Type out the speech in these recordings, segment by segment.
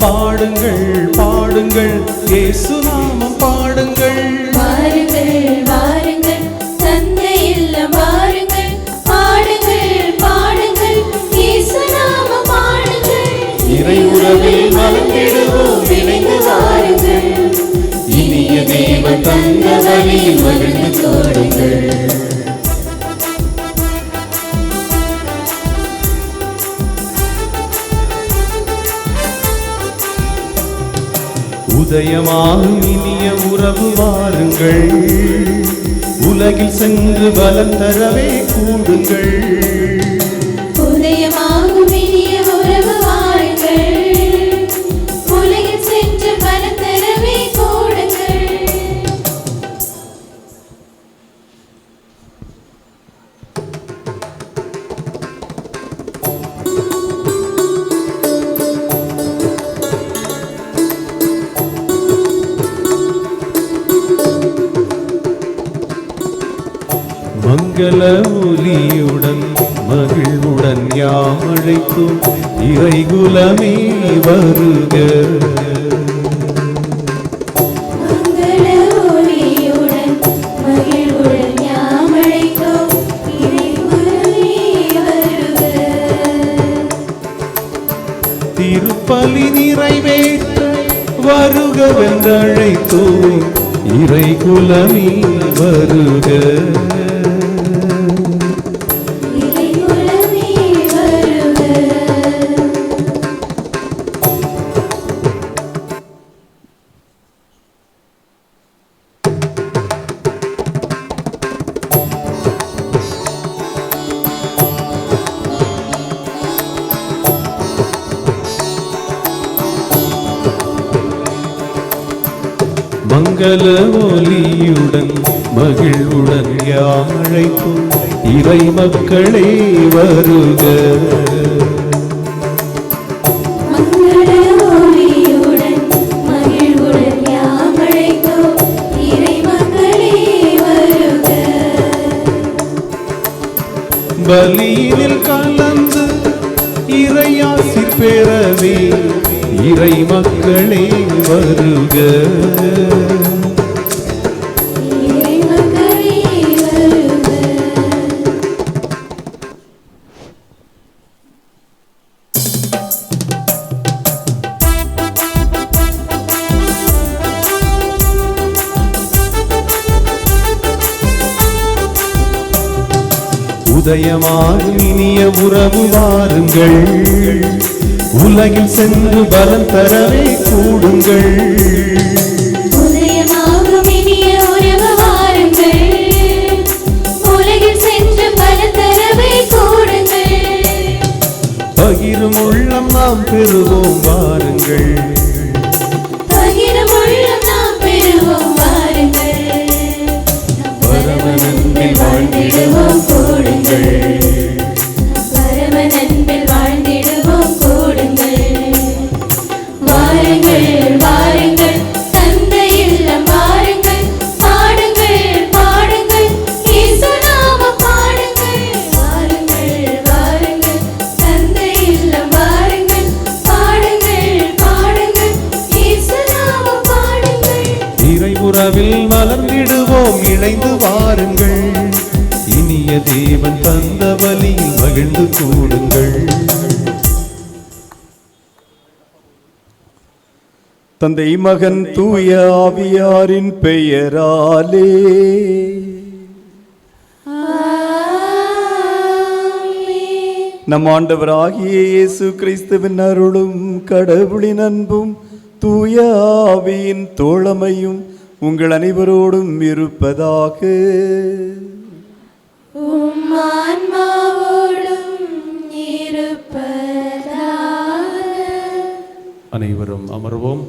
பாடுங்கள் பாடுங்கள் இயேசு நாமம் பாடுங்கள். வாருங்கள் வாருங்கள் தந்தை இல்லம் வாருங்கள், பாடுங்கள் பாடுங்கள் இயேசு நாமம் பாடுங்கள். இறை உறவில் மலர்ந்திடுவோம் இணைந்து வாருங்கள், இனிய தேவன் தந்த வழியில் மகிழ்ந்து கூடுங்கள். உதயமாகும் இனிய உறவு வாருங்கள், உலகில் சென்று பலம் தரவே கூடுங்கள். உதயமாகும் இனிய உறவு வாருங்கள், உலகில் சென்று பலம் தரவே கூடுங்கள். மங்கள ஒலியுடன் மகிழ்வுடன் யாம் அழைத்தோம் இறைகுலமே வருக. மங்கள ஒலியுடன் மகிழ்வுடன் யாம் அழைத்தோம் இறைகுலமே வருக. திருப்பலி நிறைவேற்ற வருகவென்றழைத்தோம் இறைகுலமே வருக. மங்கள ஒலியுடன் மகிழ்வுடன் யாம் அழைத்தோம் இறை மக்களே வருக. மங்கள ஒலியுடன் மகிழ்வுடன் யாம் அழைத்தோம் இறை மக்களே வருக. பலியினில் கலந்து இறையாசி பெறவே இறை மக்களே வருக. இறை மக்களே வருக. உதயமாகும் இனிய உறவு வாருங்கள், உலகில் சென்று பலம் தரவே கூடுங்கள். உதயமாகும் இனிய உறவு வாருங்கள், உலகில் சென்று பலம் தரவே கூடுங்கள். பகிரும் உள்ளம் நாம் பெறுவோம் வாருங்கள், பகிரும் உள்ளம் நாம் பெறுவோம் வாருங்கள். பரமனன்பில் வாழ்ந்திடுவோம் கூடுங்கள், பரமனன்பில் வாழ்ந்திடுவோம் கூடுங்கள். வாருங்கள் வாருங்கள் தந்தை இல்லம் வாருங்கள், பாடுங்கள் பாடுங்கள் இயேசு நாமம் பாடுங்கள். வாருங்கள் வாருங்கள் தந்தை இல்லம் வாருங்கள், பாடுங்கள் பாடுங்கள் இயேசு நாமம் பாடுங்கள். இறை உறவில் மலர்ந்திடுவோம் இணைந்து வாருங்கள், இனிய தேவன் தந்த வழியில் மகிழ்ந்து கூடுங்கள். தந்தை மகன் தூய ஆவியாரின் பெயராலே நம் ஆண்டவராகிய இயேசு கிறிஸ்துவின் அருளும் கடவுளின் அன்பும் தூய ஆவியின் தோழமையும் உங்கள் அனைவரோடும் இருப்பதாக. உம் ஆன்மாவோடும் இருப்பதாக. அனைவரும் அமர்வோம்.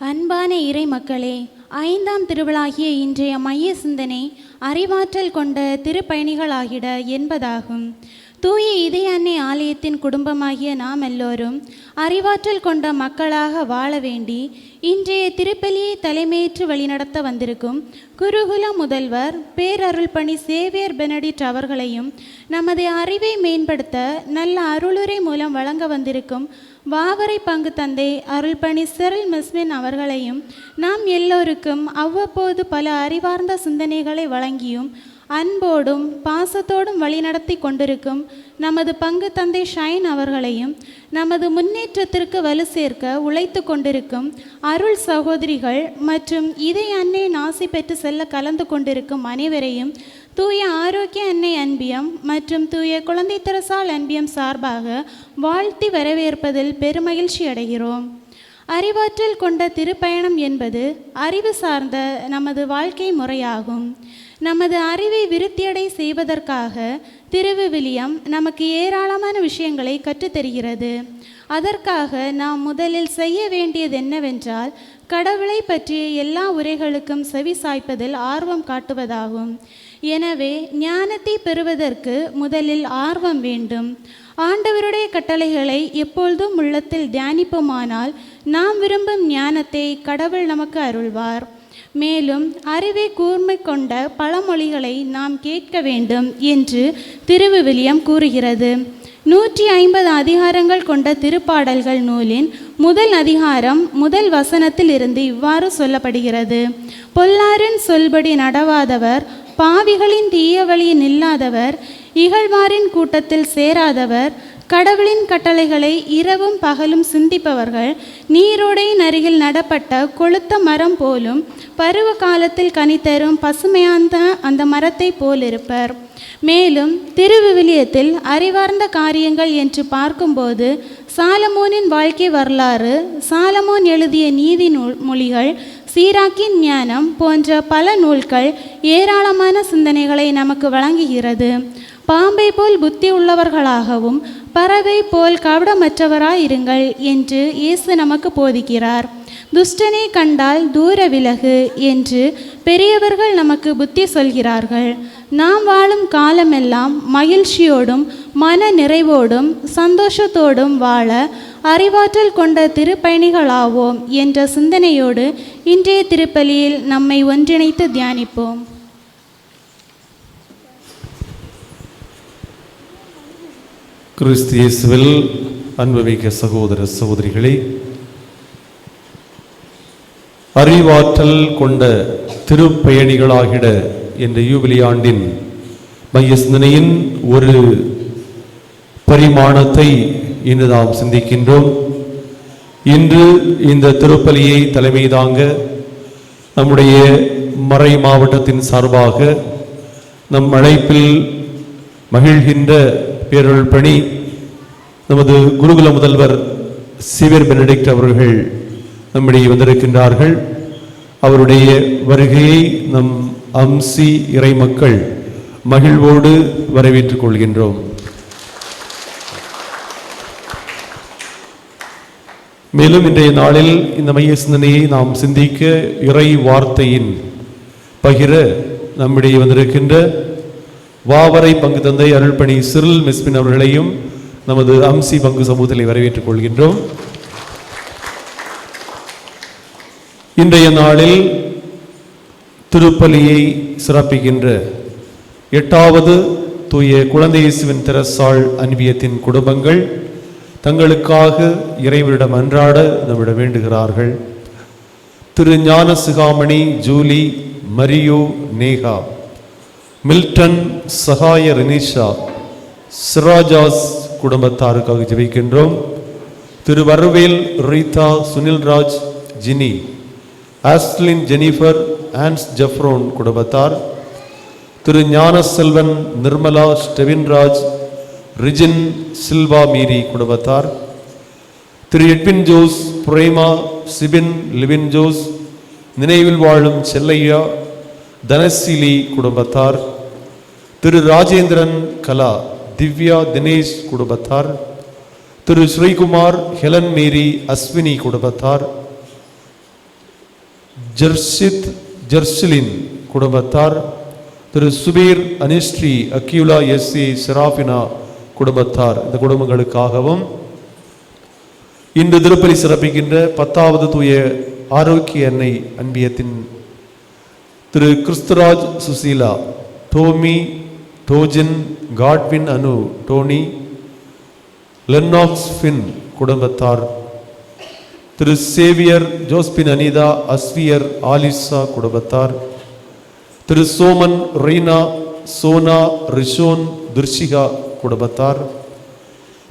அன்பான இறை மக்களே, 5ஆம் திருவிழாகிய இன்றைய மைய சிந்தனை அறிவாற்றல் கொண்ட திருப்பயணிகளாகிட என்பதாகும். தூய இதய அன்னை ஆலயத்தின் குடும்பமாகிய நாம் எல்லோரும் அறிவாற்றல் கொண்ட மக்களாக வாழ வேண்டி இன்றைய திருப்பலியை தலைமையேற்று வழிநடத்த வந்திருக்கும் குருகுல முதல்வர் பேரருள்பணி சேவியர் பெனடிட் அவர்களையும் நமது அறிவை மேம்படுத்த நல்ல அருளுரை மூலம் வழங்க வந்திருக்கும் வாவரை பங்கு தந்தை அருள்பணி செரில் மிஸ்மின் அவர்களையும் நாம் எல்லோருக்கும் அவ்வப்போது பல அறிவார்ந்த சிந்தனைகளை வழங்கியும் அன்போடும் பாசத்தோடும் வழிநடத்தி கொண்டிருக்கும் நமது பங்கு தந்தை ஷைன் அவர்களையும் நமது முன்னேற்றத்திற்கு வலு சேர்க்க உழைத்து கொண்டிருக்கும் அருள் சகோதரிகள் மற்றும் இதய அன்னை நாசி பெற்று செல்ல கலந்து கொண்டிருக்கும் அனைவரையும் தூய ஆரோக்கிய அன்னை அன்பியம் மற்றும் தூய குழந்தை தெரசால் அன்பியம் சார்பாக வாழ்த்தி வரவேற்பதில் பெருமகிழ்ச்சி அடைகிறோம். அறிவாற்றல் கொண்ட திருப்பயணம் என்பது அறிவு சார்ந்த நமது வாழ்க்கை முறையாகும். நமது அறிவை விருத்தியடை செய்வதற்காக திருவிவிலியம் நமக்கு ஏராளமான விஷயங்களை கற்றுத்தருகிறது. அதற்காக நாம் முதலில் செய்ய வேண்டியது என்னவென்றால் கடவுளை பற்றிய எல்லா உரைகளுக்கும் செவி சாய்ப்பதில் ஆர்வம் காட்டுவதாகும். எனவே ஞானத்தை பெறுவதற்கு முதலில் ஆர்வம் வேண்டும். ஆண்டவருடைய கட்டளைகளை எப்பொழுதும் உள்ளத்தில் தியானிப்போமானால் நாம் விரும்பும் ஞானத்தை கடவுள் நமக்கு அருள்வார். மேலும் அறிவை கூர்மை கொண்ட பழமொழிகளை நாம் கேட்க வேண்டும் என்று திருவிவிலியம் கூறுகிறது. 150 அதிகாரங்கள் கொண்ட திருப்பாடல்கள் நூலின் முதல் அதிகாரம் முதல் வசனத்தில் இருந்து இவ்வாறு சொல்லப்படுகிறது: பொல்லாரின் சொல்படி நடவாதவர், பாவிகளின் தீய வழியில் நில்லாதவர், இகழ்வாரின் கூட்டத்தில் சேராதவர், கடவுளின் கட்டளைகளை இரவும் பகலும் சிந்திப்பவர்கள், நீரோடையின் அருகில் நடப்பட்ட கொளுத்த மரம் போலும் பருவ காலத்தில் கனித்தரும் பசுமையான அந்த மரத்தை போலிருப்பர். மேலும் திருவிவிலியத்தில் அறிவார்ந்த காரியங்கள் என்று பார்க்கும்போது சாலமோனின் வாழ்க்கை வரலாறு, சாலமோன் எழுதிய நீதி மொழிகள், சீராக்கின் ஞானம் போன்ற பல நூல்கள் ஏராளமான சிந்தனைகளை நமக்கு வழங்குகிறது. பாம்பை போல் புத்தி உள்ளவர்களாகவும் பறவை போல் கவடமற்றவராயிருங்கள் என்று இயேசு நமக்கு போதிக்கிறார். துஷ்டனை கண்டால் தூர விலகு என்று பெரியவர்கள் நமக்கு புத்தி சொல்கிறார்கள். நாம் வாழும் காலமெல்லாம் மகிழ்ச்சியோடும் மன நிறைவோடும் சந்தோஷத்தோடும் வாழ அறிவாற்றல் கொண்ட திருப்பயணிகளாவோம் என்ற சிந்தனையோடு இன்றைய திருப்பலியில் நம்மை ஒன்றிணைத்து தியானிப்போம். கிறிஸ்து இயேசுவில் அன்புமிக்க சகோதர சகோதரிகளே, அறிவாற்றல் கொண்ட திருப்பயணிகளாகிட என்ற யூபிலி ஆண்டின் மைய சிந்தனையின் ஒரு பரிமாணத்தை இன்று நாம் சிந்திக்கின்றோம். இன்று இந்த திருப்பலியை தலைமை தாங்க நம்முடைய மறை மாவட்டத்தின் சார்பாக நம் அழைப்பில் மகிழ்கின்ற பேரருள் பணி நமது குருகுல முதல்வர் சேவியர் பெனடிக்ட் அவர்கள் நம்மிடையே வந்திருக்கின்றார்கள். அவருடைய வருகையை நம் அம்சி இறை மக்கள் மகிழ்வோடு வரவேற்றுக் கொள்கின்றோம். மேலும் இன்றைய நாளில் இந்த மைய சிந்தனையை நாம் சிந்திக்க இறை வார்த்தையின் பகிர நம்மிடையே வந்திருக்கின்ற வாவரை பங்கு தந்தை அருள்பணி செரில் மிஸ்மின் அவர்களையும் நமது அம்சி பங்கு சமூகத்திலே வரவேற்றுக் கொள்கின்றோம். இன்றைய நாளில் திருப்பலியை சிறப்பிக்கின்ற 8வது தூய குழந்தை இயேசுவின் தெரசால் அன்பியத்தின் குடும்பங்கள் தங்களுக்காக இறைவனிடம் அன்றாட நம்மிடம் வேண்டுகிறார்கள். திரு ஞான சிகாமணி ஜூலி, மரியோ நேகா, மில்டன் சகாய ரெனிஷா, சிராஜாஸ் குடும்பத்தாருக்காக ஜெபிக்கின்றோம். திரு வரவேல் ரீதா, சுனில்ராஜ், ஜினி, ஆஸ்லின் ஜெனிஃபர், ஆன்ஸ் ஜெஃப்ரோன் குடும்பத்தார், திரு ஞான செல்வன், நிர்மலா, ஸ்டெவின்ராஜ், ரிஜின் சில்வா மீரி குடும்பத்தார், Thiru Edwin Jose, Prema, Sibin, Livin Jose, நினைவில் வாழும் செல்லையா, தனசிலி குடும்பத்தார், திரு ராஜேந்திரன் கலா, திவ்யா, தினேஷ் குடும்பத்தார், திரு ஸ்ரீகுமார், ஹெலன் மேரி, அஸ்வினி குடும்பத்தார், ஜர்ஷித் ஜர்ஷிலின் குடும்பத்தார், திரு சுபீர், அனிஸ்ரீ, அக்யூலா, எஸ்ஏ, செராபினா குடும்பத்தார், இந்த குடும்பங்களுக்காகவும் இன்று திருப்பலி சிறப்பிக்கின்ற 10வது தூய ஆரோக்கிய அன்னை அன்பியத்தின் திரு கிறிஸ்துராஜ் சுசீலா, டோமி, டோஜின், காட்வின் அனு, டோனி, லென்னாக்ஸ் ஃபின் குடும்பத்தார், திரு சேவியர் ஜோஸ்பின் அனிதா, அஸ்வியர் ஆலிசா குடும்பத்தார், திரு சோமன், ரீனா, சோனா, ரிஷோன், துர்ஷிகா குடும்பத்தார்,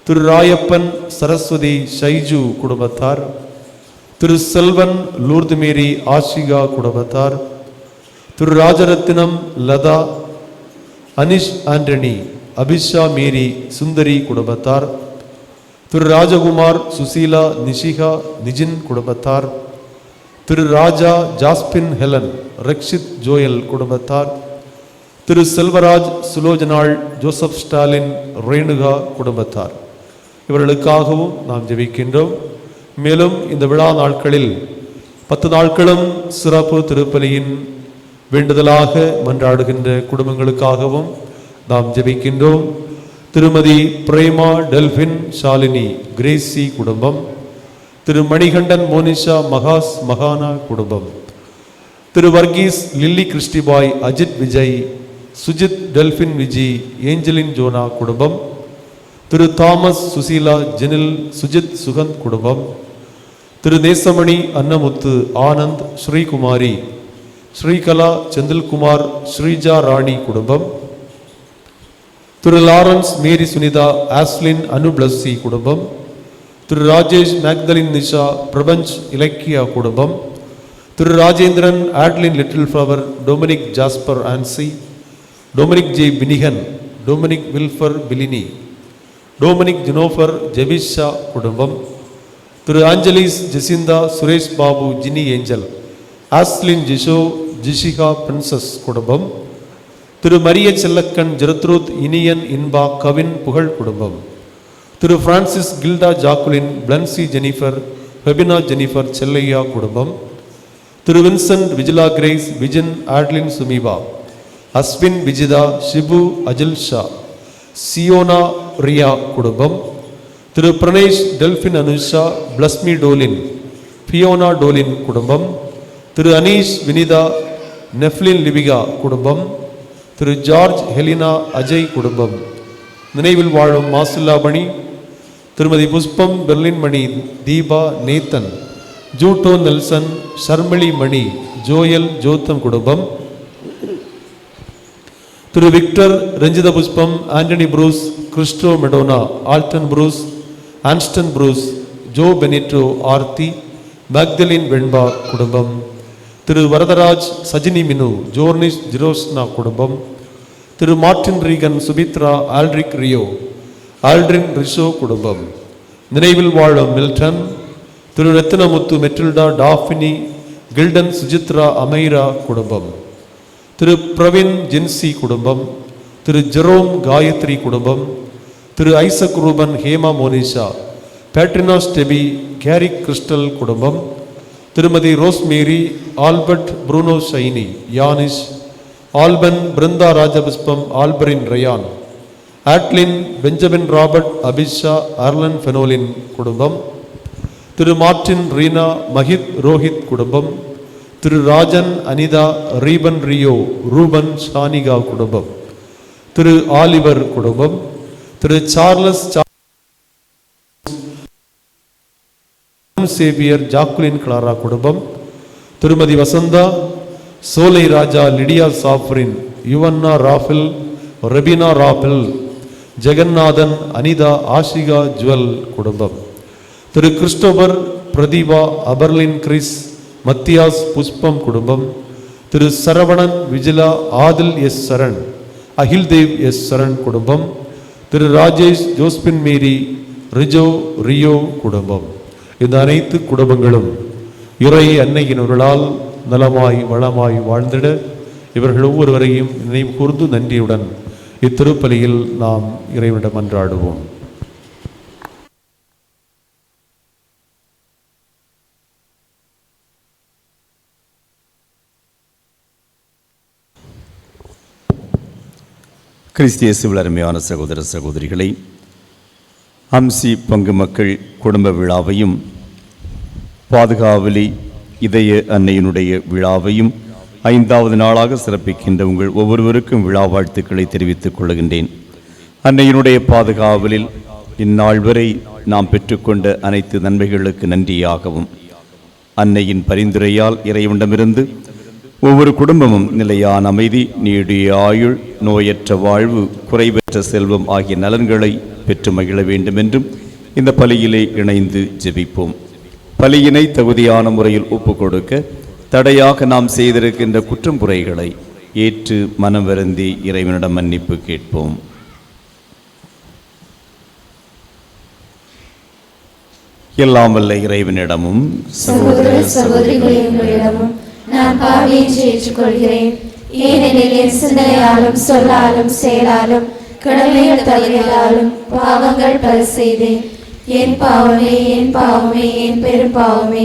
திரு ராயப்பன், சரஸ்வதி, ஷைஜு குடும்பத்தார், திரு செல்வன், லூர்து மேரி, ஆஷிகா குடும்பத்தார், திரு ராஜரத்தினம், லதா, அனிஷ் ஆண்டனி, அபிஷா மேரி, சுந்தரி குடும்பத்தார், திரு ராஜகுமார், சுசீலா, நிஷிகா, நிஜின் குடும்பத்தார், திரு ராஜா, ஜாஸ்பின், ஹெலன், ரக்ஷித், ஜோயல் குடும்பத்தார், திரு செல்வராஜ், சுலோஜனாள், ஜோசப் ஸ்டாலின், ரேணுகா குடும்பத்தார், இவர்களுக்காகவும் நாம் ஜெபிக்கின்றோம். மேலும் இந்த விழா நாட்களில் 10 நாட்களும் சிறப்பு திருப்பலியின் வேண்டுதலாக மன்றாடுகின்ற குடும்பங்களுக்காகவும் நாம் ஜெபிக்கின்றோம். திருமதி பிரேமா டெல்பின் ஷாலினி கிரேசி குடும்பம், திரு மணிகண்டன் மோனிஷா மகாஸ் மகானா குடும்பம், திரு வர்கீஸ் லில்லி கிறிஸ்டிபாய் அஜித் விஜய் சுஜித் டெல்பின் விஜி ஏஞ்சலின் ஜோனா குடும்பம், திரு தாமஸ் சுசீலா ஜெனில் சுஜித் சுகந்த் குடும்பம், திரு நேசமணி அன்னமுத்து ஆனந்த் ஸ்ரீகுமாரி ஸ்ரீகலா செந்தில்குமார் ஸ்ரீஜா ராணி குடும்பம், திரு லாரன்ஸ் மேரி சுனிதா ஆஸ்லின் அனு பிளஸ்ஸி குடும்பம், திரு ராஜேஷ் மேக்தலின் நிஷா பிரபஞ்ச் இலக்கியா குடும்பம், Thiru Rajendran Adlin Little Flower Dominic Jasper Ancy, Dominic J Binigan, Dominic Wilfer Bilini, Dominic Jinofer Jebisha குடும்பம், Thiru Anjalis Jacintha Suresh Babu Jini Angel, Aslin Jisho Jishika Princess குடும்பம், திரு மரிய செல்லக்கன் ஜெருத்ரூத் இனியன் இன்பா கவின் புகழ் குடும்பம், Thiru Francis Gilda Jacqueline Blancy Jennifer Febina Jennifer Chellaiah குடும்பம், திரு வின்சென்ட் விஜிலா கிரேஸ் விஜின் ஆட்லின் சுமீபா, அஸ்வின் விஜிதா ஷிபு அஜில் ஷா, சியோனா ரியா குடும்பம், திரு பிரணேஷ் டெல்பின் அனுஷா பிளஸ்மி டோலின் ஃபியோனா டோலின் குடும்பம், திரு அனீஷ் வினிதா நெஃப்லின் லிபிகா குடும்பம், திரு ஜார்ஜ் ஹெலினா அஜய் குடும்பம், நினைவில் வாழும் மாசில்லா Mani, Thirumathi Pushpam Perlin Mani, Deepa Nathan, Jutto Nelson, Sharmili Mani, Joel Jotham குடும்பம், Thiru Victor Ranjitha Pushpam, Antony Bruce, Christo Madonna, Alton Bruce, Anston Bruce, Jo Benito Aarthi, Magdalene Venba குடும்பம், திரு வரதராஜ் சஜினி மினு, ஜோர்னிஸ் ஜிரோஸ்னா குடும்பம், Thiru Martin Reagan Subithra Aldric Rio, Aldrin Risho குடும்பம், நினைவில் வாழும் Milton, Thiru Rathinamuthu Matilda Daphne, Gilton Sujithra Amaira குடும்பம், திரு பிரவீன் ஜின்சி குடும்பம், திரு ஜெரோம் காயத்ரி குடும்பம், Thiru Isaac Ruban Hema Monisha, Patrina Steffi Carrick Crystal குடும்பம், Thirumathi Rosemary Albert Bruno Shiny Yanish, Alban Brinda Rajapushpam Alberin Ryan, Adlin Benjamin Robert Abisha Arlen Fenolin குடும்பம், திரு மார்டின் ரீனா மஹித் ரோஹித் குடும்பம், திரு ராஜன் அனிதா ரீபன் ரியோ ரூபன் ஷானிகா குடும்பம், திரு ஆலிவர் குடும்பம், Thiru Charles Xavier Jacqueline Clara குடும்பம், திருமதி வசந்தா சோலை ராஜா லிடியா சாஃப்ரின் யுவன்னா ராஃபில் ரெபினா ராஃபில் ஜெகநாதன் அனிதா ஆஷிகா ஜுவல் குடும்பம், திரு கிறிஸ்டோபர் பிரதீபா அபர்லின் கிறிஸ் மத்தியாஸ் புஷ்பம் குடும்பம், திரு சரவணன் விஜிலா ஆதில் எஸ் சரண் அகில்தேவ் எஸ் சரண் குடும்பம், Thiru Rajesh Josephine Mary Rijo Rio குடும்பம். இந்த அனைத்து குடும்பங்களும் இறை அன்னையினர்களால் நலமாய் வளமாய் வாழ்ந்திட இவர்கள் ஒவ்வொருவரையும் நினைவு கூர்ந்து நன்றியுடன் இத்திருப்பலியில் நாம் இறைவனிடம் மன்றாடுவோம். கிறிஸ்து இயேசுவில் அருமையான சகோதர சகோதரிகளை, அம்சி பங்கு மக்கள் குடும்ப விழாவையும் பாதுகாவலி இதய அன்னையினுடைய விழாவையும் 5வது நாளாக சிறப்பிக்கின்ற உங்கள் ஒவ்வொருவருக்கும் விழா வாழ்த்துக்களை தெரிவித்துக் கொள்கின்றேன். அன்னையினுடைய பாதுகாவலில் இந்நாள் வரை நாம் பெற்றுக்கொண்ட அனைத்து நன்மைகளுக்கு நன்றியாகவும், அன்னையின் பரிந்துரையால் இறைவனிடமிருந்து ஒவ்வொரு குடும்பமும் நிலையான அமைதி, நீடிய ஆயுள், நோயற்ற வாழ்வு, குறைவற்ற செல்வம் ஆகிய நலன்களை பெற்று மகிழ வேண்டும் என்றும் இந்த பலியிலே இணைந்து ஜெபிப்போம். பலியினை தகுதியான முறையில் ஒப்புக் கொடுக்க தடையாக நாம் செய்திருக்கின்ற குற்றம் குறைகளை ஏற்று மனம் வருந்தி இறைவனிடம் மன்னிப்பு கேட்போம். எல்லாம் வல்ல இறைவனிடமும் சகோதர சகோதரிகளிடமும் நான் பாவியை ஏற்றுக்கொள்கிறேன். ஏனெனில் என் சிந்தனையாலும் சொல்லாலும் செயலாலும் கடமைகள் தவறியதாலும் பாவங்கள் பல செய்தேன். என் பாவமே என் பாவமே என் பெரும் பாவமே.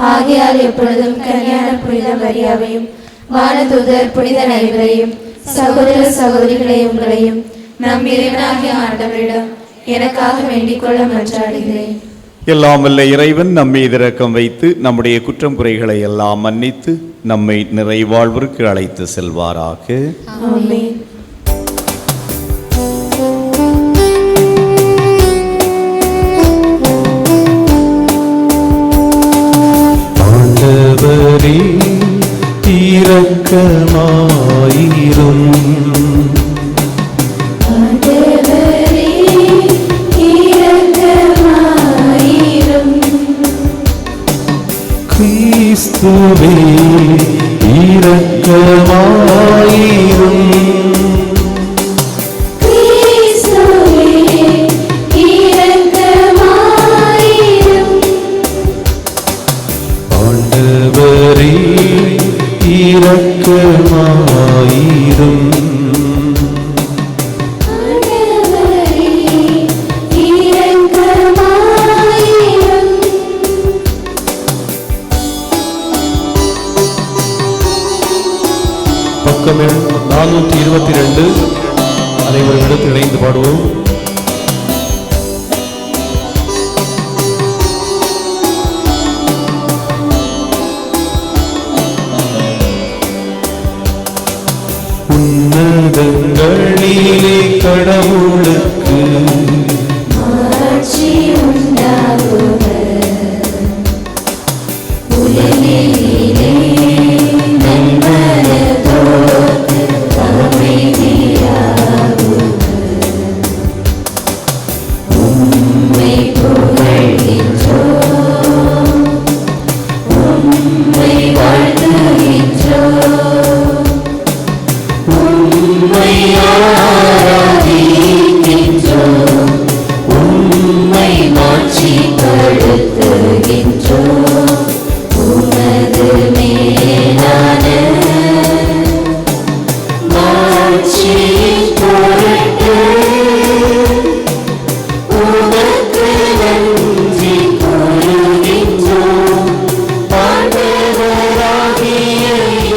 ஆகையால் எப்பொழுதும் கன்னியான புனித மரியாவையும் வானதூதர் புனித அனைவரையும் சகோதர சகோதரிகளை உங்களையும் நம் இறைவனாகிய ஆண்டவரிடம் எனக்காக வேண்டிக் கொள்ள மன்றாடுகிறேன். எல்லாம் வல்ல இறைவன் நம்மீது இரக்கம் வைத்து நம்முடைய குற்றம் குறைகளை எல்லாம் மன்னித்து நம்மை நிறைவாழ்விற்கு அழைத்து செல்வாராக. ஆமென். ஆண்டவரே இரக்கமாயிரும். கிறிஸ்துவே இரக்கமாயிரும். ஆண்டவரே இரக்கமாயிரும். பக்கம் 422 அனைவரும் இடத்தில் இணைந்து பாடுவோம். உன்னதங்களிலே கடவுளுக்கு மாட்சி உண்டாகுக. உலகிலே நன்மனதோர்க்கு அமைதியாகுக. உம்மை புகழ்கின்றோம், உம்மை வாழ்த்துகின்றோம், உம்மை ஆராதிக்கின்றோம், உம்மை மாட்சிப்படுத்துகின்றோம். உமது மேலான மாட்சியின் பொருட்டு உமக்கு நன்றி கூறுகின்றோம். ஆண்டவராகிய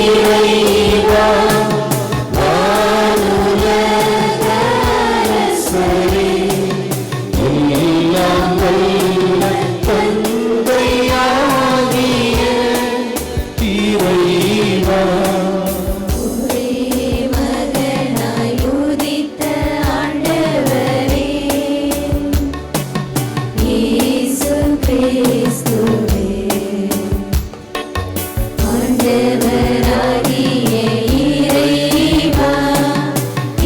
இறைவா, வானுலக அரசரே, எல்லாம் வல்ல தந்தையாகிய இறைவா, ஒரே மகனாய் உதித்த ஆண்டவரே, இயேசு கிறிஸ்துவே, ஆண்டவராகிய இறைவா,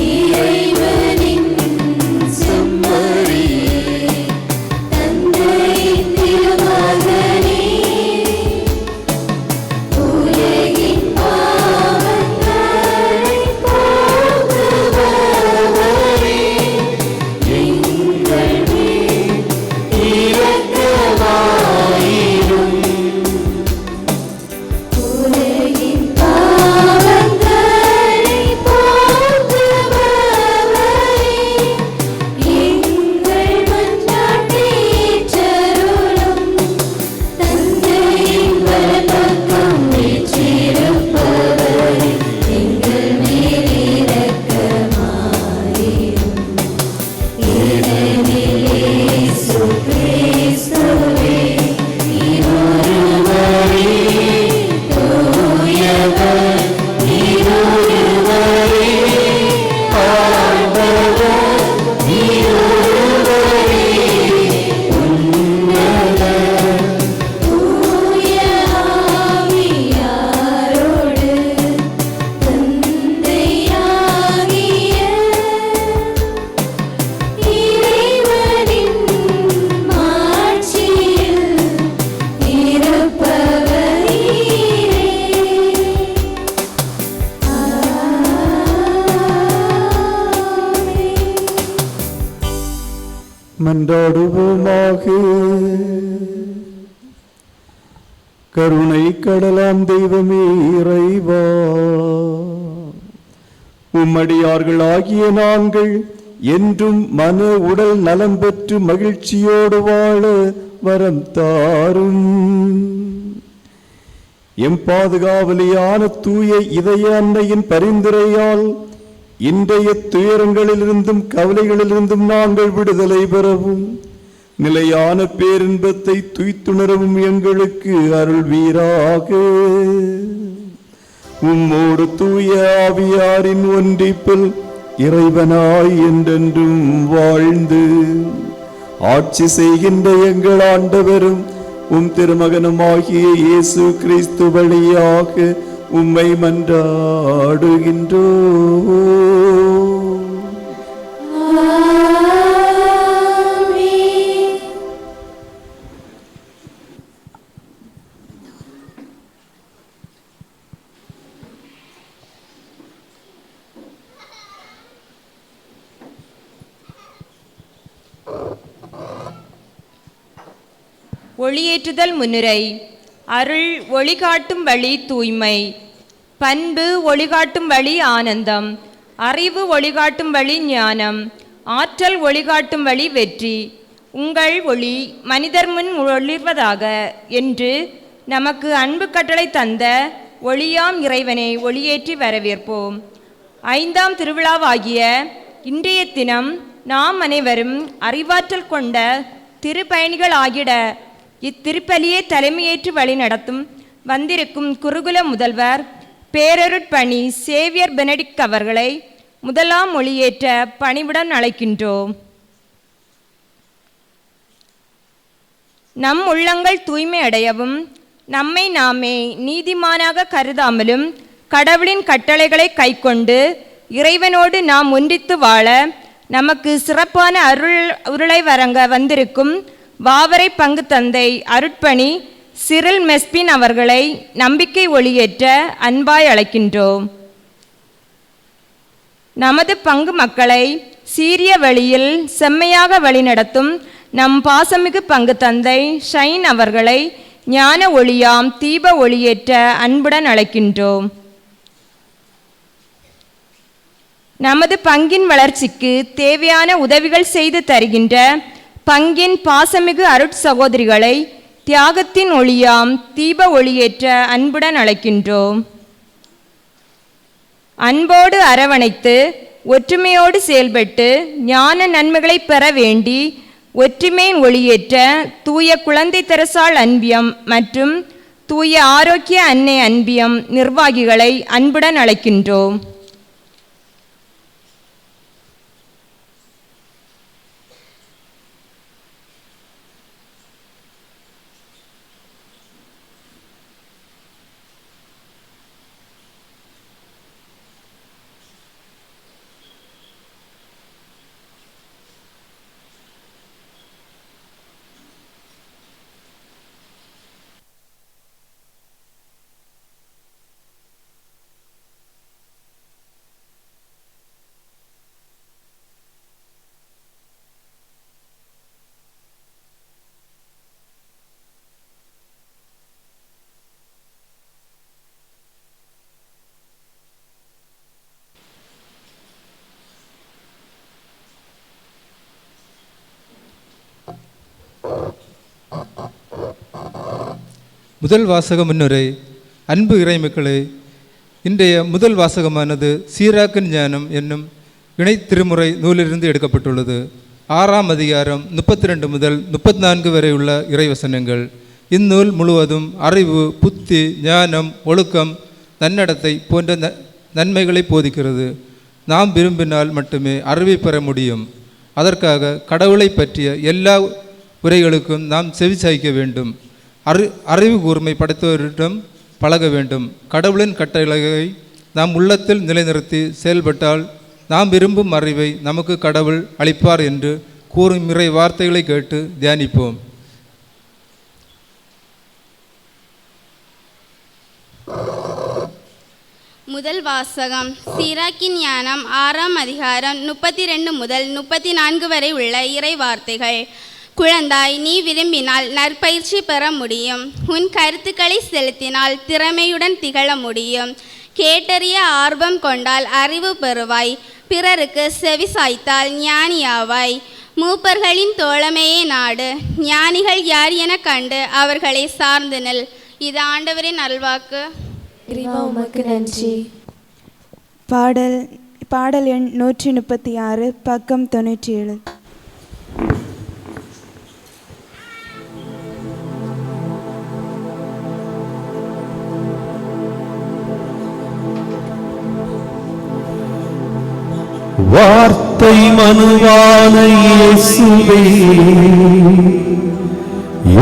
இறைவனின் செம்மறியே, தந்தையின் திருமகனே, உலகின் பாவங்களை போக்குபவரே, எங்கள் மேல் இரக்கமாயிரும். உலகின் பாவங்களை போக்குபவரே, எங்கள் மன்றாட்டை ஏற்றருளும். தந்தையின் வலப்பக்கம் வீற்றிருப்பவரே, எங்கள் மேல் இரக்கமாயிரும். ஏனெனில் மன்றாடுவோமாக. கருணை கடலாம் தெய்வமே இறைவா, உம்மடியார்களாகிய நாங்கள் என்றும் மன உடல் நலம் பெற்று மகிழ்ச்சியோடு வாழ வரம் தாரும். எம் பாதுகாவலியான தூய இதய அன்னையின் பரிந்துரையால் இன்றைய துயரங்களிலிருந்தும் கவலைகளிலிருந்தும் நாங்கள் விடுதலை பெறவும் நிலையான பேரின்பத்தை துய்த்துணரவும் எங்களுக்கு அருள்வீராக. உம்மோடு தூய ஆவியாரின் ஒன்றிப்பில் இறைவனாய் என்றென்றும் வாழ்ந்து ஆட்சி செய்கின்ற எங்கள் ஆண்டவரும் உம் திருமகனுமாகிய இயேசு கிறிஸ்து வழியாக உம்மை மன்றாடுகின்றோம். ஒளியேற்றுதல் முன்னுரை. அருள் ஒளிகாட்டும் வழி தூய்மை, பண்பு ஒளிகாட்டும் வழி ஆனந்தம், அறிவு ஒளிகாட்டும் வழி ஞானம், ஆற்றல் ஒளிகாட்டும் வழி வெற்றி. உங்கள் ஒளி மனிதர் முன் ஒளிர்வதாக என்று நமக்கு அன்பு கட்டளை தந்த ஒளியாம் இறைவனை ஒளியேற்றி வரவேற்போம். 5ஆம் திருவிழாவாகிய இன்றைய தினம் நாம் அனைவரும் அறிவாற்றல் கொண்ட திருப்பயணிகள் ஆகிட இத்திருப்பலியை தலைமையேற்று வழி நடத்தும் வந்திருக்கும் குருகுல முதல்வர் பேரருட்பணி சேவியர் பெனடிக்ட் அவர்களை முதலாம் மொழியேற்ற பணிவுடன் அழைக்கின்றோம். நம் உள்ளங்கள் தூய்மை அடையவும் நம்மை நாமே நீதிமானாக கருதாமலும் கடவுளின் கட்டளைகளை கைக்கொண்டு இறைவனோடு நாம் ஒன்றித்து வாழ நமக்கு சிறப்பான அருளை வழங்க வந்திருக்கும் வாவரை பங்கு தந்தை அருட்பணி சிரில் மெஸ்பின் அவர்களை நம்பிக்கை ஒளியேற்ற அன்பாய் அழைக்கின்றோம். நமது பங்கு மக்களை சீரிய வழியில் செம்மையாக வழிநடத்தும் நம் பாசமிகு பங்கு தந்தை ஷைன் அவர்களை ஞான ஒளியாம் தீப ஒளியேற்ற அன்புடன் அழைக்கின்றோம். நமது பங்கின் வளர்ச்சிக்கு தேவையான உதவிகள் செய்து தருகின்ற பங்கின் பாசமிகு அருட்சகோதரிகளை தியாகத்தின் ஒளியாம் தீப ஒளியேற்ற அன்புடன் அழைக்கின்றோம். அன்போடு அரவணைத்து ஒற்றுமையோடு செயல்பட்டு ஞான நன்மைகளை பெற வேண்டி ஒற்றுமையின் ஒளியேற்ற தூய குழந்தை தெரசாள் அன்பியம் மற்றும் தூய ஆரோக்கிய அன்னை அன்பியம் நிர்வாகிகளை அன்புடன் அழைக்கின்றோம். முதல் வாசக முன்னுரை. அன்பு இறைமக்களே, இன்றைய முதல் வாசகமானது சீராக்கின் ஞானம் என்னும் இணை திருமுறை நூலிலிருந்து எடுக்கப்பட்டுள்ளது. 6ஆம் அதிகாரம் 32 முதல் 34 வரை உள்ள இறைவசனங்கள். இந்நூல் முழுவதும் அறிவு, புத்தி, ஞானம், ஒழுக்கம், நன்னடத்தை போன்ற நன்மைகளை போதிக்கிறது. நாம் விரும்பினால் மட்டுமே அறிவை பெற முடியும். அதற்காக கடவுளை பற்றிய எல்லா உரைகளுக்கும் நாம் செவிசாய்க்க வேண்டும். அறிவு கூர்மை படைத்தவரிடம் பழக வேண்டும். கடவுளின் கட்டளைகளை நாம் உள்ளத்தில் நிலைநிறுத்தி செயல்பட்டால் நாம் விரும்பும் அறிவை நமக்கு கடவுள் அளிப்பார் என்று கூறும் இறை வார்த்தைகளை கேட்டு தியானிப்போம். முதல் வாசகம் சீராக்கின் ஞானம் 6ஆம் அதிகாரம் 32 முதல் 34 வரை உள்ள இறை வார்த்தைகள். குழந்தாய், நீ விரும்பினால் நற்பயிற்சி பெற முடியும். உன் கருத்துக்களை செலுத்தினால் திறமையுடன் திகழ முடியும். கேட்டறிய ஆர்வம் கொண்டால் அறிவு பெறுவாய். பிறருக்கு செவி சாய்த்தால் ஞானியாவாய். மூப்பர்களின் தோழமையே நாடு. ஞானிகள் யார் என கண்டு அவர்களை சார்ந்து நெல். இது ஆண்டவரின் நல்வாக்கு. இறைவா உமக்கு நன்றி. பாடல் எண் 136, பக்கம் 97. வார்த்தை மனுவான இயேசுவே,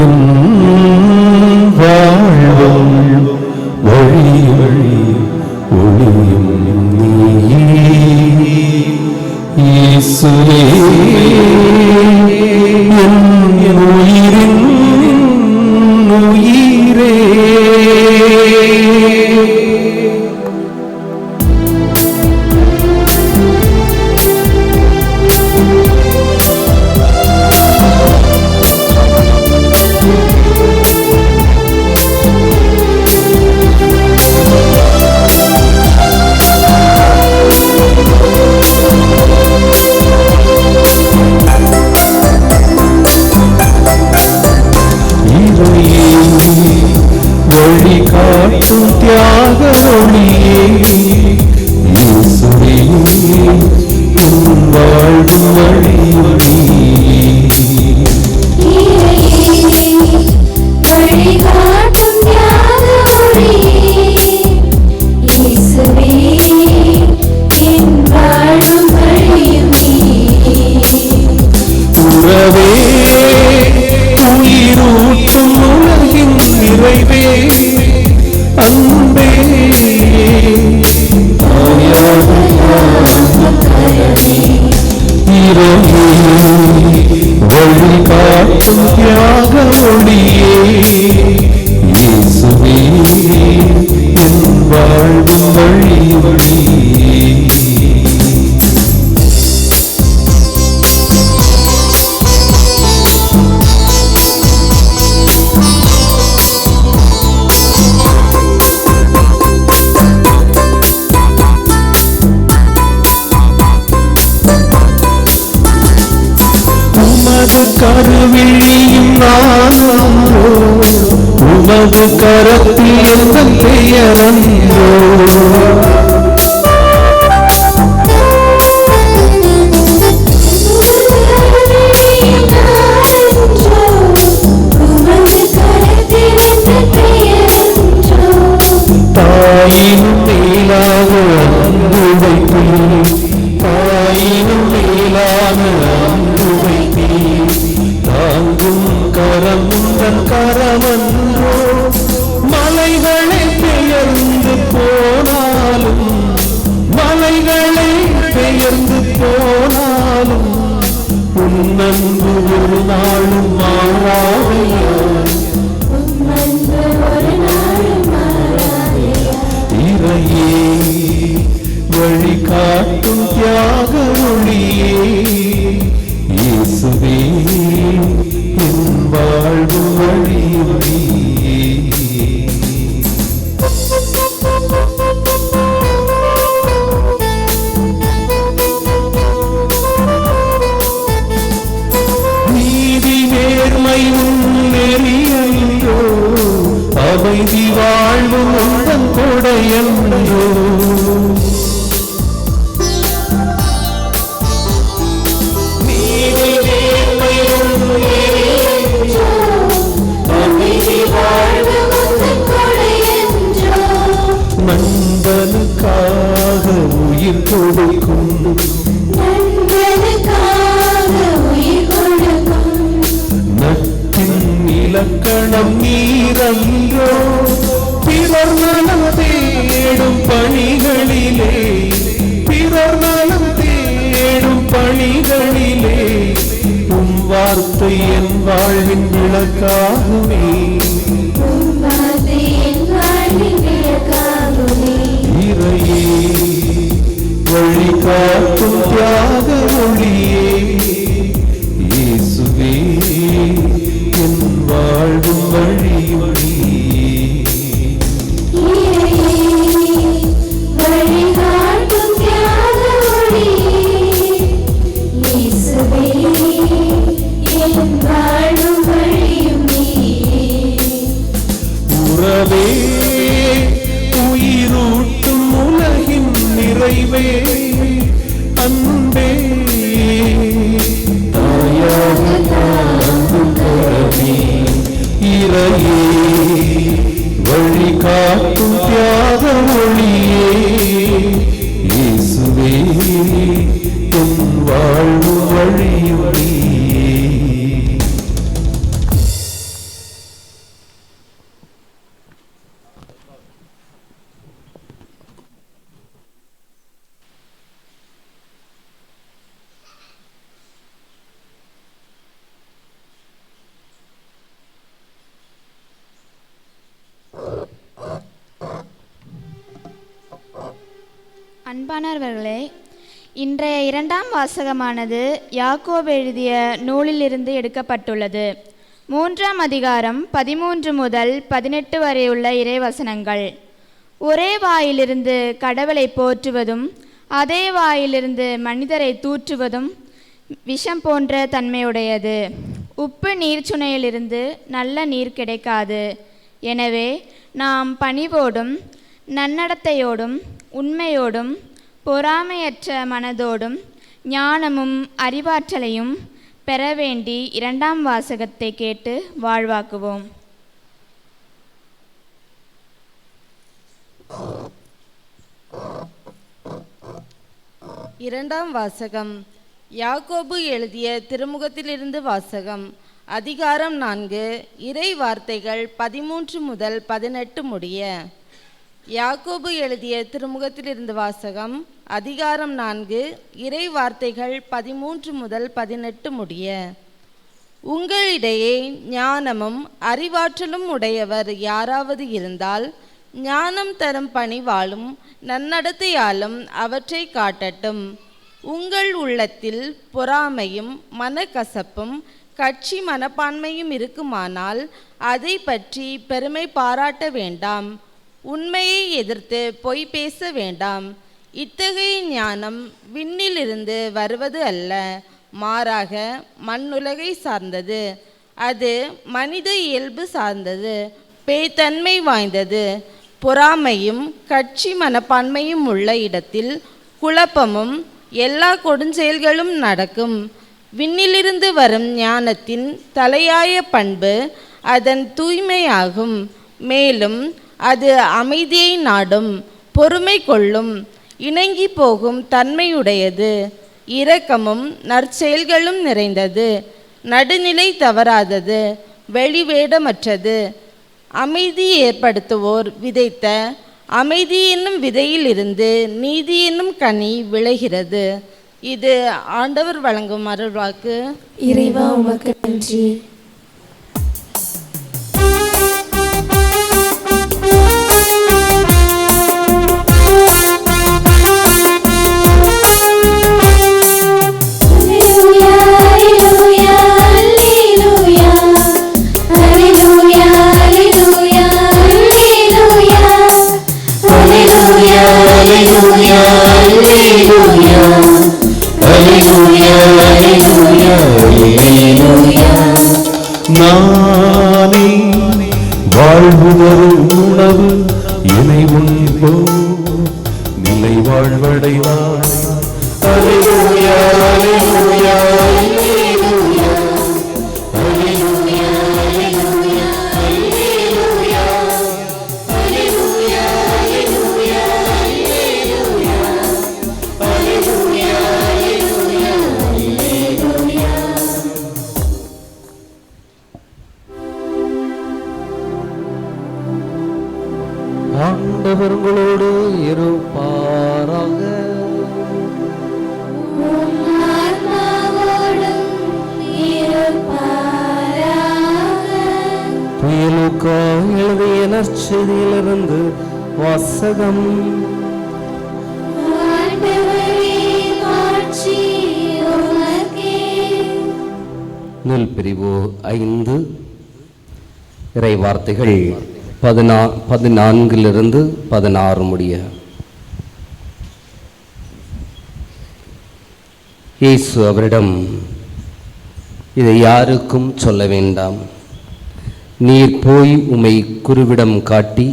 என் வாழ்வும் வழி ஒளியும் நீயே. இயேசுவே, என் உயிரின் உயிரே. வழி காட்டும் தியாக ஒளியே, இயேசுவே, என் வாழ்வும் வழி வழிகாட்டும் தியாக ஒளியே, இயேசுவே, என் வாழும் வழியும் நீயே. உறவே, உயிரூட்டும் உலகின் நிறைவே, அன்பே, இரவே, வழி காட்டும் தியாக ஒளியே, இயேசுவே, என் வாழ்வும் வழி கருவிழியும் நானும் உமது கரத்தில் எங்கள் பெயரன்றோ. தாயினும் மேலாக அன்பு வைத்தீர், தாயினும் மேலாக அன்பு வைத்தீர். தாங்கும் கரம் உந்தன் கரமன்றோ. மலைகளை பெயர்ந்து போனாலும், மலைகளை பெயர்ந்து போனாலும், உன் அன்பு ஒரு நாளும் மாறாதையா. இறையே, வழி காட்டும் தியாக ஒளியே, இயேசுவே, என் வாழ்வு வழி நீதி நேர்மை நெறியோ, அமைதி வாழ்வு உந்தன் கொடையன்றோ. நண்பனுக்காக உயிர் கொடுக்கும், நட்பின் இலக்கணம் நீரன்றோ. பிறர் நலம் தேடும் பணிகளிலே, பிறர் நலம் தேடும் பணிகளிலே, உம் வார்த்தை என் வாழ்வின் விளக்காகுமே. இறையே, வழிகாட்டும் தியாக ஒளியே, இயேசுவே என் வாழ்வும் வழியும் வழிகாட்டும் தியாக ஒளியே, இயேசுவே என் வாழும் வழியும் உறவே, உயிரூட்டும் உலகின் நிறைவே, அன்பே, தாயாக தாங்கும் கரமே, இறையே, வழிகாட்டும் தியாக ஒளியே, இயேசுவே என் வாழ்வு வழியொளியே. அன்பானவர்களே, இன்றைய இரண்டாம் வாசகமானது யாக்கோபு எழுதிய நூலிலிருந்து எடுக்கப்பட்டுள்ளது. 3ஆம் அதிகாரம் 13 முதல் 18 வரை உள்ள இறைவசனங்கள். ஒரே வாயிலிருந்து கடவுளை போற்றுவதும் அதே வாயிலிருந்து மனிதரை தூற்றுவதும் விஷம் போன்ற தன்மையுடையது. உப்பு நீர்ச்சுனையிலிருந்து நல்ல நீர் கிடைக்காது. எனவே நாம் பணிவோடும் நன்னடத்தையோடும் உண்மையோடும் பொறாமையற்ற மனதோடும் ஞானமும் அறிவாற்றலையும் பெற வேண்டி இரண்டாம் வாசகத்தை கேட்டு வாழ்வாக்குவோம். இரண்டாம் வாசகம். யாக்கோபு எழுதிய திருமுகத்திலிருந்து வாசகம். அதிகாரம் 4, இறை வார்த்தைகள் 13 முதல் 18 முடிய. யாக்கோபு எழுதிய திருமுகத்திலிருந்து வாசகம். அதிகாரம் 4, இறை வார்த்தைகள் 13 முதல் 18 முடிய. உங்களிடையே ஞானமும் அறிவாற்றலும் உடையவர் யாராவது இருந்தால் ஞானம் தரும் பணிவாலும் நன்னடத்தையாலும் அவற்றை காட்டட்டும். உங்கள் உள்ளத்தில் பொறாமையும் மனக்கசப்பும் கட்சி மனப்பான்மையும் இருக்குமானால் அதை பற்றி பெருமை பாராட்ட வேண்டாம். உண்மையை எதிர்த்து பொய் பேச வேண்டாம். இத்தகைய ஞானம் விண்ணிலிருந்து வருவது அல்ல, மாறாக மண்ணுலகை சார்ந்தது. அது மனித இயல்பு சார்ந்தது, பேய்த்தன்மை வாய்ந்தது. பொறாமையும் கட்சி மனப்பான்மையும் உள்ள இடத்தில் குழப்பமும் எல்லா கொடுஞ்செயல்களும் நடக்கும். விண்ணிலிருந்து வரும் ஞானத்தின் தலையாய பண்பு அதன் தூய்மையாகும். மேலும் அது அமைதியை நாடும், பொறுமை கொள்ளும், இணங்கி போகும் தன்மையுடையது, இரக்கமும் நற்செயல்களும் நிறைந்தது, நடுநிலை தவறாதது, வெளிவேடமற்றது. அமைதி ஏற்படுத்துவோர் விதைத்த அமைதி என்னும் விதையில் இருந்து நீதி என்னும் கனி விளைகிறது. இது ஆண்டவர் வழங்கும் அருள்வாக்கு. இறைவா உமக்கு நன்றி. நானே வாழ்வு தரும் உணவு இணை உண்போ நிலை வாழ்வடைவாய். அல்லேலூயா, அல்லேலூயா, அல்லேலூயா, அல்லேலூயா, அல்லேலூயா, அல்லேலூயா, அல்லேலூயா, அல்லேலூயா, அல்லேலூயா, அல்லேலூயா, அல்லேலூயா. ஆண்டவர் உங்களோடு இருப்பாராக. லூக்கா எழுதிய நற்செய்தியிலிருந்து வாசகம். நூல் பிரிவு 5 இறை வார்த்தைகள் 14 16 முடிய. இயேசு அவரிடம், இதை யாருக்கும் சொல்ல வேண்டாம். நீர் போய் உம்மை குருவிடம் காட்டி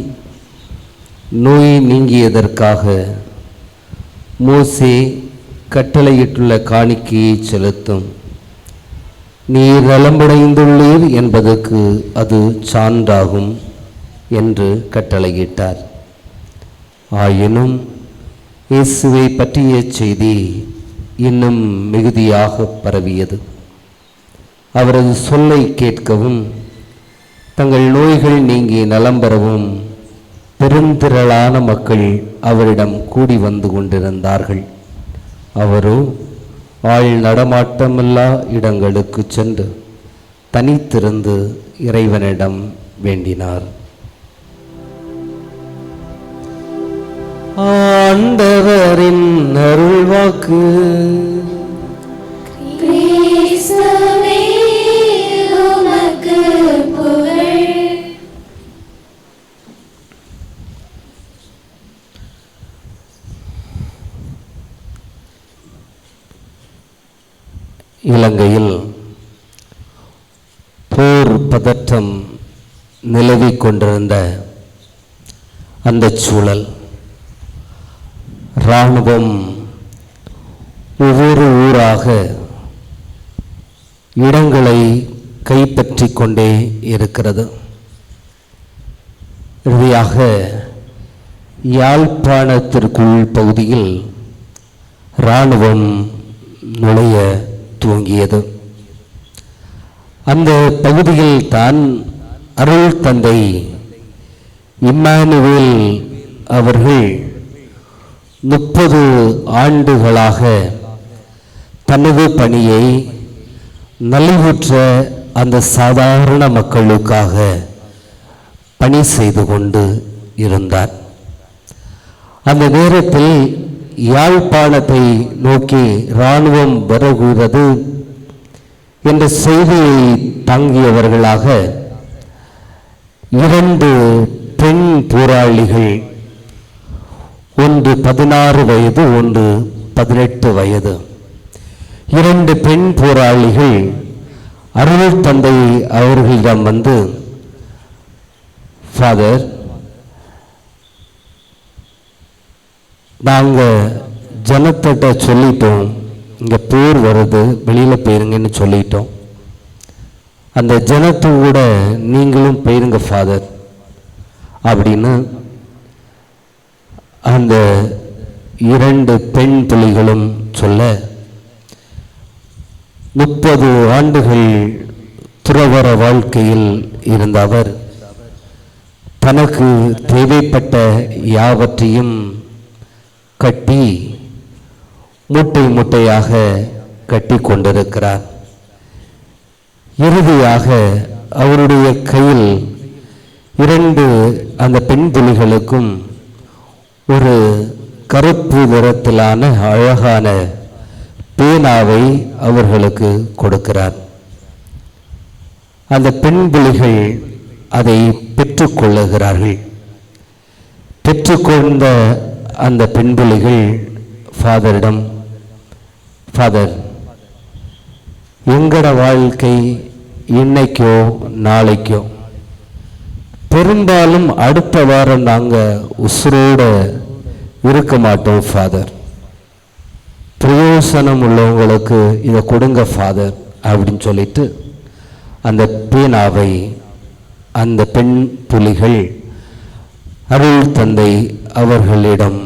நோய் நீங்கியதற்காக மோசே கட்டளையிட்டுள்ள காணிக்கையை செலுத்தும். நீர் நலமடைந்துள்ளீர் என்பதற்கு அது சான்றாகும் என்று கட்டளையிட்டார். ஆயினும் இயேசுவை பற்றிய செய்தி இன்னும் மிகுதியாக பரவியது. அவரது சொல்லை கேட்கவும் தங்கள் நோய்கள் நீங்கி நலம் பெறவும் பெருந்திரளான மக்கள் அவரிடம் கூடி வந்து கொண்டிருந்தார்கள். அவரோ ஆள் நடமாட்டமில்லா இடங்களுக்கு சென்று தனித்திருந்து இறைவனிடம் வேண்டினார். ஆண்டவரின் அருள்வாக்கு. கிறிஸ்துவே உமக்கு புகழ். இலங்கையில் போர் பதற்றம் நிலவிக் கொண்டிருந்த அந்த சூழல், இராணுவம் ஒவ்வொரு ஊராக இடங்களை கைப்பற்றி கொண்டே இருக்கிறது. இறுதியாக யாழ்ப்பாணத்திற்குள் பகுதியில் இராணுவம் நுழைய துவங்கியது. அந்த பகுதியில் தான் அருள் தந்தை இம்மானுவேல் அவர்கள் 30 ஆண்டுகளாக தனது பணியை நலிவுற்ற அந்த சாதாரண மக்களுக்காக பணி செய்து கொண்டு இருந்தார். அந்த நேரத்தில் யாழ்ப்பாணத்தை நோக்கி இராணுவம் வருகிறது என்ற செய்தியை தாங்கியவர்களாக 2 பெண் போராளிகள், ஒன்று 16 வயது, ஒன்று 18 வயது, 2 பெண் போராளிகள் அருள் தந்தை அவர்களிடம் வந்து, ஃபாதர், நாங்கள் ஜனத்திட்ட சொல்லிட்டோம், இங்கே போர் வருது, வெளியில் போயிருங்கன்னு சொல்லிட்டோம். அந்த ஜனத்து கூட நீங்களும் போயிருங்க ஃபாதர் அப்படின்னு அந்த 2 பெண் புலிகளும் சொல்ல, 30 ஆண்டுகள் துறவற வாழ்க்கையில் இருந்த அவர் தனக்கு தேவைப்பட்ட யாவற்றையும் கட்டி மூட்டை மூட்டையாக கட்டி கொண்டிருக்கிறார். இறுதியாக அவருடைய கையில் 2 அந்த பெண் புலிகளுக்கும் ஒரு கருப்பு நிறத்திலான அழகான பேனாவை அவர்களுக்கு கொடுக்கிறார். அந்த பெண் புலிகள் அதை பெற்றுக்கொள்ளுகிறார்கள். பெற்றுக்கொண்ட அந்த பெண் புலிகள் ஃபாதரிடம், ஃபாதர், எங்கட வாழ்க்கை இன்னைக்கோ நாளைக்கோ, பெரும்பாலும் அடுத்த வாரம் நாங்கள் உசுரோட இருக்க மாட்டோம் ஃபாதர், பிரயோசனம் உள்ளவங்களுக்கு இதை கொடுங்க ஃபாதர் அப்படின்னு சொல்லிட்டு அந்த பேனாவை அந்த பெண் புலிகள் அருள் தந்தை அவர்களிடம்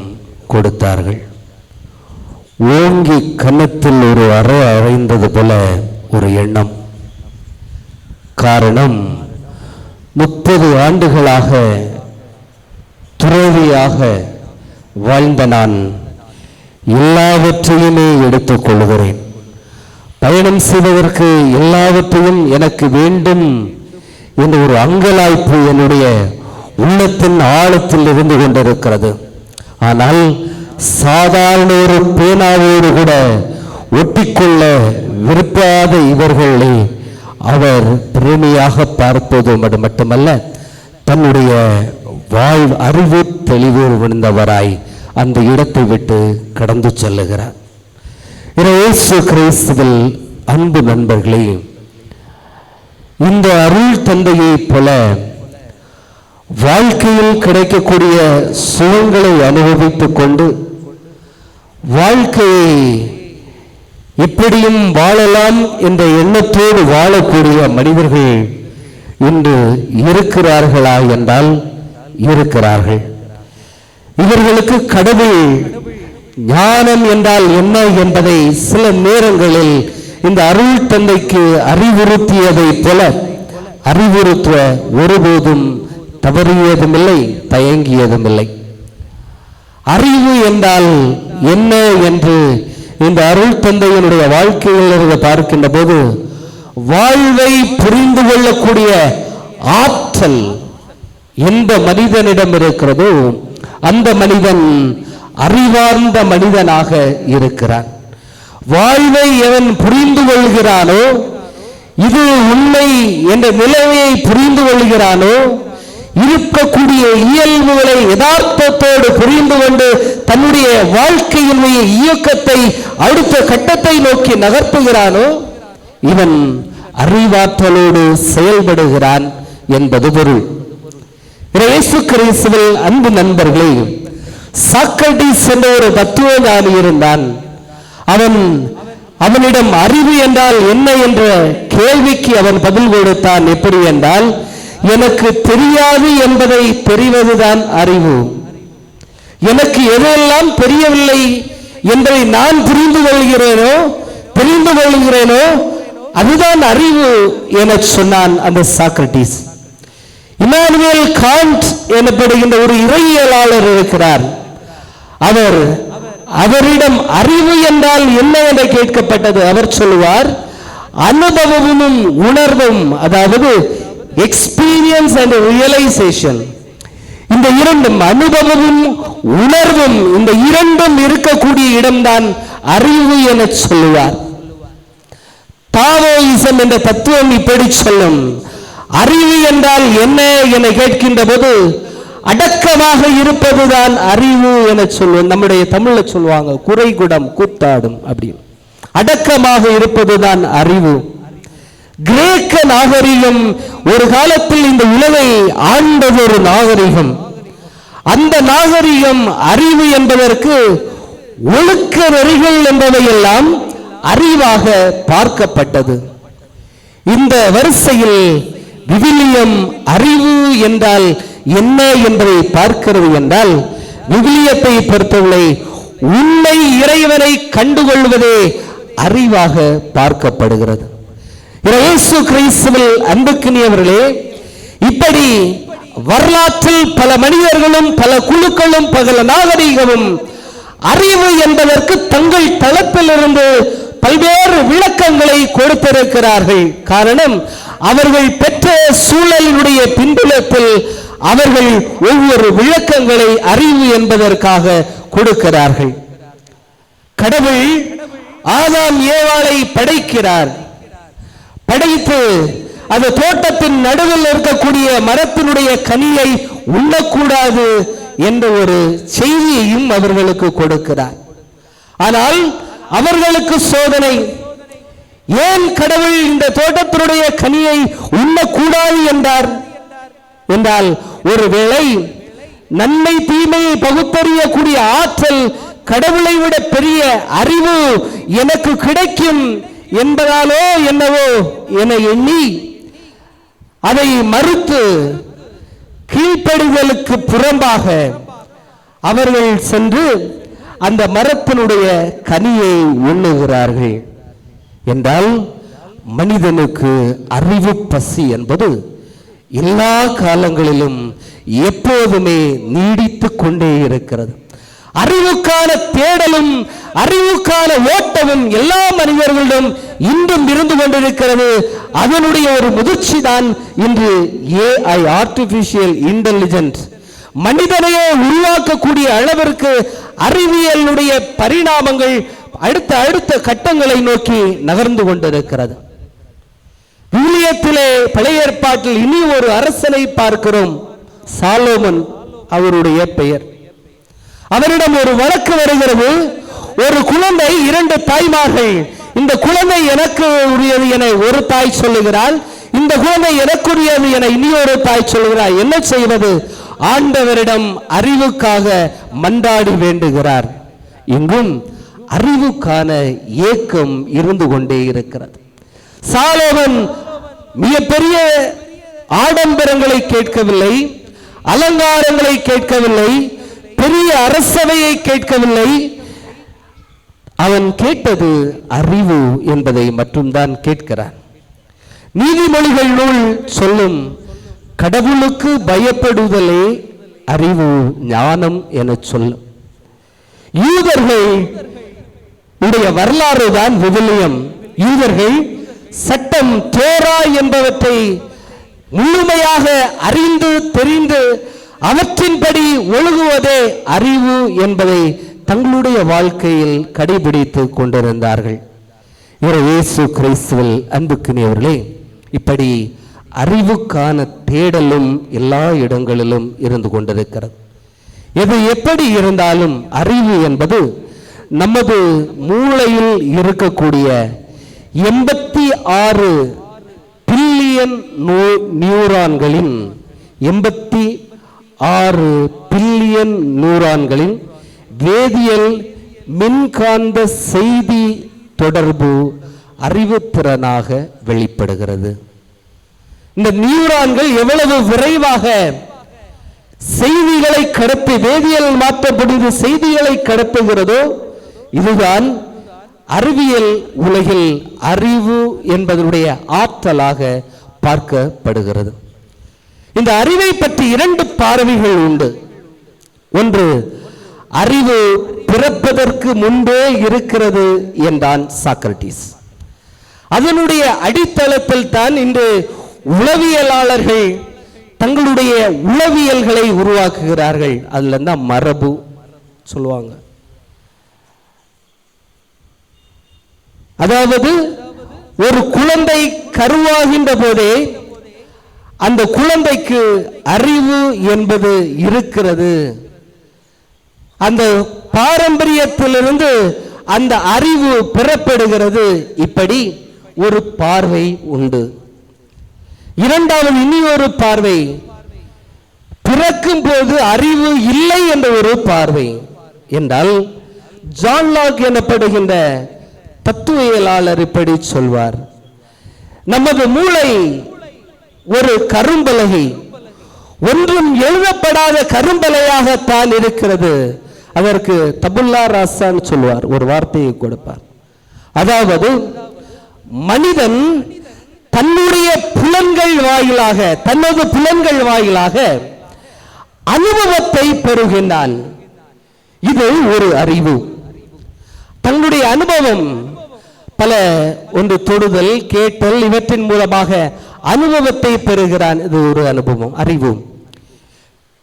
கொடுத்தார்கள். ஓங்கி கன்னத்தில் ஒரு அறை அறைந்தது போல ஒரு எண்ணம். காரணம், 30 ஆண்டுகளாக துறவியாக வாழ்ந்த நான் எல்லாவற்றையுமே எடுத்துக் கொள்கிறேன். பயணம் செய்வதற்கு எல்லாவற்றையும் எனக்கு வேண்டும் என்ற ஒரு அங்கலாய்ப்பு என்னுடைய உள்ளத்தின் ஆழத்தில் இருந்து கொண்டிருக்கிறது. ஆனால் சாதாரண ஒரு பேனாவோடு கூட ஒட்டிக்கொள்ள விரும்பாத இவர்களை அவர் பெருமையாக பார்ப்பதும் அது மட்டுமல்ல, தன்னுடைய அறிவு தெளிவு விழுந்தவராய் அந்த இடத்தை விட்டு கடந்து செல்லுகிறார். இயேசு கிறிஸ்துவில் அன்பு நண்பர்களே, இந்த அருள் தந்தையை போல வாழ்க்கையில் கிடைக்கக்கூடிய சுகங்களை அனுபவித்துக் கொண்டு வாழ்க்கையை இப்படியும் வாழலாம் என்ற எண்ணத்தோடு வாழக்கூடிய மனிதர்கள் இன்று இருக்கிறார்களா என்றால் இருக்கிறார்கள். இவர்களுக்கு கடவுள் ஞானம் என்றால் என்ன என்பதை சில நேரங்களில் இந்த அருள் தந்தைக்கு அறிவுறுத்தியதை போல அறிவுறுத்த ஒருபோதும் தவறியதுமில்லை, தயங்கியதுமில்லை. அறிவு என்றால் என்ன என்று இந்த அருள் தந்தையினுடைய வாழ்க்கையில் இருந்து பார்க்கின்ற போது, வாழ்வை புரிந்து கொள்ளக்கூடிய ஆற்றல் எந்த மனிதனிடம் இருக்கிறதோ அந்த மனிதன் அறிவார்ந்த மனிதனாக இருக்கிறான். வாழ்வை எவன் புரிந்து கொள்கிறானோ, இது உண்மை என்ற நிலைமையை புரிந்து கொள்கிறானோ, இருக்கக்கூடிய இயல்புகளை யதார்த்தத்தோடு புரிந்து கொண்டு தன்னுடைய வாழ்க்கையினுடைய இயக்கத்தை அடுத்த கட்டத்தை நோக்கி நகர்த்துகிறானோ, இவன் அறிவாற்றலோடு செயல்படுகிறான் என்பது பொருள். இயேசு கிறிஸ்துவில் அன்பு நண்பர்களே, சாக்ரட்டிஸ் என்ற ஒரு தத்துவஞானி இருந்தான். அவனிடம் அறிவு என்றால் என்ன என்ற கேள்விக்கு அவன் பதில் கொடுத்தான். எப்படி என்றால், எனக்கு தெரியாது என்பதை தெரிவதுதான் அறிவு. எனக்கு எதெல்லாம் தெரியவில்லை என்பதை நான் தெரிந்து கொள்கிறேனோ அதுதான் அறிவு என சொன்னான் அந்த சாக்ரட்டிஸ். இமானுவேல் காண்ட் எனப்படுகின்ற ஒரு இறையியலாளர் இருக்கிறார். அவரிடம் அறிவு என்றால் என்ன என்று கேட்கப்பட்டது. அவர் சொல்லுவார், அனுபவமும் உணர்வும், அதாவது எக்ஸ்பீரியன்ஸ் அண்ட் ரியலைசேஷன், இந்த இரண்டும், அனுபவமும் உணர்வும், இந்த இரண்டும் இருக்கக்கூடிய இடம்தான் அறிவு என சொல்லுவார். தாவோயிசம் என்ற தத்துவம் இப்படி சொல்லும், அறிவு என்றால் என்ன என கேட்கின்ற போது அடக்கமாக இருப்பதுதான் அறிவு என சொல்லுவோம். நம்முடைய தமிழ்ல சொல்லுவாங்க குறைகுடம் கூத்தாடும் அப்படி. அடக்கமாக இருப்பதுதான் அறிவு. கிரேக்க நாகரிகம் ஒரு காலத்தில் இந்த உலகை ஆண்டது ஒரு நாகரிகம். அந்த நாகரிகம் அறிவு என்பதற்கு ஒழுக்க நெறிகள் என்பவையெல்லாம் அறிவாக பார்க்கப்பட்டது. இந்த வரிசையில் விவிலியம் அறிவு என்றால் என்ன என்பதை பார்க்கிறது என்றால், விவிலியத்தை பொறுத்தவரை உண்மை இறைவனை கண்டுகொள்வதே அறிவாக பார்க்கப்படுகிறது. இயேசு கிறிஸ்துவில் அன்புக்குரியவர்களே, இப்படி வரலாற்றில் பல மனிதர்களும் பல குழுக்களும் பல நாகரிகமும் அறிவு என்பதற்கு தங்கள் தளத்திலிருந்து பல்வேறு விளக்கங்களை கொடுத்திருக்கிறார்கள். காரணம், அவர்கள் பெற்ற சூழலினுடைய பின்புலத்தில் அவர்கள் ஒவ்வொரு விளக்கங்களை அறிவு என்பதற்காக கொடுக்கிறார்கள். கடவுள் ஆதாம் ஏவாளை படைக்கிறார். படைத்து அந்த தோட்டத்தின் நடுவில் இருக்கக்கூடிய மரத்தினுடைய கனியை உண்ணக்கூடாது என்ற ஒரு செய்தியையும் அவர்களுக்கு கொடுக்கிறார். ஆனால் அவர்களுக்கு சோதனை. ஏன் கடவுள் இந்த தோட்டத்தினுடைய கனியை உண்ணக்கூடாது என்றால், ஒருவேளை நன்மை தீமையை பகுத்தறியக்கூடிய ஆற்றல் கடவுளை விட பெரிய அறிவு எனக்கு கிடைக்கும் என்பதாலோ என்னவோ என எண்ணி அதை மறுத்து கீழ்ப்படிதலுக்கு புறம்பாக அவர்கள் சென்று அந்த மரத்தினுடைய கனியை உண்ணுகிறார்கள். என்றால் மனிதனுக்கு அறிவு பசி என்பது எல்லா காலங்களிலும் எப்போதுமே நீடித்து கொண்டே இருக்கிறது. அறிவுக்கான தேடலும் அறிவுக்கான ஓட்டமும் எல்லா மனிதர்களிடம் இன்றும் இருந்து கொண்டிருக்கிறது. அதனுடைய ஒரு முதிர்ச்சி தான் இன்று AI, ஆர்டிபிஷியல் இன்டெலிஜென்ஸ், மனிதனையே உருவாக்கக்கூடிய அளவிற்கு அறிவியலுடைய பரிணாமங்கள் அடுத்த கட்டங்களை நோக்கி நகர்ந்து கொண்டிருக்கிறது. விவிலியத்திலே பழைய ஏற்பாட்டில் இனி ஒரு அரசனை பார்க்கிறோம். சாலோமன் அவருடைய பெயர். அவரிடம் ஒரு வழக்கு வருகிறது. ஒரு குழந்தை, 2 தாய்மார்கள். இந்த குழந்தை எனக்கு உரியது என ஒரு தாய் சொல்லுகிறாள், இந்த குழந்தை எனக்குரியது என இனி ஒரு தாய் சொல்லுகிறார். என்ன செய்வது? ஆண்டவரிடம் அறிவுக்காக மன்றாடி வேண்டுகிறார். இங்கும் அறிவுக்கான ஏக்கம் இருந்து கொண்டே இருக்கிறது. சாலோமன் மிகப்பெரிய ஆடம்பரங்களை கேட்கவில்லை, அலங்காரங்களை கேட்கவில்லை, பெரிய அரசவையை கேட்கவில்லை. அவன் கேட்டது அறிவு என்பதை மட்டும்தான் கேட்கிறான். நீதிமொழிகள் நூல் சொல்லும், கடவுளுக்கு பயப்படுதலே அறிவு ஞானம் என சொல்லும். யூதர்கள் உடைய வரலாறு தான் விவிலியம். யூதர்கள் சட்டம், தோரா என்பவற்றை முழுமையாக அறிந்து தெரிந்து அவற்றின்படி ஒழுகுவதே அறிவு என்பதை தங்களுடைய வாழ்க்கையில் கடைபிடித்து கொண்டிருந்தார்கள். இயேசு கிறிஸ்துவில் அன்புக்குரியவர்களே, இப்படி அறிவுக்கான தேடலும் எல்லா இடங்களிலும் இருந்து கொண்டிருக்கிறது. எது எப்படி இருந்தாலும் அறிவு என்பது நமது மூளையில் இருக்கக்கூடிய 86 பில்லியன் நியூரான்களின் 86 பில்லியன் நியூரான்களின் வேதியியல் மின்காந்த செய்தி தொடர்பு அறிவுத்திறனாக வெளிப்படுகிறது. இந்த நியூரான்கள் எவ்வளவு விரைவாக செய்திகளை கடத்தி, வேதியியல் மாற்றப்படுகிற செய்திகளை கடத்துகிறதோ, இதுதான் அறிவியல் உலகில் அறிவு என்பதனுடைய ஆற்றலாக பார்க்கப்படுகிறது. இந்த அறிவை பற்றி 2 பார்வைகள் உண்டு. ஒன்று, அறிவு பிறப்பதற்கு முன்பே இருக்கிறது என்றான் சாக்ரட்டிஸ். அதனுடைய அடித்தளத்தில் தான் இன்று உளவியலாளர்கள் தங்களுடைய உளவியல்களை உருவாக்குகிறார்கள். அதுல தான் மரபு சொல்லுவாங்க. அதாவது ஒரு குழந்தை கருவாகின்ற போதே அந்த குழந்தைக்கு அறிவு என்பது இருக்கிறது. அந்த பாரம்பரியத்திலிருந்து அந்த அறிவு பெறப்படுகிறது. இப்படி ஒரு பார்வை உண்டு. இரண்டாவது இனி ஒரு பார்வை, பிறக்கும் போது அறிவு இல்லை என்ற ஒரு பார்வை. என்றால் ஜான் லாக் எனப்படுகின்ற தத்துவியலாளர் இப்படி சொல்வார், நமது மூளை ஒரு கரும்பலகை, ஒன்றும் எழுதப்படாத கரும்பலையாகத்தான் இருக்கிறது. அதற்கு தபுல்லா ராசான்னு சொல்வார், ஒரு வார்த்தையை கொடுப்பார். அதாவது மனிதன் தன்னுடைய புலன்கள் வாயிலாக, தனது புலன்கள் வாயிலாக அனுபவத்தை பெறுகின்றான். இது ஒரு அறிவு. தன்னுடைய அனுபவம் பல ஒன்று தொடுதல், கேட்டல், இவற்றின் மூலமாக அனுபவத்தை பெறுகிறான். இது ஒரு அனுபவம், அறிவு.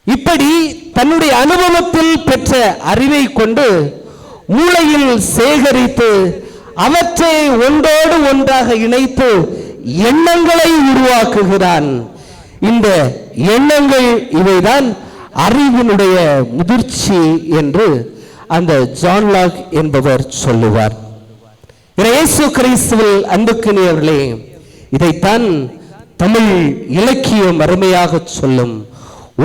இப்படி தன்னுடைய அனுபவத்தில் பெற்ற அறிவை கொண்டு மூளையில் சேகரித்து அவற்றை ஒன்றோடு ஒன்றாக இணைத்து எண்ணங்களை உருவாக்குகிறான். இந்த எண்ணங்கள் இவைதான் அறிவினுடைய முதிர்ச்சி என்று அந்த ஜான் லாக் என்பவர் சொல்லுவார். இயேசு கிறிஸ்துவில் அன்புக்குரியவர்களே, இதைத்தான் தமிழ் இலக்கியம் அருமையாக சொல்லும்.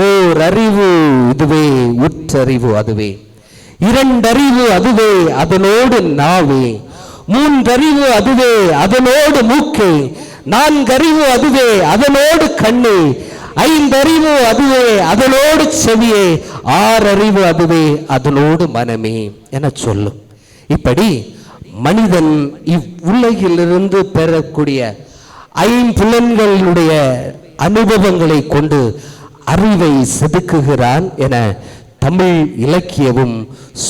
ஓர் அறிவு இதுவே, உற்றறிவு அதுவே, இரண்டறிவு அதுவே, அதனோடு நாவே, மூன்றறிவு அதுவே, அதனோடு மூக்கே, நான்கறிவு அதுவே, அதனோடு கண்ணே, ஐந்தறிவு அதுவே, அதனோடு செவியே, ஆறறிவு அதுவே, அதனோடு மனமே என சொல்லும். இப்படி மனிதன் இவ்வுலகிலிருந்து பெறக்கூடிய ஐம்புலன்களுடைய அனுபவங்களை கொண்டு அறிவை செதுக்குகிறான் என தமிழ் இலக்கியமும்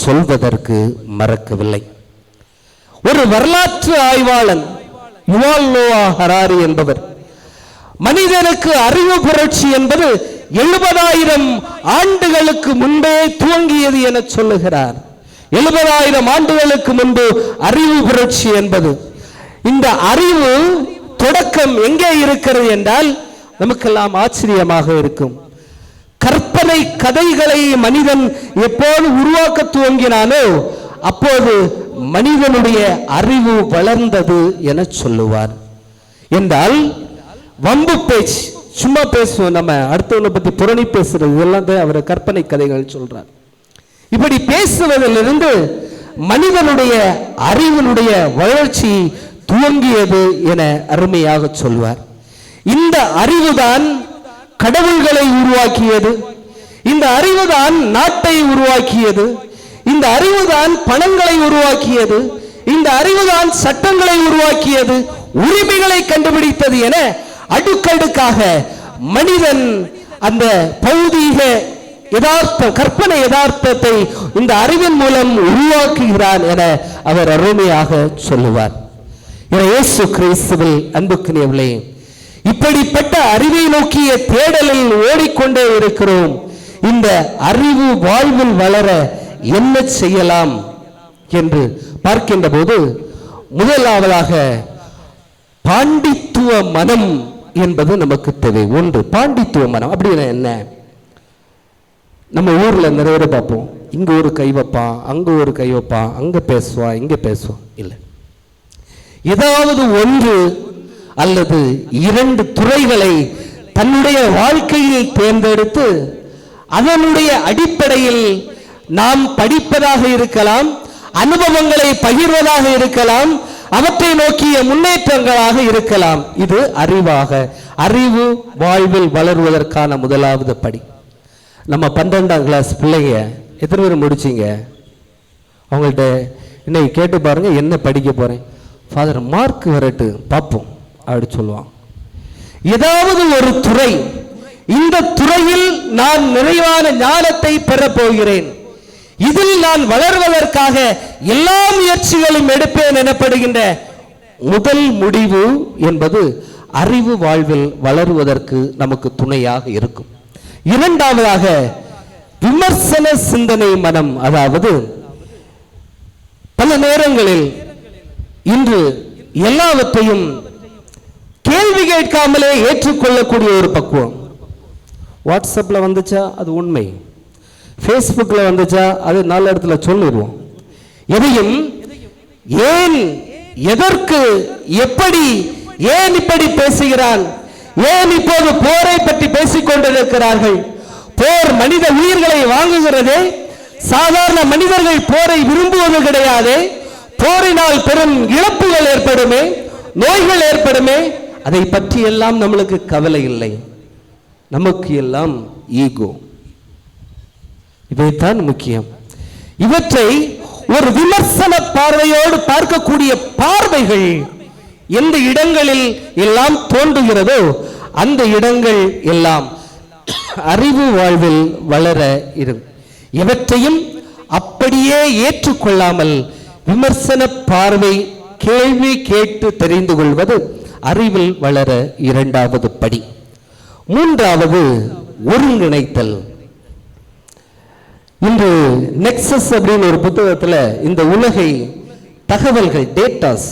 சொல்வதற்கு மறக்கவில்லை. ஒரு வரலாற்று ஆய்வாளன் யுவால் நோவா ஹராரி என்பவர் மனிதனுக்கு அறிவு புரட்சி என்பது 70,000 ஆண்டுகளுக்கு முன்பே துவங்கியது என சொல்லுகிறார். 70,000 ஆண்டுகளுக்கு முன்பு அறிவு புரட்சி என்பது. இந்த அறிவு தொடக்க மூலம் எங்கே இருக்கிறது என்றால் நமக்கெல்லாம் ஆச்சரியமாக இருக்கும். கற்பனை கதைகளை மனிதன் எப்போது உருவாக்க துவங்கினானோ அப்போது மனிதனுடைய அறிவு வளர்ந்தது என சொல்லுவார். என்றால் வம்பு பேச்சு, சும்மா பேசுவோம், நம்ம அடுத்தவனை பத்தி புரணி பேசுறது, இதெல்லாம் தான் அவர் கற்பனை கதைகள் சொல்றார். இப்படி பேசுவதிலிருந்து மனிதனுடைய அறிவினுடைய வளர்ச்சி துவங்கியது என அருமையாக சொல்வார். இந்த அறிவுதான் கடவுள்களை உருவாக்கியது, இந்த அறிவுதான் நாட்டை உருவாக்கியது, இந்த அறிவுதான் பணங்களை உருவாக்கியது, இந்த அறிவுதான் சட்டங்களை உருவாக்கியது, உரிமைகளை கண்டுபிடித்தது என அடுக்கடுக்காக மனிதன் அந்த பௌதீக யதார்த்த கற்பனை யதார்த்தத்தை இந்த அறிவின் மூலம் உருவாக்குகிறான் என அவர் அருமையாக சொல்லுவார். இயேசு கிறிஸ்துவில் அன்புக்குரியவர்களே, இப்படிப்பட்ட அறிவை நோக்கிய தேடலில் ஓடிக்கொண்டே இருக்கிறோம். இந்த அறிவு வாழ்வில் வளர என்ன செய்யலாம் என்று பார்க்கின்ற போது முதலாவதாக பாண்டித்துவ மனம் என்பது நமக்கு தேவை. ஒன்று, பாண்டித்துவ மனம் அப்படின்னா என்ன? நம்ம ஊர்ல நிறைய பேர் பார்ப்போம், இங்க ஒரு கை வைப்பான், அங்க ஒரு கை வைப்பான், அங்க பேசுவான், இங்க பேசுவான். இல்லை, ஏதாவது ஒன்று அல்லது இரண்டு துறைகளை தன்னுடைய வாழ்க்கையில் தேர்ந்தெடுத்து அதனுடைய அடிப்படையில் நாம் படிப்பதாக இருக்கலாம், அனுபவங்களை பகிர்வதாக இருக்கலாம், அவற்றை நோக்கிய முன்னேற்றங்களாக இருக்கலாம். இது அறிவு வாழ்வில் வளருவதற்கான முதலாவது படி. நம்ம 12ஆம் கிளாஸ் பிள்ளைங்க எத்தனை பேர் முடிச்சிங்க? அவங்கள்ட்ட இன்னைக்கு கேட்டு பாருங்க, என்ன படிக்க போறேன் ஃபாதர், மார்க் வரட்டு பார்ப்போம் அப்படி சொல்லுவான். ஏதாவது ஒரு துறை, இந்த துறையில் நான் நிறைவான ஞானத்தை பெறப் போகிறேன், இதில் நான் வளர்வதற்காக எல்லா முயற்சிகளும் எடுப்பேன் எனப்படுகின்ற முதல் முடிவு என்பது அறிவு வாழ்வில் வளருவதற்கு நமக்கு துணையாக இருக்கும். இரண்டாவதாக விமர்சன சிந்தனை மனம். அதாவது பல நேரங்களில் இன்று எல்லாவற்றையும் கேள்வி கேட்காமலே ஏற்றுக்கொள்ளக்கூடிய ஒரு பக்குவம். வாட்ஸ்அப்ல வந்துச்சா அது உண்மை, ஃபேஸ்புக்ல வந்துச்சா அது நல்ல இடத்துல சொல்லிடுவோம். எதையும் ஏன், எதற்கு, எப்படி, ஏன் இப்படி பேசுகிறான், ஏன் இப்போது போரை பற்றி பேசிக் கொண்டிருக்கிறார்கள், போர் மனித உயிர்களை வாங்குகிறதே, சாதாரண மனிதர்கள் போரை விரும்புவது கிடையாது, போரினால் பெரும் இழப்புகள் ஏற்படுமே, நோய்கள் ஏற்படுமே, அதை பற்றி எல்லாம் நம்மளுக்கு கவலை இல்லை. நமக்கு எல்லாம் ஈகோ, இவைதான் முக்கியம். இவற்றை ஒரு விமர்சன பார்வையோடு பார்க்கக்கூடிய பார்வைகள் எந்த இடங்களில் எல்லாம் தோன்றுகிறதோ அந்த இடங்கள் எல்லாம் அறிவு வாழ்வில் வளர இருக்கும். எவற்றையும் அப்படியே ஏற்றுக்கொள்ளாமல் விமர்சன பார்வை, கேள்வி கேட்டு தெரிந்து கொள்வது அறிவில் வளர இரண்டாவது படி. மூன்றாவது ஒருங்கிணைத்தல். இன்று நெக்ஸஸ் அப்படின்னு ஒரு புத்தகத்தில் இந்த உலகை தகவல்கள், டேட்டாஸ்,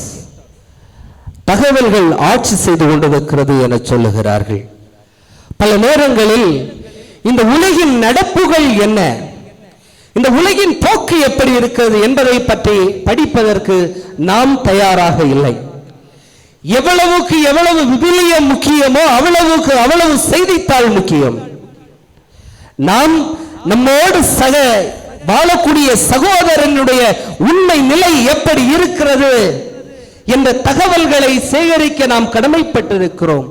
தகவல்கள் ஆட்சி செய்து கொண்டிருக்கிறது என சொல்லுகிறார்கள். பல நேரங்களில் இந்த உலகின் நடப்புகள் என்ன, இந்த உலகின் போக்கு எப்படி இருக்கிறது என்பதை பற்றி படிப்பதற்கு நாம் தயாராக இல்லை. எவ்வளவுக்கு எவ்வளவு விவிலியம் முக்கியமோ அவ்வளவுக்கு அவ்வளவு செய்தித்தாள் முக்கியம். நாம் நம்மோடு வாழக்கூடிய சகோதரனுடைய உண்மை நிலை எப்படி இருக்கிறது என்ற தகவல்களை சேகரிக்க நாம் கடமைப்பட்டிருக்கிறோம்.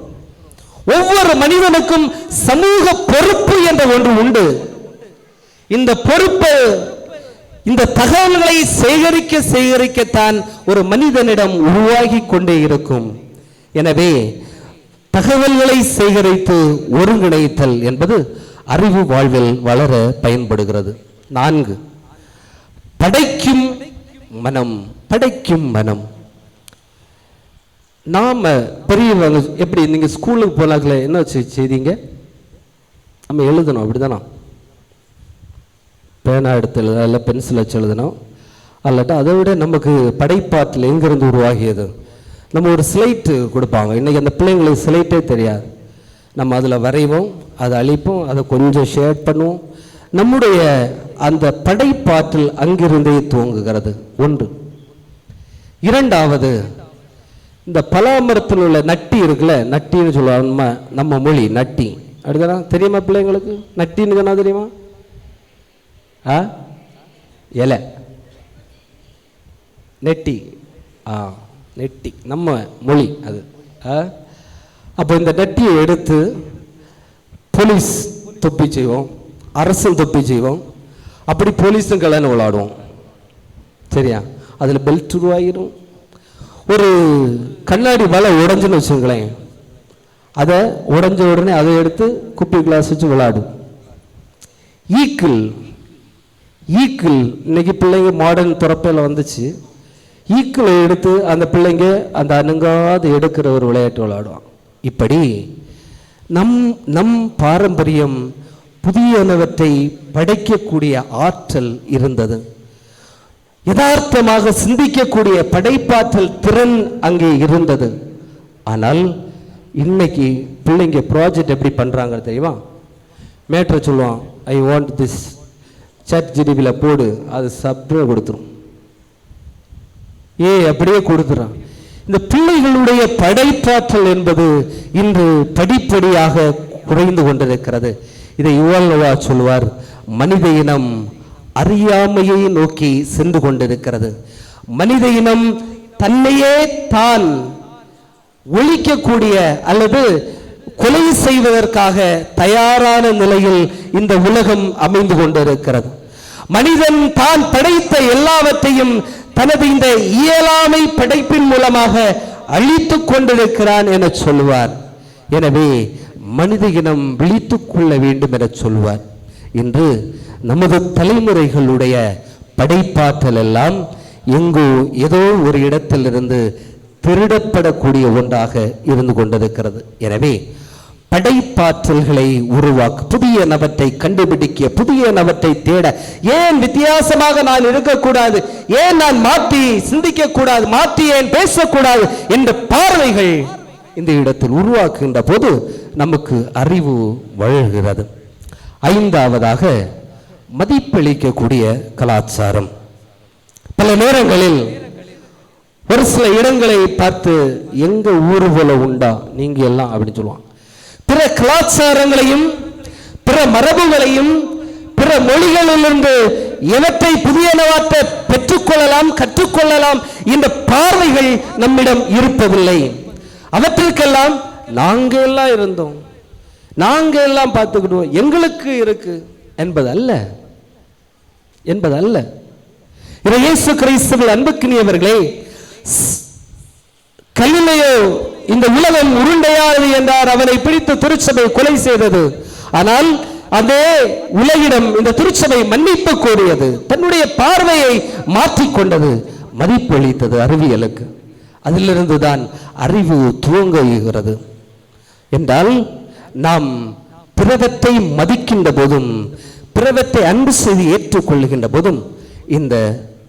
ஒவ்வொரு மனிதனுக்கும் சமூக பொறுப்பு என்ற ஒன்று உண்டு. இந்த பொறுப்பு, இந்த தகவல்களை சேகரிக்கத்தான் ஒரு மனிதனிடம் உருவாகி கொண்டே இருக்கும். எனவே தகவல்களை சேகரித்து ஒருங்கிணைத்தல் என்பது அறிவு வாழ்வில் வளர பயன்படுகிறது. 4, படைக்கும் மனம். படைக்கும் மனம். நாம பெரியவங்க எப்படி, நீங்க ஸ்கூலுக்கு போனாங்களே என்ன செய்தீங்க? நம்ம எழுதணும், அப்படிதானா? பேனா எடுத்து எழுத, இல்லை பென்சில் வச்சு எழுதணும். அல்லாட்டா அதை விட நமக்கு படைப்பாற்றல் எங்கிருந்து உருவாகியது? நம்ம ஒரு ஸ்லைட்டு கொடுப்பாங்க. இன்றைக்கி அந்த பிள்ளைங்களுக்கு ஸ்லைட்டே தெரியாது. நம்ம அதில் வரைவோம், அதை அழிப்போம், அதை கொஞ்சம் ஷேட் பண்ணுவோம். நம்முடைய அந்த படைப்பாற்றல் அங்கிருந்தே துவங்குகிறது. ஒன்று. இரண்டாவது, இந்த பலாமரத்தில் உள்ள நட்டி இருக்குல்ல, நட்டின்னு சொல்லுவாங்க நம்ம மொழி, நட்டி. அடுத்தனா தெரியுமா பிள்ளைங்களுக்கு? நட்டின்னு தானே தெரியுமா? இலை, நெட்டி. நெட்டி நம்ம மொழி அது. அப்போ இந்த நெட்டியை எடுத்து போலீஸ் தொப்பி செய்வோம், அரசன் தொப்பி செய்வோம், அப்படி போலீஸும் கல்யாணம் விளாடுவோம். சரியா? அதில் பெல்ட் உருவாகிடும். ஒரு கண்ணாடி வலை உடஞ்சுன்னு வச்சுங்களேன், அதை உடஞ்ச உடனே அதை எடுத்து குப்பி கிளாஸ் வச்சு விளாடும். ஈக்கிள் இன்னைக்கு பிள்ளைங்க மாடர்ன் துறப்பையில் வந்துச்சு. ஈக்கிளை எடுத்து அந்த பிள்ளைங்க அந்த அணுங்காது எடுக்கிற ஒரு விளையாட்டு விளையாடுவான். இப்படி நம் பாரம்பரியம் புதியனவற்றை படைக்கக்கூடிய ஆற்றல் இருந்தது. யதார்த்தமாக சிந்திக்கக்கூடிய படைப்பாற்றல் திறன் அங்கே இருந்தது. ஆனால் இன்னைக்கு பிள்ளைங்க ப்ராஜெக்ட் எப்படி பண்ணுறாங்க தெரியுமா? மேட்ரை சொல்லுவான், ஐ வாண்ட் திஸ், ChatGPTயில் போடு, அது சப்னு கொடுத்துரும். அப்படியே கொடுத்துறான். இந்த பிள்ளைகளுடைய படைப்பாற்றல் என்பது இன்று படிப்படியாக குறைந்து கொண்டிருக்கிறது. இதை யுவல் நோவா சொல்வார், மனித இனம் அறியாமையை நோக்கி சென்று கொண்டிருக்கிறது. மனித இனம் தன்னையே தான் ஒழிக்கக்கூடிய அல்லது கொலை செய்வதற்காக தயாரான நிலையில் இந்த உலகம் அமைந்து கொண்டிருக்கிறது. மனிதன் தான் படைத்த எல்லாவற்றையும் தனது இந்த இயலாமை படைப்பின் மூலமாக அழித்து கொண்டிருக்கிறான் என சொல்லுவார். எனவே மனித இனம் விழித்துக் கொள்ள வேண்டும் என சொல்லுவார். இன்று நமது தலைமுறைகளுடைய படைப்பாற்றல் எல்லாம் எங்கோ ஏதோ ஒரு இடத்திலிருந்து திருடப்படக்கூடிய ஒன்றாக இருந்து கொண்டிருக்கிறது. எனவே படைப்பாற்றல்களை உருவாக்க, புதிய நபத்தை கண்டுபிடிக்க, புதிய நபத்தை தேட, ஏன் வித்தியாசமாக நான் இருக்கக்கூடாது, ஏன் நான் மாற்றி சிந்திக்க கூடாது, மாற்றி ஏன் பேசக்கூடாது என்ற பார்வைகள் இந்த இடத்தில் உருவாக்குகின்ற போது நமக்கு அறிவு வழங்குகிறது. ஐந்தாவதாக மதிப்பளிக்கக்கூடிய கலாச்சாரம். பல நேரங்களில் ஒரு சில இடங்களை பார்த்து எங்க ஊரு போல உண்டா நீங்க எல்லாம் அப்படின்னு சொல்லுவாங்க. பிற கலாச்சாரங்களையும் பிற மரபுகளையும் பிற மொழிகளிலிருந்து எவற்றை புதியனவற்றை பெற்றுக்கொள்ளலாம், கற்றுக்கொள்ளலாம் என்ற பார்வைகள் நம்மிடம் இருப்பதில்லை. அவற்றிற்கெல்லாம் நாங்க எல்லாம் இருந்தோம், நாங்க எல்லாம் பார்த்துக்கிடுவோம், எங்களுக்கு இருக்கு என்பதல்ல. இயேசு கிறிஸ்துவில் அன்புக்கினியவர்களே, கலிலேயோ இந்த உலகம் உருண்டையானது என்றார். அவனை பிடித்து திருச்சபை கொலை செய்தது. ஆனால் அதே உலகிடம் இந்த திருச்சபை மன்னிப்பு கோரியது, தன்னுடைய பார்வையை மாற்றிக்கொண்டது, மதிப்பளித்தது அறிவியலுக்கு. அதிலிருந்து தான் அறிவு துவங்குகிறது. என்றால் நாம் பிறவற்றை மதிக்கின்ற போதும் பிறவற்றை அன்பு செய்து ஏற்றுக்கொள்ளுகின்ற போதும் இந்த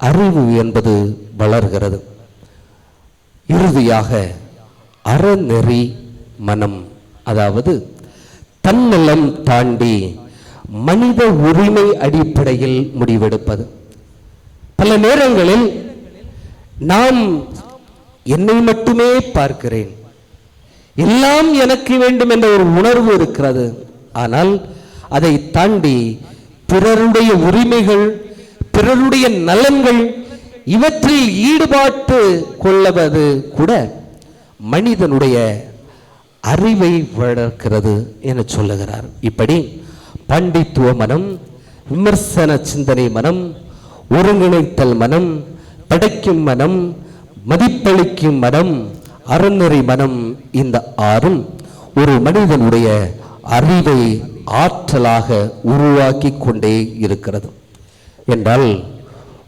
அறிவு என்பது வளர்கிறது. இறுதியாக அறநெறி மனம், அதாவது தன்னலம் தாண்டி மனித உரிமை அடிப்படையில் முடிவெடுப்பது. பல நேரங்களில் நாம் என்னை மட்டுமே பார்க்கிறேன், எல்லாம் எனக்கு வேண்டும் என்ற ஒரு உணர்வு இருக்கிறது. ஆனால் அதை தாண்டி பிறருடைய உரிமைகள், பிறருடைய நலன்கள், இவற்றில் ஈடுபாட்டு கொள்ளுவது கூட மனிதனுடைய அறிவை வளர்க்கிறது என சொல்லுகிறார். இப்படி பண்டித்துவ மனம், விமர்சன சிந்தனை மனம், ஒருங்கிணைத்தல் மனம், படைக்கும் மனம், மதிப்பளிக்கும் மனம், அறநெறி மனம், இந்த ஆறும் ஒரு மனிதனுடைய அறிவை ஆற்றலாக உருவாக்கி கொண்டே இருக்கிறது. என்றால்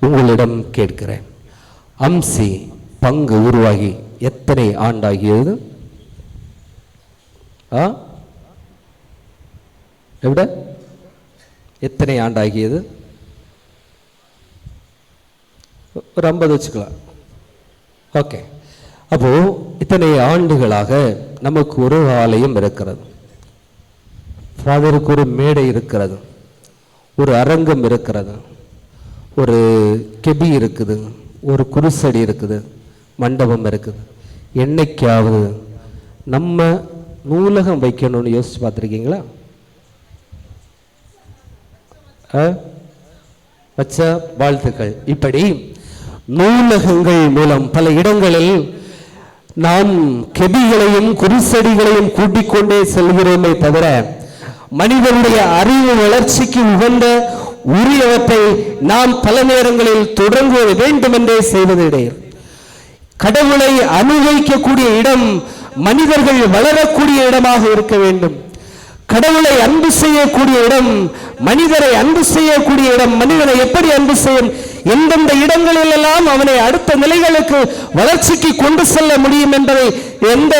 உங்களிடம் கேட்கிறேன், அம்சி பங்கு உருவாகி எத்தனை ஆண்டாகியது? எவ்வளோ எத்தனை ஆண்டாகியது? ஒரு 50 வச்சுக்கலாம். ஓகே, அப்போ இத்தனை ஆண்டுகளாக நமக்கு ஒரு ஆலயம் இருக்கிறது, ஃபாதருக்கு ஒரு மேடை இருக்கிறது, ஒரு அரங்கம் இருக்கிறது, ஒரு கெபி இருக்குது, ஒரு குருசடி இருக்குது, மண்டபம் இருக்குது. என்னைக்காவது நம்ம நூலகம் வைக்கணும்னு யோசிச்சு பார்த்துருக்கீங்களா? வச்ச வாழ்த்துக்கள். இப்படி நூலகங்கள் மூலம் பல இடங்களில் நாம் கெபிகளையும் குருசடிகளையும் கூட்டிக் கொண்டே செல்கிறோமே தவிர மனிதனுடைய அறிவு வளர்ச்சிக்கு உகந்த உரியவற்றை நாம் பல நேரங்களில் தொடங்க வேண்டும் என்றே செய்வது இடையில். கடவுளை அனுபவிக்கக்கூடிய இடம் மனிதர்கள் வளரக்கூடிய இடமாக இருக்க வேண்டும். கடவுளை அன்பு செய்யக்கூடிய இடம், மனிதரை அன்பு செய்யக்கூடிய இடம். மனிதனை எப்படி அன்பு செய்யும், எந்தெந்த இடங்களில் எல்லாம் அவனை அடுத்த நிலைகளுக்கு வளர்ச்சிக்கு கொண்டு செல்ல முடியும் என்பதை எந்த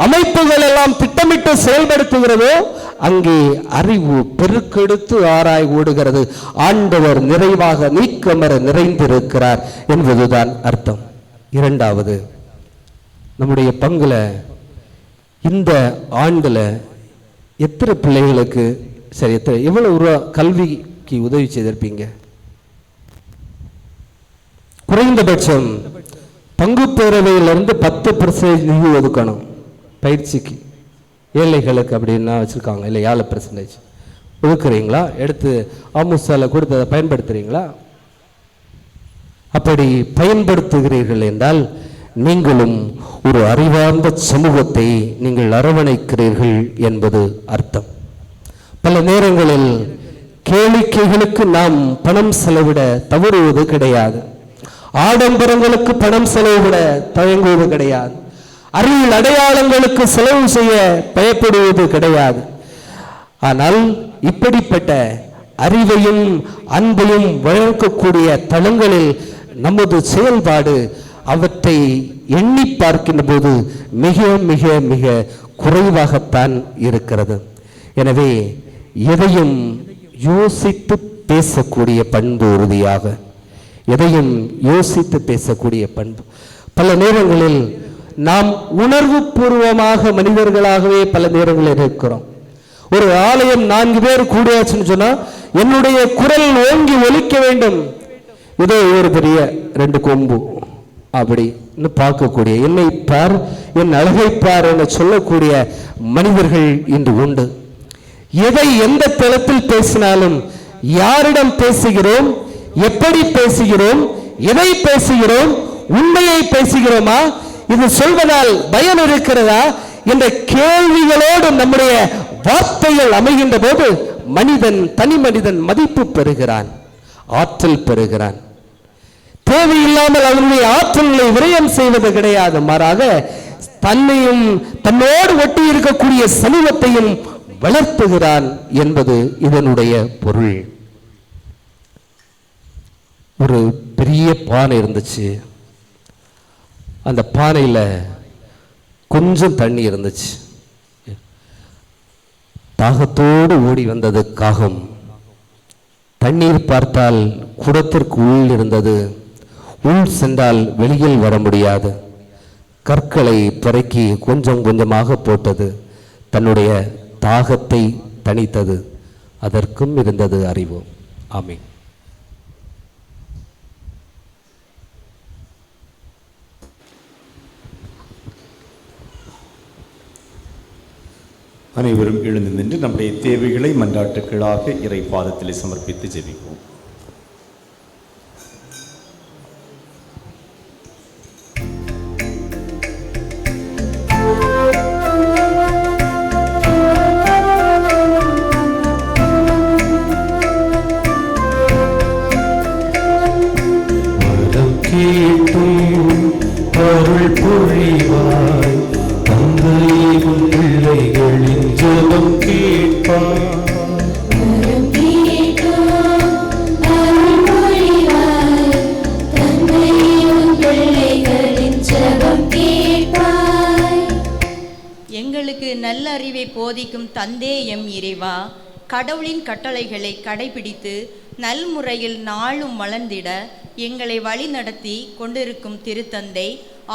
அமைப்புகள் எல்லாம் திட்டமிட்டு செயல்படுத்துகிறதோ அங்கே அறிவு பெருக்கெடுத்து ஆராய் ஓடுகிறது. ஆண்டவர் நிறைவாக நீக்கமர நிறைந்திருக்கிறார் என்பதுதான் அர்த்தம். இரண்டாவது, நம்முடைய பங்குல இந்த ஆண்டுல எத்தனை பிள்ளைகளுக்கு சரி எவ்வளவு ரூபா கல்விக்கு உதவி செய்திருப்பீங்க? குறைந்தபட்சம் பங்கு பேரவையிலிருந்து 10% நிதி ஒதுக்கணும் பயிற்சிக்கு. ஏழைகளுக்கு அப்படின்னா வச்சுருக்காங்க இல்லை, 7% ஒதுக்குறீங்களா? எடுத்து ஆமுசால கொடுத்து அதை பயன்படுத்துகிறீங்களா? அப்படி பயன்படுத்துகிறீர்கள் என்றால் நீங்களும் ஒரு அறிவார்ந்த சமூகத்தை நீங்கள் அரவணைக்கிறீர்கள் என்பது அர்த்தம். பல நேரங்களில் கேளிக்கைகளுக்கு நாம் பணம் செலவிட தவறுவது கிடையாது, ஆடம்பரங்களுக்கு பணம் செலவிட தயங்குவது கிடையாது, அறிவியல் அடையாளங்களுக்கு செலவு செய்ய பயப்படுவது கிடையாது. ஆனால் இப்படிப்பட்ட அறிவையும் அன்பையும் வழங்கக்கூடிய தளங்களில் நமது செயல்பாடு அவற்றை எண்ணி பார்க்கின்ற போது மிக மிக மிக குறைவாகத்தான் இருக்கிறது. எனவே எதையும் யோசித்து பேசக்கூடிய பண்பு உறுதியாக, எதையும் யோசித்து பேசக்கூடிய பண்பு. பல நேரங்களில் நாம் உணர்வு பூர்வமாக மனிதர்களாகவே பல நேரங்களில் இருக்கிறோம். ஒரு ஆலயம் 4 பேர் கூடியாச்சுன்னு சொன்னா என்னுடைய குரல் ஓங்கி ஒலிக்க வேண்டும், இதோ ஒரு பெரிய 2 கொம்பு அப்படின்னு பார்க்கக்கூடிய, என்னை பார் என் அழகை பார் என சொல்லக்கூடிய மனிதர்கள் இன்று உண்டு. எதை எந்த தளத்தில் பேசினாலும், யாரிடம் பேசுகிறோம், எப்படி பேசுகிறோம், எதை பேசுகிறோம், உண்மையை பேசுகிறோமா, இது சொல்வதால் பயன் இருக்கிறதா என்ற கேள்விகளோடு நம்முடைய வார்த்தைகள் அமைகின்ற போது மனிதன், தனி மனிதன் மதிப்பு பெறுகிறான், ஆற்றல் பெறுகிறான். தேவையில்லாமல் அவனுடைய ஆற்றல்களை விரயம் செய்வது கிடையாது, மாறாக தன்னையும் தன்னோடு ஒட்டி இருக்கக்கூடிய சமூகத்தையும் வளர்த்துகிறான் என்பது இதனுடைய பொருள். ஒரு பெரிய பானை இருந்துச்சு, அந்த பானையில கொஞ்சம் தண்ணி இருந்துச்சு. தாகத்தோடு ஓடி வந்தது காகம். தண்ணீர் பார்த்தால் குடத்திற்கு உள் இருந்தது, உள் சென்றால் வெளியில் வர முடியாது. கற்களை புரக்கி கொஞ்சம் கொஞ்சமாக போட்டது, தன்னுடைய தாகத்தை தணித்தது. அதற்கும் இருந்தது அறிவு. ஆமென். அனைவரும் எழுந்து நின்று நம்முடைய தேவைகளை மன்றாட்டுக்களாக இறை பாதத்திலே சமர்ப்பித்து ஜெபிப்போம். அருள் பொழிவாய் தந்தையின் பிள்ளைகளின் ஜெபம் கேட்பாய். எங்களுக்கு நல்ல அறிவை போதிக்கும் தந்தே எம் இறைவா, கடவுளின் கட்டளைகளை கடைபிடித்து நல்முறையில் நாளும் வளர்ந்திட எங்களை வழி நடத்தி கொண்டிருக்கும் திருத்தந்தை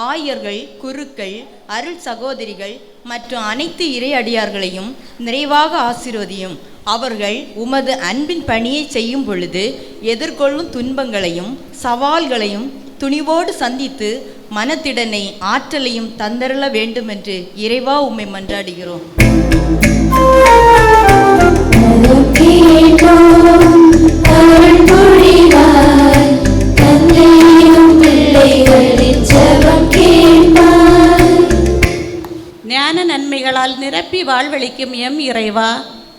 ஆயர்கள், குருக்கள், அருள் சகோதரிகள் மற்றும் அனைத்து இறையடியார்களையும் நிறைவாக ஆசீர்வதியும். அவர்கள் உமது அன்பின் பணியை செய்யும் பொழுது எதிர்கொள்ளும் துன்பங்களையும் சவால்களையும் துணிவோடு சந்தித்து மனத்திடனை ஆற்றலையும் தந்தருள வேண்டும் என்று இறைவா உம்மை மன்றாடுகிறோம். ஞான நன்மைகளால் நிரப்பி வாழ்வளிக்கும் எம் இறைவா,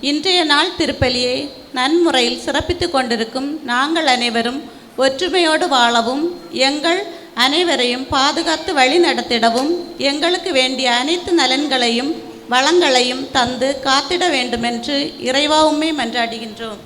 இன்றைய நாள் திருப்பலியை நன்முறையில் சிறப்பித்துக் கொண்டிருக்கும் நாங்கள் அனைவரும் ஒற்றுமையோடு வாழவும், எங்கள் அனைவரையும் பாதுகாத்து வழி நடத்திடவும், எங்களுக்கு வேண்டிய அனைத்து நலன்களையும் வளங்களையும் தந்து காத்திட வேண்டுமென்று இறைவா உம்மை மன்றாடுகின்றோம்.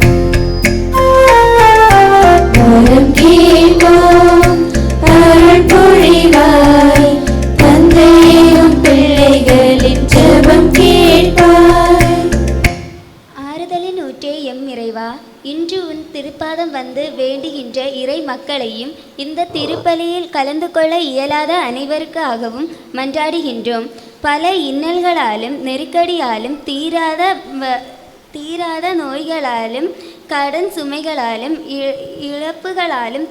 ஆறுதலின் ஊற்றே எம் இறைவா, இன்று உன் திருப்பாதம் வந்து வேண்டுகின்ற இறை மக்களையும் இந்த திருப்பலியில் கலந்து கொள்ள இயலாத அனைவருக்காகவும் மன்றாடுகின்றோம். பல இன்னல்களாலும் நெருக்கடியாலும் தீராத நோய்களாலும் கடன் சுமைகளாலும் இழப்புகளாலும்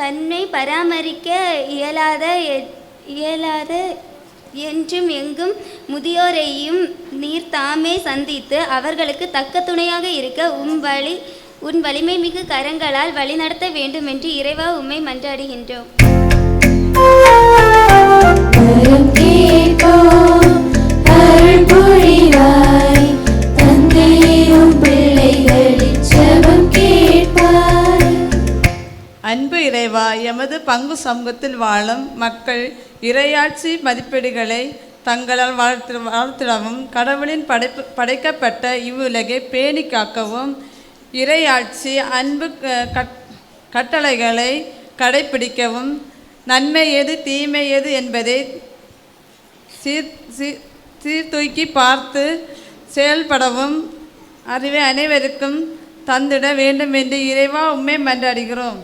தன்னை பராமரிக்க இயலாத என்றும் எங்கும் முதியோரையும் நீர் தாமே சந்தித்து அவர்களுக்கு தக்க துணையாக இருக்க உன் வலிமை மிகு கரங்களால் வழிநடத்த வேண்டும் என்று இறைவா உம்மை மன்றாடுகின்றோம். அன்பு இறைவா, எமது பங்கு சமூகத்தில் வாழும் மக்கள் இறையாட்சி மதிப்பீடுகளை தங்களால் வாழ்த்திடவும், கடவுளின் படைக்கப்பட்ட இவ்வுலகை பேணி காக்கவும், இறையாட்சி அன்பு கட்டளைகளை கடைப்பிடிக்கவும், நன்மை எது தீமை எது என்பதை சீர்தூக்கி பார்த்து செயல்படவும் அறிவை அனைவருக்கும் தந்திட வேண்டும் என்று இறைவா உம்மை மன்றாடுகிறோம்.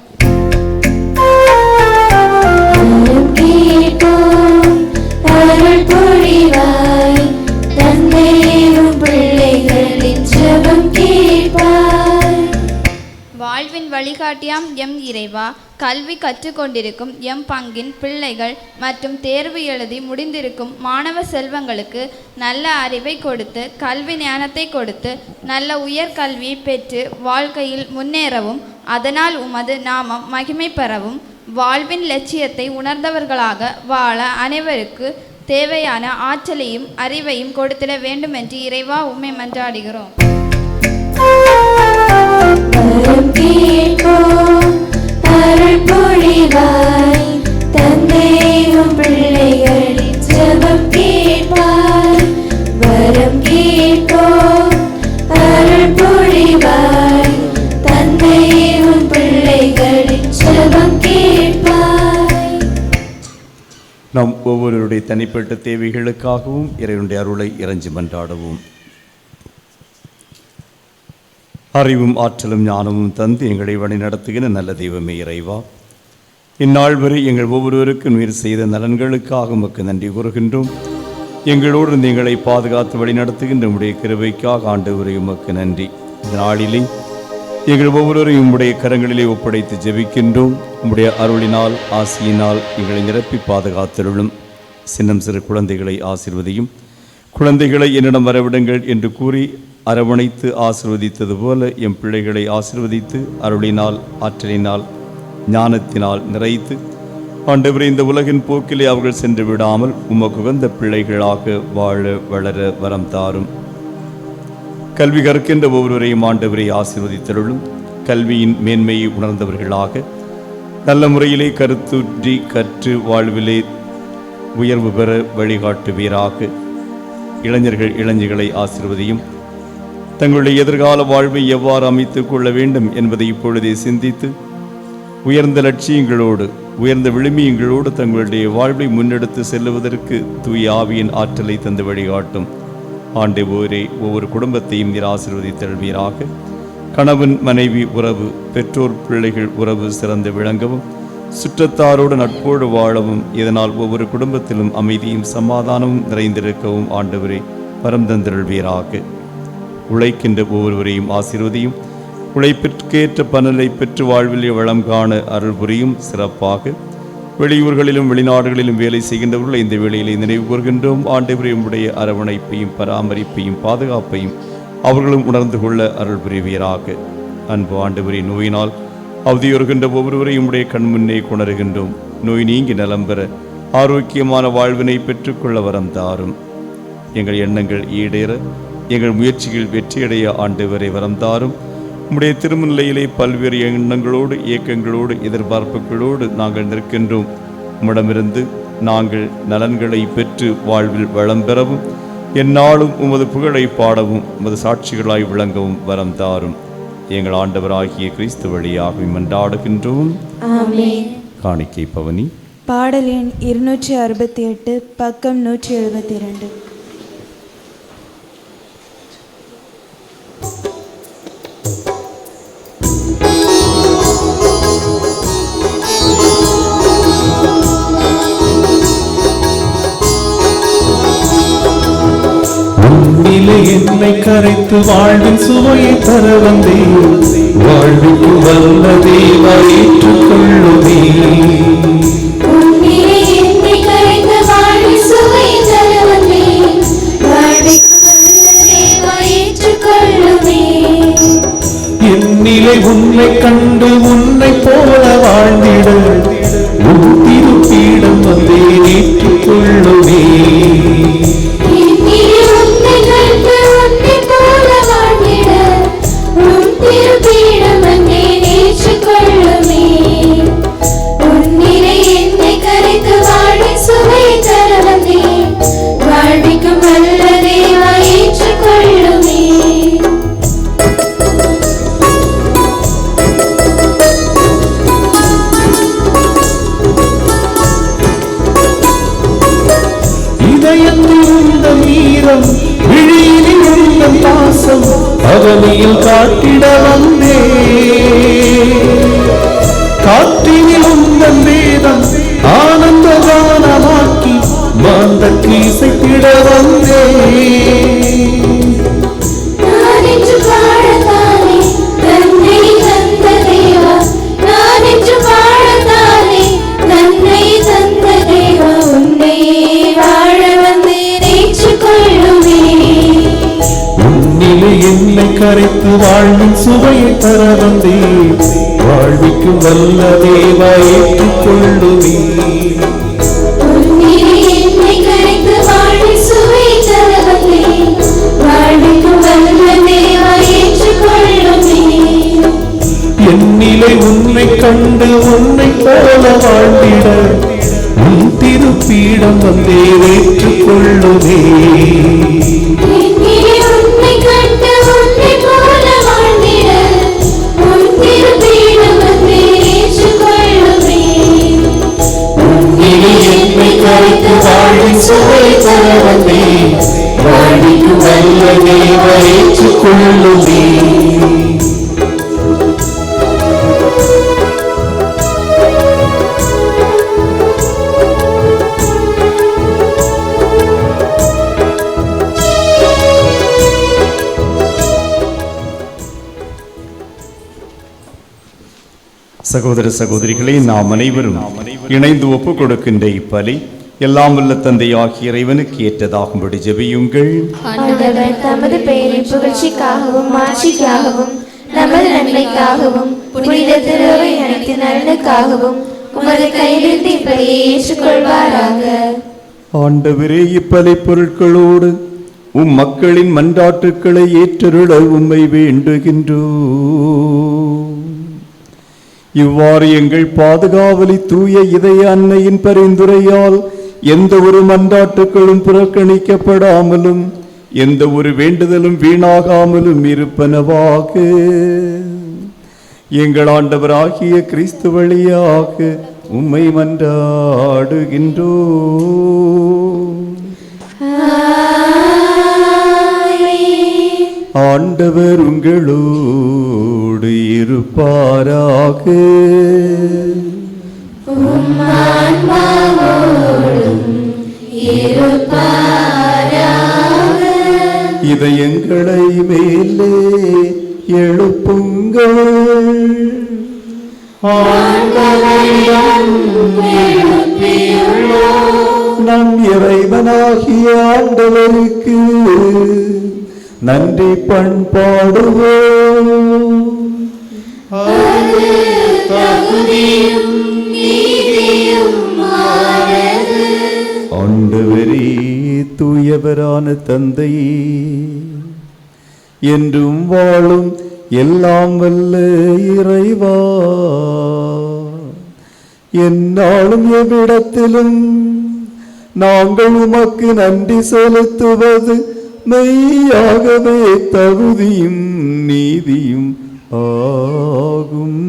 வாழ்வின் வழிகாட்டியாம் எம் இறைவா, கல்வி கற்றுக்கொண்டிருக்கும் எம் பங்கின் பிள்ளைகள் மற்றும் தேர்வு எழுதி முடிந்திருக்கும் மாணவ செல்வங்களுக்கு நல்ல அறிவை கொடுத்து, கல்வி ஞானத்தை கொடுத்து, நல்ல உயர்கல்வியை பெற்று வாழ்க்கையில் முன்னேறவும், அதனால் உமது நாமம் மகிமை பெறவும், வாழ்வின் லட்சியத்தை உணர்ந்தவர்களாக வாழ அனைவருக்கு தேவையான ஆற்றலையும் அறிவையும் கொடுத்திட வேண்டும் என்று இறைவா உம்மை மன்றாடுகிறோம். நாம் ஒவ்வொருவருடைய தனிப்பட்ட தேவைகளுக்காகவும் இறைவனுடைய அருளை இறைஞ்சி மன்றாடுவோம். அறிவும் ஆற்றலும் ஞானமும் தந்து எங்களை வழி நடத்துகிற நல்ல தெய்வமே இறைவா, இந்நாள் வரை எங்கள் ஒவ்வொருவருக்கும் நீர் செய்த நலன்களுக்காக உமக்கு நன்றி கூறுகின்றோம். எங்களோடு இருந்து எங்களை பாதுகாத்து வழி நடத்துகின்ற உம்முடைய கிருபைக்காக ஆண்டவரே உமக்கு நன்றி. இந்த நாளிலே எங்கள் ஒவ்வொருவரையும் உம்முடைய கரங்களிலே ஒப்படைத்து ஜெபிக்கின்றோம். உம்முடைய அருளினால் ஆசியினால் எங்களை நிரப்பி பாதுகாத்தருளும். சின்னம் சிறு குழந்தைகளை ஆசீர்வதியும். குழந்தைகளை என்னிடம் வரவிடுங்கள் என்று கூறி அரவணைத்து ஆசீர்வதித்தது போல எம் பிள்ளைகளை ஆசீர்வதித்து அருளினால் ஆற்றலினால் ஞானத்தினால் நிறைத்து ஆண்டவரே இந்த உலகின் போக்கிலே அவர்கள் சென்று விடாமல் உமக்கு உகந்த பிள்ளைகளாக வாழ வளர வரம் தாரும். கல்வி கற்கின்ற ஒவ்வொருவரையும் ஆண்டவரை ஆசீர்வதித்தருளும். கல்வியின் மேன்மையை உணர்ந்தவர்களாக நல்ல முறையிலே கருத்துற்றி கற்று வாழ்விலே உயர்வு பெற வழிகாட்டுவீராக. இளைஞர்கள் இளைஞர்களை ஆசீர்வதியும். தங்களுடைய எதிர்கால வாழ்வை எவ்வாறு அமைத்துக் கொள்ள வேண்டும் என்பதை இப்பொழுதே சிந்தித்து உயர்ந்த லட்சியங்களோடு உயர்ந்த விழுமியங்களோடு தங்களுடைய வாழ்வை முன்னெடுத்து செல்லுவதற்கு தூய ஆவியின் ஆற்றலை தந்து வழிகாட்டும். ஆண்டவரே, ஒவ்வொரு குடும்பத்தையும் நீர் ஆசீர்வதித்தல்வீராக. கணவன் மனைவி உறவு, பெற்றோர் பிள்ளைகள் உறவு சிறந்து விளங்கவும், சுற்றத்தாரோடு நட்போடு வாழவும், இதனால் ஒவ்வொரு குடும்பத்திலும் அமைதியும் சமாதானமும் நிறைந்திருக்கவும் ஆண்டவரே வரம் தந்தருள்வீராக. உழைக்கின்ற ஒவ்வொருவரையும் ஆசீர்வதியும், உழைப்பிற்கேற்ற பலனை பெற்று வாழ்வில் வளம் காண அருள் புரியும். சிறப்பாக வெளியூர்களிலும் வெளிநாடுகளிலும் வேலை செய்கின்றவர்கள் இந்த வேளையிலே நினைவு கூர்கின்றோம். ஆண்டவரே உம்முடைய அரவணைப்பையும் பராமரிப்பையும் பாதுகாப்பையும் அவர்களும் உணர்ந்து கொள்ள அருள் புரிவீராக. அன்பு ஆண்டவரே, நோயினால் அவதியுறுகின்ற ஒவ்வொருவரையும் உடைய கண் முன்னே கொணருகின்றோம். நோய் நீங்கி நலம் பெற ஆரோக்கியமான வாழ்வினை பெற்றுக்கொள்ள வரம் தாரும். எங்கள் எண்ணங்கள் ஈடேற, எங்கள் முயற்சிகள் வெற்றியடைய ஆண்டவரை வரம் தாரும். உம்முடைய திருமநிலையிலே பல்வேறு எண்ணங்களோடு, இயக்கங்களோடு, எதிர்பார்ப்புகளோடு நாங்கள் நிற்கின்றோம். உம்மிடமிருந்து நாங்கள் நலன்களை பெற்று வாழ்வில் வளம் பெறவும், எந்நாளும் உமது புகழை பாடவும், உமது சாட்சிகளாய் விளங்கவும் வரம் தாரும். எங்கள் ஆண்டவராகிய கிறிஸ்து வழியாக மன்றாடுகின்றோம். ஆமென். காணிக்கை பவனி. பாடல் எண் 268, பக்கம் 172. என்னை கரைத்து வாழ்வின் சுவையை தர வந்தேன், வாழ்வுக்கு வந்த தேவா ஏற்றுக்கொள்ளுமே. என்னிலை உன்னை கண்டு உன்னை போல வாழ்ந்திட உன் திருப்பீடம் வந்தேன், ஏற்றுக்கொள்ளுமே. அவனியில் காட்டிட வந்தே, காற்றினில் உந்தன் வேதம் ஆனந்த கானமாக்கி மாந்தற்கு இசைத்திட வந்தே. என்னை கரைத்து வாழ்வின் சுவையை தர வந்தேன், வாழ்விக்கு வல்ல தேவா ஏற்றுக்கொள்ளுமே. என்னிலை உன்னை கண்டு உன்னை போல வாழ்ந்திட உன் திருப்பீடம் வந்தே, ஏற்றுக்கொள்ளுமே. வாழ்வின் சுவை தர வந்தே, வாழ்விக்கு வல்ல தேவா ஏற்றுக்கொள்ளுமே. சகோதர சகோதரிகளே, நாம் அனைவரும் இணைந்து ஒப்புக் கொடுக்கின்ற இப்பலி எல்லாம் வல்ல தந்தை ஆகிய இறைவனுக்கு ஏற்றதாகும்படி ஜெபியுங்கள். ஆண்டவர் தமது பெயரின் புகழ்ச்சிக்காகவும் மாட்சிக்காகவும் நமது நன்மைக்காகவும் புனித திருவை அனைத்து நலனுக்காகவும் உமது கையிலிருந்து இப்பலியை ஏற்றுக்கொள்வாராக. ஆண்டவரே, இப்பலி பொருட்களோடு உம் மக்களின் மன்றாட்டுக்களை ஏற்றருள உம்மை வேண்டுகின்றோம். இவ்வாறு எங்கள் பாதுகாவலி தூய இதய அன்னையின் பரிந்துரையால் எந்த ஒரு மன்றாட்டுக்களும் புறக்கணிக்கப்படாமலும் எந்த ஒரு வேண்டுதலும் வீணாகாமலும் இருப்பனவாக எங்கள் ஆண்டவராகிய கிறிஸ்து வழியாக உம்மை மன்றாடுகின்றோம். ஆண்டவர் உங்களோடு இருப்பாராக. இதயங்களை மேலே எழுப்புங்கள், நம் இறைவனாகிய ஆண்டவருக்கு நன்றி பண்பாடுவோம். ஆண்டவரே, தூயவரான தந்தை, என்றும் வாழும் எல்லாம் வல்ல இறைவா, எந்நாளும் எவ்விடத்திலும் நாங்கள் உமக்கு நன்றி செலுத்துவது மெய்யாகவே தகுதியும் நீதியும் ஆகும்.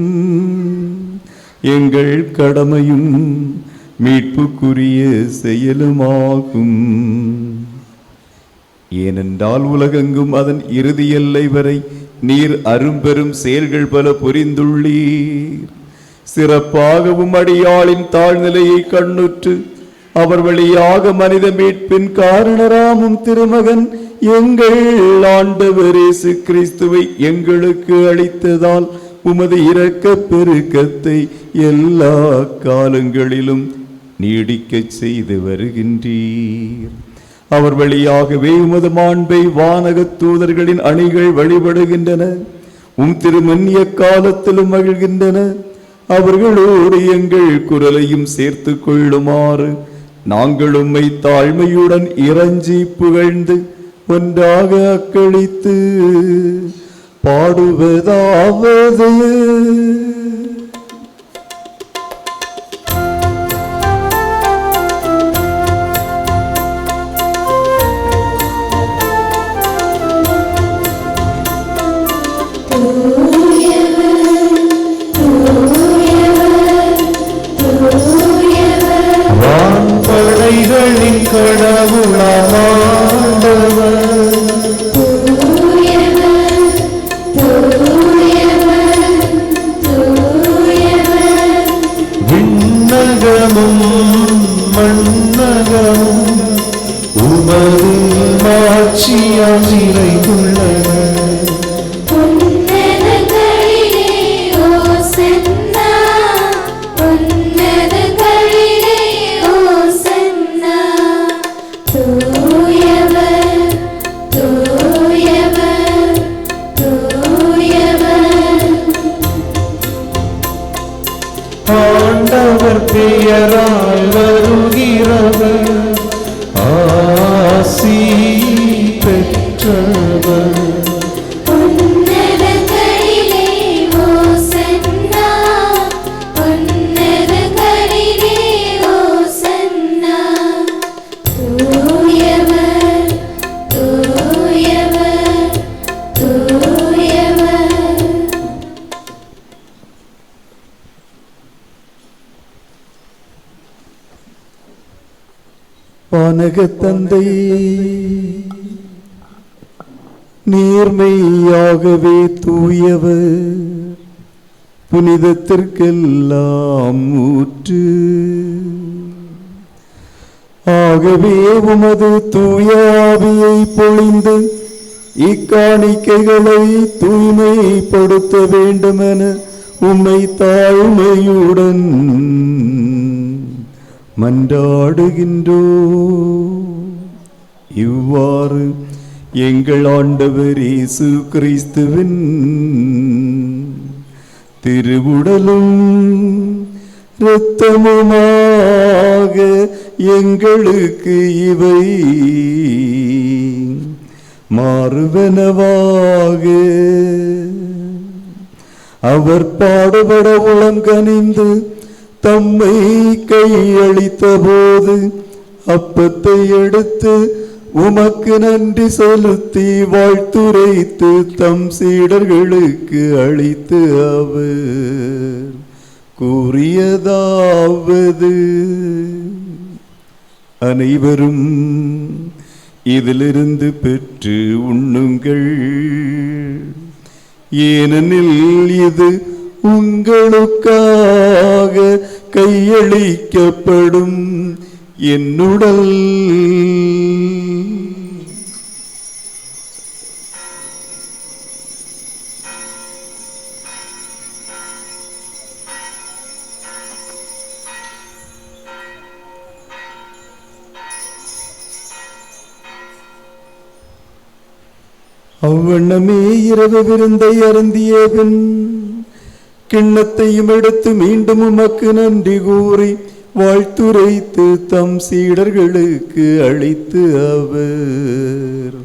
எங்கள் கடமையும் மீட்புக்குரிய செயலுமாகும். ஏனென்றால் உலகெங்கும் அதன் இறுதி எல்லை வரை நீர் அரும்பெரும் செயல்கள் பல புரிந்துள்ளீர். சிறப்பாகவும் அடியாளின் தாழ்நிலையை கண்ணுற்று அவர் வழியாக மனித மீட்பின் காரணராமும் திருமகன் எங்கள் ஆண்டவர் இயேசு கிறிஸ்துவை எங்களுக்கு அளித்ததால் உமது இரக்கப் பெருக்கத்தை எல்லா காலங்களிலும் நீடிக்கச் செய்து வருகின்றீர். அவர் வழியாகவே உமது மாண்பை வானகத் தூதர்களின் அணிகள் வழிபடுகின்றன, திருமன்னிய காலத்திலும் மகிழ்கின்றன. அவர்களோடு எங்கள் குரலையும் சேர்த்து கொள்ளுமாறு நாங்கள் உம்மை தாழ்மையுடன் இறைஞ்சி புகழ்ந்து ஒன்றாக அக்களித்து பாடுவதாவது: வான்படைகளின் கடவுளாம் ஆண்டவர், விண்ணகமும் மண்ணகமும் உமது மாட்சியால் நிறைந்துள்ளன. ஆண்டவர் பெயரால் வருகிறவர் ஆசி பெற்றவர். வானக தந்தை, நேர்மையாகவே தூயவர், புனிதத்திற்கெல்லாம் ஊற்று. ஆகவே உமது தூய ஆவியை பொழிந்து இக்காணிக்கைகளை தூய்மைப்படுத்த வேண்டுமென உம்மை தாழ்மையுடன் மன்றாடுகின்றோ. இவ்வாறு எங்கள் ஆண்டவர் இயேசு கிறிஸ்துவின் திருவுடலும் இரத்தமுமாக எங்களுக்கு இவை மாறுவனவாக. அவர் பாடுபட உளம் கனிந்து தம்மை கையளித்த போது அப்பத்தை எடுத்து உமக்கு நன்றி செலுத்தி வாழ்த்துரைத்து தம் சீடர்களுக்கு அளித்து அவர் கூறியதாவது: அனைவரும் இதிலிருந்து பெற்று உண்ணுங்கள், ஏனெனில் இது உங்களுக்காக கையளிக்கப்படும் என்னுடல். அவ்வண்ணமே இரவு விருந்தை அருந்திய பின் கிண்ணத்தையும் எடுத்து மீண்டும் உமக்கு நன்றி கூறி வாழ்த்துரைத்து தம் சீடர்களுக்கு அளித்து அவர்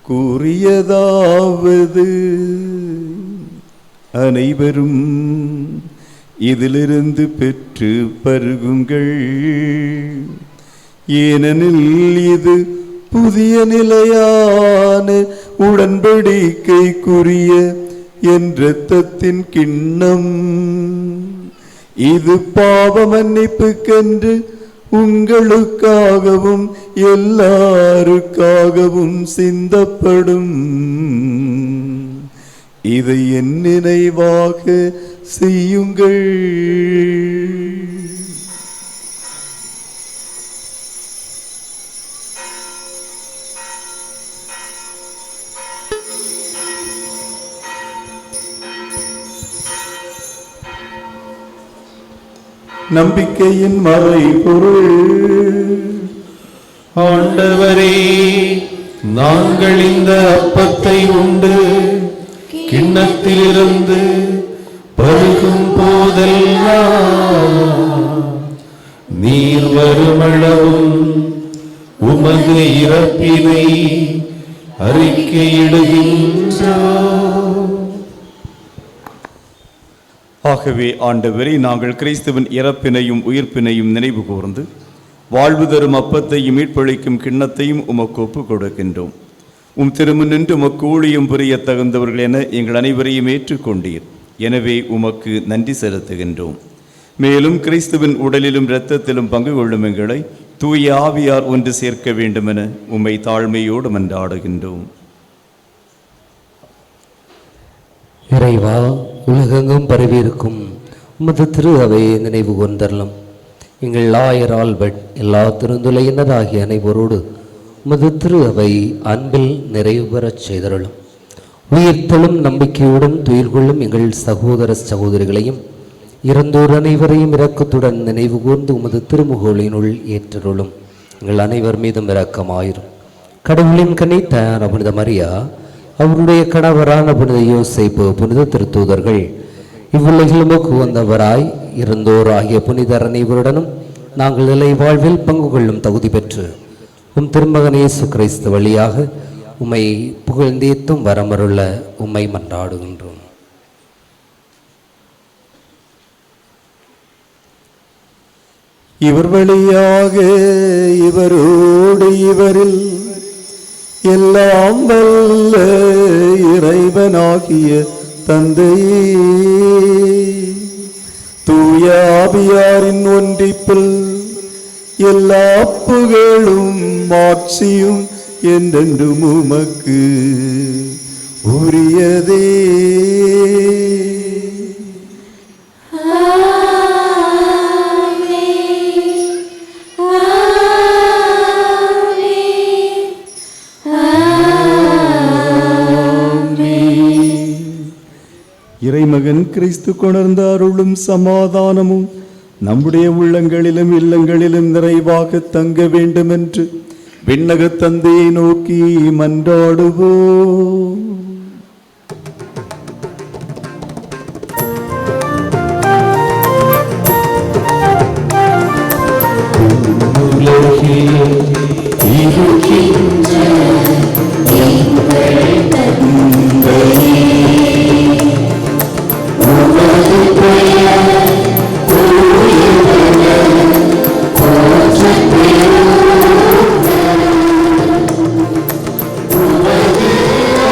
கூறியதாவது: அனைவரும் இதிலிருந்து பெற்று பருகுங்கள், ஏனெனில் இது புதிய நிலையான உடன்படிக்கைக்குரிய என் இரத்தத்தின் கிண்ணம். இது பாவ மன்னிப்புக்கென்று உங்களுக்காகவும் எல்லாருக்காகவும் சிந்தப்படும். இதை என் நினைவாக செய்யுங்கள். நம்பிக்கையின் மறைபொருள். ஆண்டவரே, நாங்கள் இந்த அப்பத்தை உண்டு கிண்ணத்திலிருந்து பருகும் போதெல்லாம் நீர் வருமளவும் உமது இறப்பினை அறிக்கையிடுகின்றோம். ஆகவே ஆண்டவரே, நாங்கள் கிறிஸ்துவின் இறப்பினையும் உயிர்ப்பினையும் நினைவு கூர்ந்து வாழ்வு தரும் அப்பத்தையும் மீட்பளிக்கும் கிண்ணத்தையும் உமக்கு ஒப்புக் கொடுக்கின்றோம். திருமுன் நின்று உமக்கு ஊழியம் புரிய தகுந்தவர்கள் என எங்கள் அனைவரையும் ஏற்றுக்கொண்டீர். எனவே உமக்கு நன்றி செலுத்துகின்றோம். மேலும் கிறிஸ்துவின் உடலிலும் இரத்தத்திலும் பங்கு கொள்ளும் எங்களை தூய ஆவியார் ஒன்று சேர்க்க வேண்டுமென உம்மை தாழ்மையோடு மன்றாடுகின்றோம். இறைவா, உலகெங்கும் பரவியிருக்கும் உமது திரு அவையை நினைவு கொண்டரலும். எங்கள் ஆயர் ஆல்பர்ட், எல்லா திருந்துளையினராகிய அனைவரோடு உமது திரு அவை அன்பில் நிறைவு பெறச் செய்தருளும். உயிர்த்தலும் நம்பிக்கையுடன் துயில் கொள்ளும் எங்கள் சகோதர சகோதரிகளையும் இறந்தோர் அனைவரையும் இரக்கத்துடன் நினைவு கூர்ந்து உமது திருமுகோலினுள் ஏற்றருளும். எங்கள் அனைவர் மீதும் இரக்கமாயிரும். கடவுளின் கன்னித்தாயான புனித மரியா, அவருடைய கணவரான புனித யோசேப்பு, புனித திருத்தூதர்கள், இவ்வுலகில் உமக்கு வந்தவராய் இருந்தோர் ஆகிய புனிதர் அனைவருடனும் நாங்கள் நிலை வாழ்வில் பங்கு கொள்ளும் தகுதி பெற்று திருமகன் இயேசு கிறிஸ்து வழியாக உம்மை புகழ்ந்தேத்தும் வரமருள உம்மை மன்றாடுகின்றோம். இவர் வழியாக இவரோடு இவரில் எல்லாம் வல்ல இறைவனாகிய தந்தையே, தூய ஆவியாரின் ஒன்றிப்பில் எல்லா புகழும் மாட்சியும் என்றென்றும் உமக்கு உரியதே. இறைமகன் கிறிஸ்து கொணர்ந்த அருளும் சமாதானமும் நம்முடைய உள்ளங்களிலும் இல்லங்களிலும் நிறைவாக தங்க வேண்டும் என்று விண்ணக தந்தையை நோக்கி மன்றாடுவோம். ஆ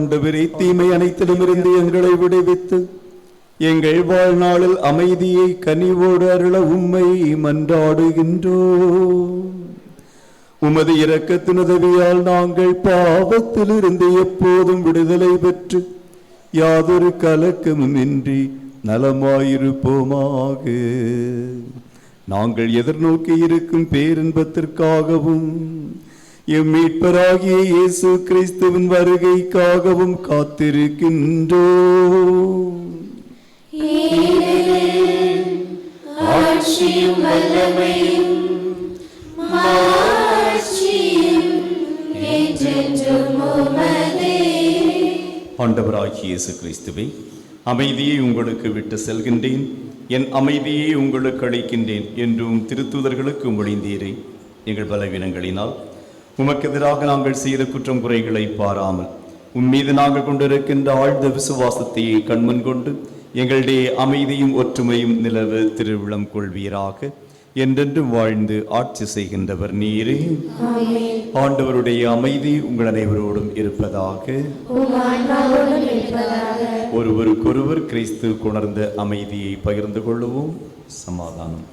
ஆண்டவரே, தீமை அனைத்திலுமிருந்து எங்களை விடுவித்து எங்கள் வாழ்நாளில் அமைதியை கனிவோடு அருள உம்மை மன்றாடுகின்றோம். உமது இரக்கத்தின் உதவியால் நாங்கள் பாவத்திலிருந்து எப்போதும் விடுதலை பெற்று யாதொரு கலக்கமும் இன்றி நலமாயிருப்போமாக. நாங்கள் எதிர்நோக்கி இருக்கும் பேரின்பத்திற்காகவும் எம் மீட்பராகிய இயேசு கிறிஸ்துவின் வருகைக்காகவும் காத்திருக்கின்றோம். ஆட்சியும் வல்லமையும் மாட்சியும் என்றென்றும் உமதே. ஆண்டவராகிய இயேசு கிறிஸ்துவே, அமைதியை உங்களுக்கு விட்டு செல்கின்றேன், என் அமைதியை உங்களுக்கு அளிக்கின்றேன் என்றும் திருத்தூதர்களுக்கு மொழிந்தீரே. எங்கள் பலவீனங்களினால் உமக்கு எதிராக நாங்கள் செய்த குற்றம் குறைகளை பாராமல் உம்மீது நாங்கள் கொண்டிருக்கின்ற ஆழ்ந்த விசுவாசத்தையே கண்மன் கொண்டு எங்களுடைய அமைதியும் ஒற்றுமையும் நிலவ திருவிழம் கொள்வீராக. என்றென்றும் வாழ்ந்து ஆட்சி செய்கின்றவர் நீரே. ஆண்டவருடைய அமைதி உங்கள் அனைவரோடும் இருப்பதாக. ஒருவருக்கொருவர் கிறிஸ்து கொணர்ந்த அமைதியை பகிர்ந்து கொள்ளுவோம். சமாதானம்.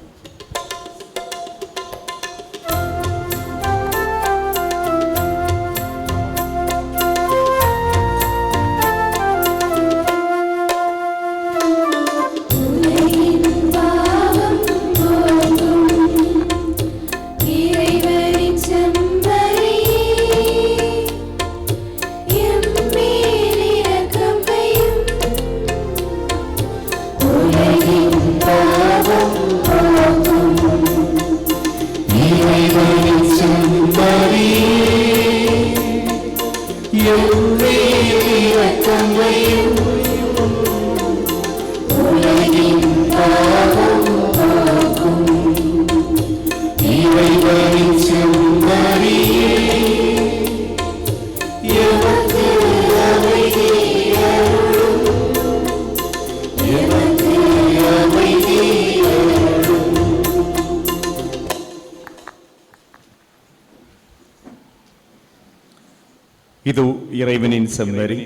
இது இறைவனின் செம்மறி,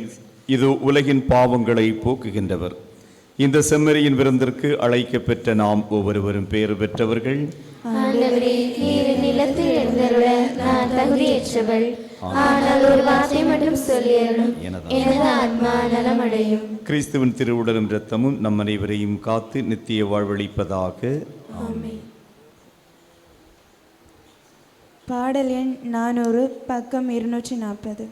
இது உலகின் பாவங்களை போக்குகின்றவர். இந்த செம்மறியின் விருந்திற்கு அழைக்க பெற்ற நாம் ஒவ்வொருவரும் பேறு பெற்றவர்கள். ஆண்டவரே, நீர் நிலத்தில் எழுந்தருள நான் தகுதியற்றவள். ஆனால் ஒரு வார்த்தை மட்டும் சொல்லியருளும், எனது ஆத்மா நலமடையும். கிறிஸ்துவின் திருவுடலும் இரத்தமும் நம் அனைவரையும் காத்து நித்திய வாழ்வளிப்பதாக. ஆமென். பாடல் எண் 400, பக்கம் 240.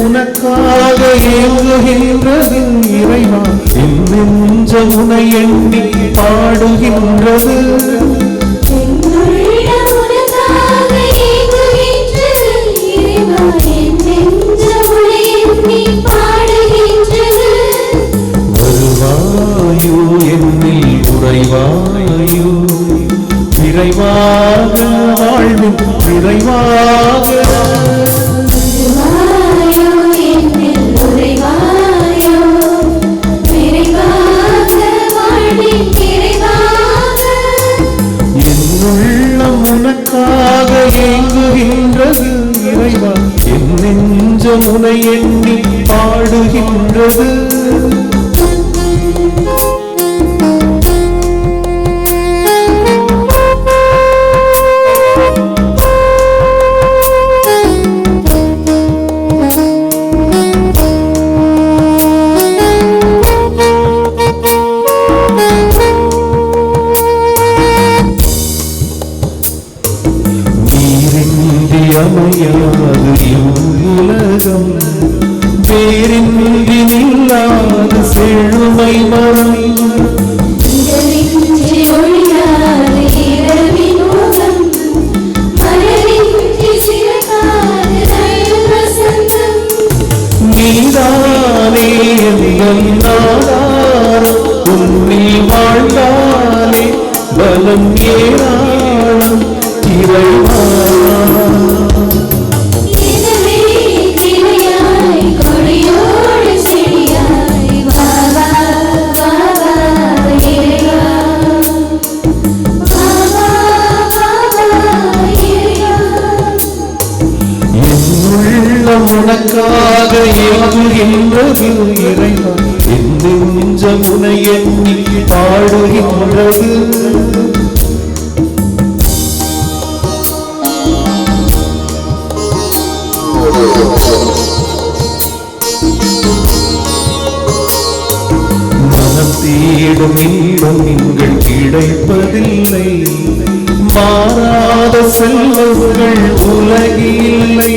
உனக்காக ஏங்குகின்றது இறைவா, என் நெஞ்சம் உனை எண்ணி பாடுகின்றது. உறைவாயோ விரைவாக வாழ்வின் விரைவாக உள்ளம் உனக்காக ஏங்குகின்றது இறைவா, என் நெஞ்சம் உனை எண்ணி பாடுகின்றது. அமையாது உலகம், வேறின்றி நில்லாத செழுமை மரம், நீதானே எங்கள் ஆதாரம், உன்னில் வாழ்ந்தாலே பலம் ஏராளம் இறைவா. உனக்காக ஏங்குகின்றது இறைவா, என் நெஞ்சம் உனை எண்ணி பாடுகின்றது. மனம் தேடும் இன்பம் நீங்கள் கிடைப்பதில்லை, மாறாத செல்வங்கள் உலகில்லை.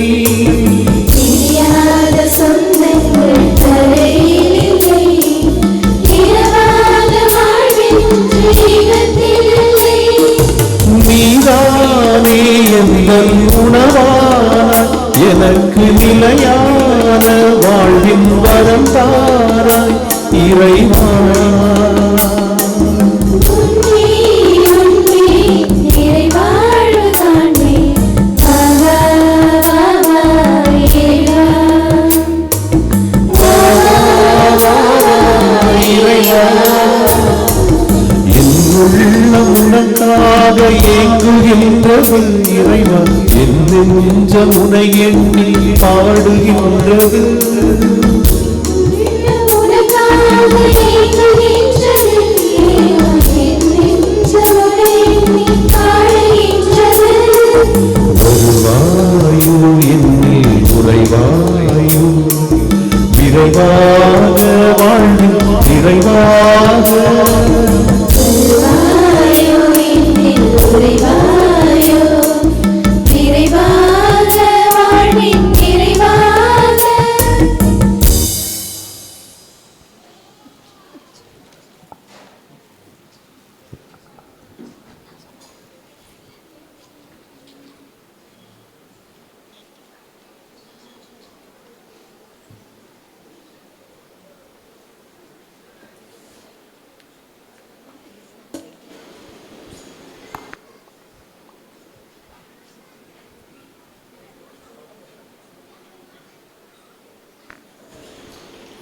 நீதானே எங்கள் உணவானாய், எனக்கு நிலையான வாழ்வின் வரம் தாராய் இறைவா. உனக்காக ஏங்குகின்றது இறைவா, என் நெஞ்சம் உனை எண்ணி பாடுகின்றது. வருவாயோ என்னில் உறைவாயோ, விரைவாக வாழ்வில் விரைவாக.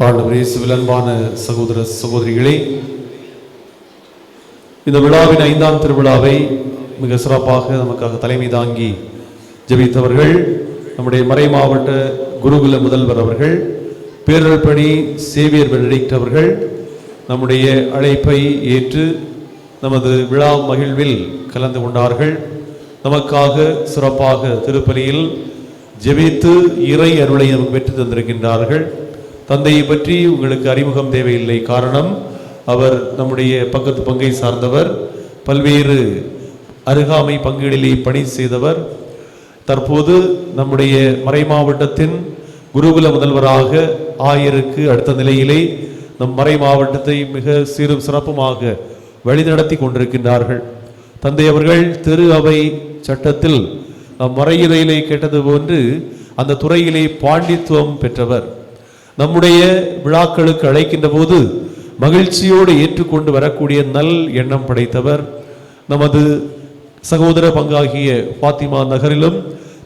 ஆண்டவர் இயேசுவில் அன்பான சகோதர சகோதரிகளே, இந்த விழாவின் 5ஆம் திருவிழாவை மிக சிறப்பாக நமக்காக தலைமை தாங்கி ஜெபித்தவர்கள் நம்முடைய மறை மாவட்ட குருகுல முதல்வர் அவர்கள், பேரல் பணி சேவியர் பெனடிக்ட் அவர்கள் நம்முடைய அழைப்பை ஏற்று நமது விழா மகிழ்வில் கலந்து கொண்டார்கள். நமக்காக சிறப்பாக திருப்பலியில் ஜெபித்து இறை அருளை நமக்கு பெற்று தந்திருக்கின்றார்கள். தந்தையை பற்றி உங்களுக்கு அறிமுகம் தேவையில்லை, காரணம் அவர் நம்முடைய பக்கத்து பங்கை சார்ந்தவர், பல்வேறு அருகாமை பங்குகளிலே பணி செய்தவர். தற்போது நம்முடைய மறை மாவட்டத்தின் குருகுல முதல்வராக ஆயருக்கு அடுத்த நிலையிலே நம் மறை மாவட்டத்தை மிக சீரும் சிறப்புமாக வழிநடத்தி கொண்டிருக்கின்றார்கள். தந்தை அவர்கள் திரு அவை சட்டத்தில் நம் மறையிறையிலே கேட்டது போன்று அந்த துறையிலே பாண்டித்துவம் பெற்றவர். நம்முடைய விழாக்களுக்கு அழைக்கின்ற போது மகிழ்ச்சியோடு ஏற்றுக்கொண்டு வரக்கூடிய நல் எண்ணம் படைத்தவர். நமது சகோதர பங்காகிய பாத்திமா நகரிலும்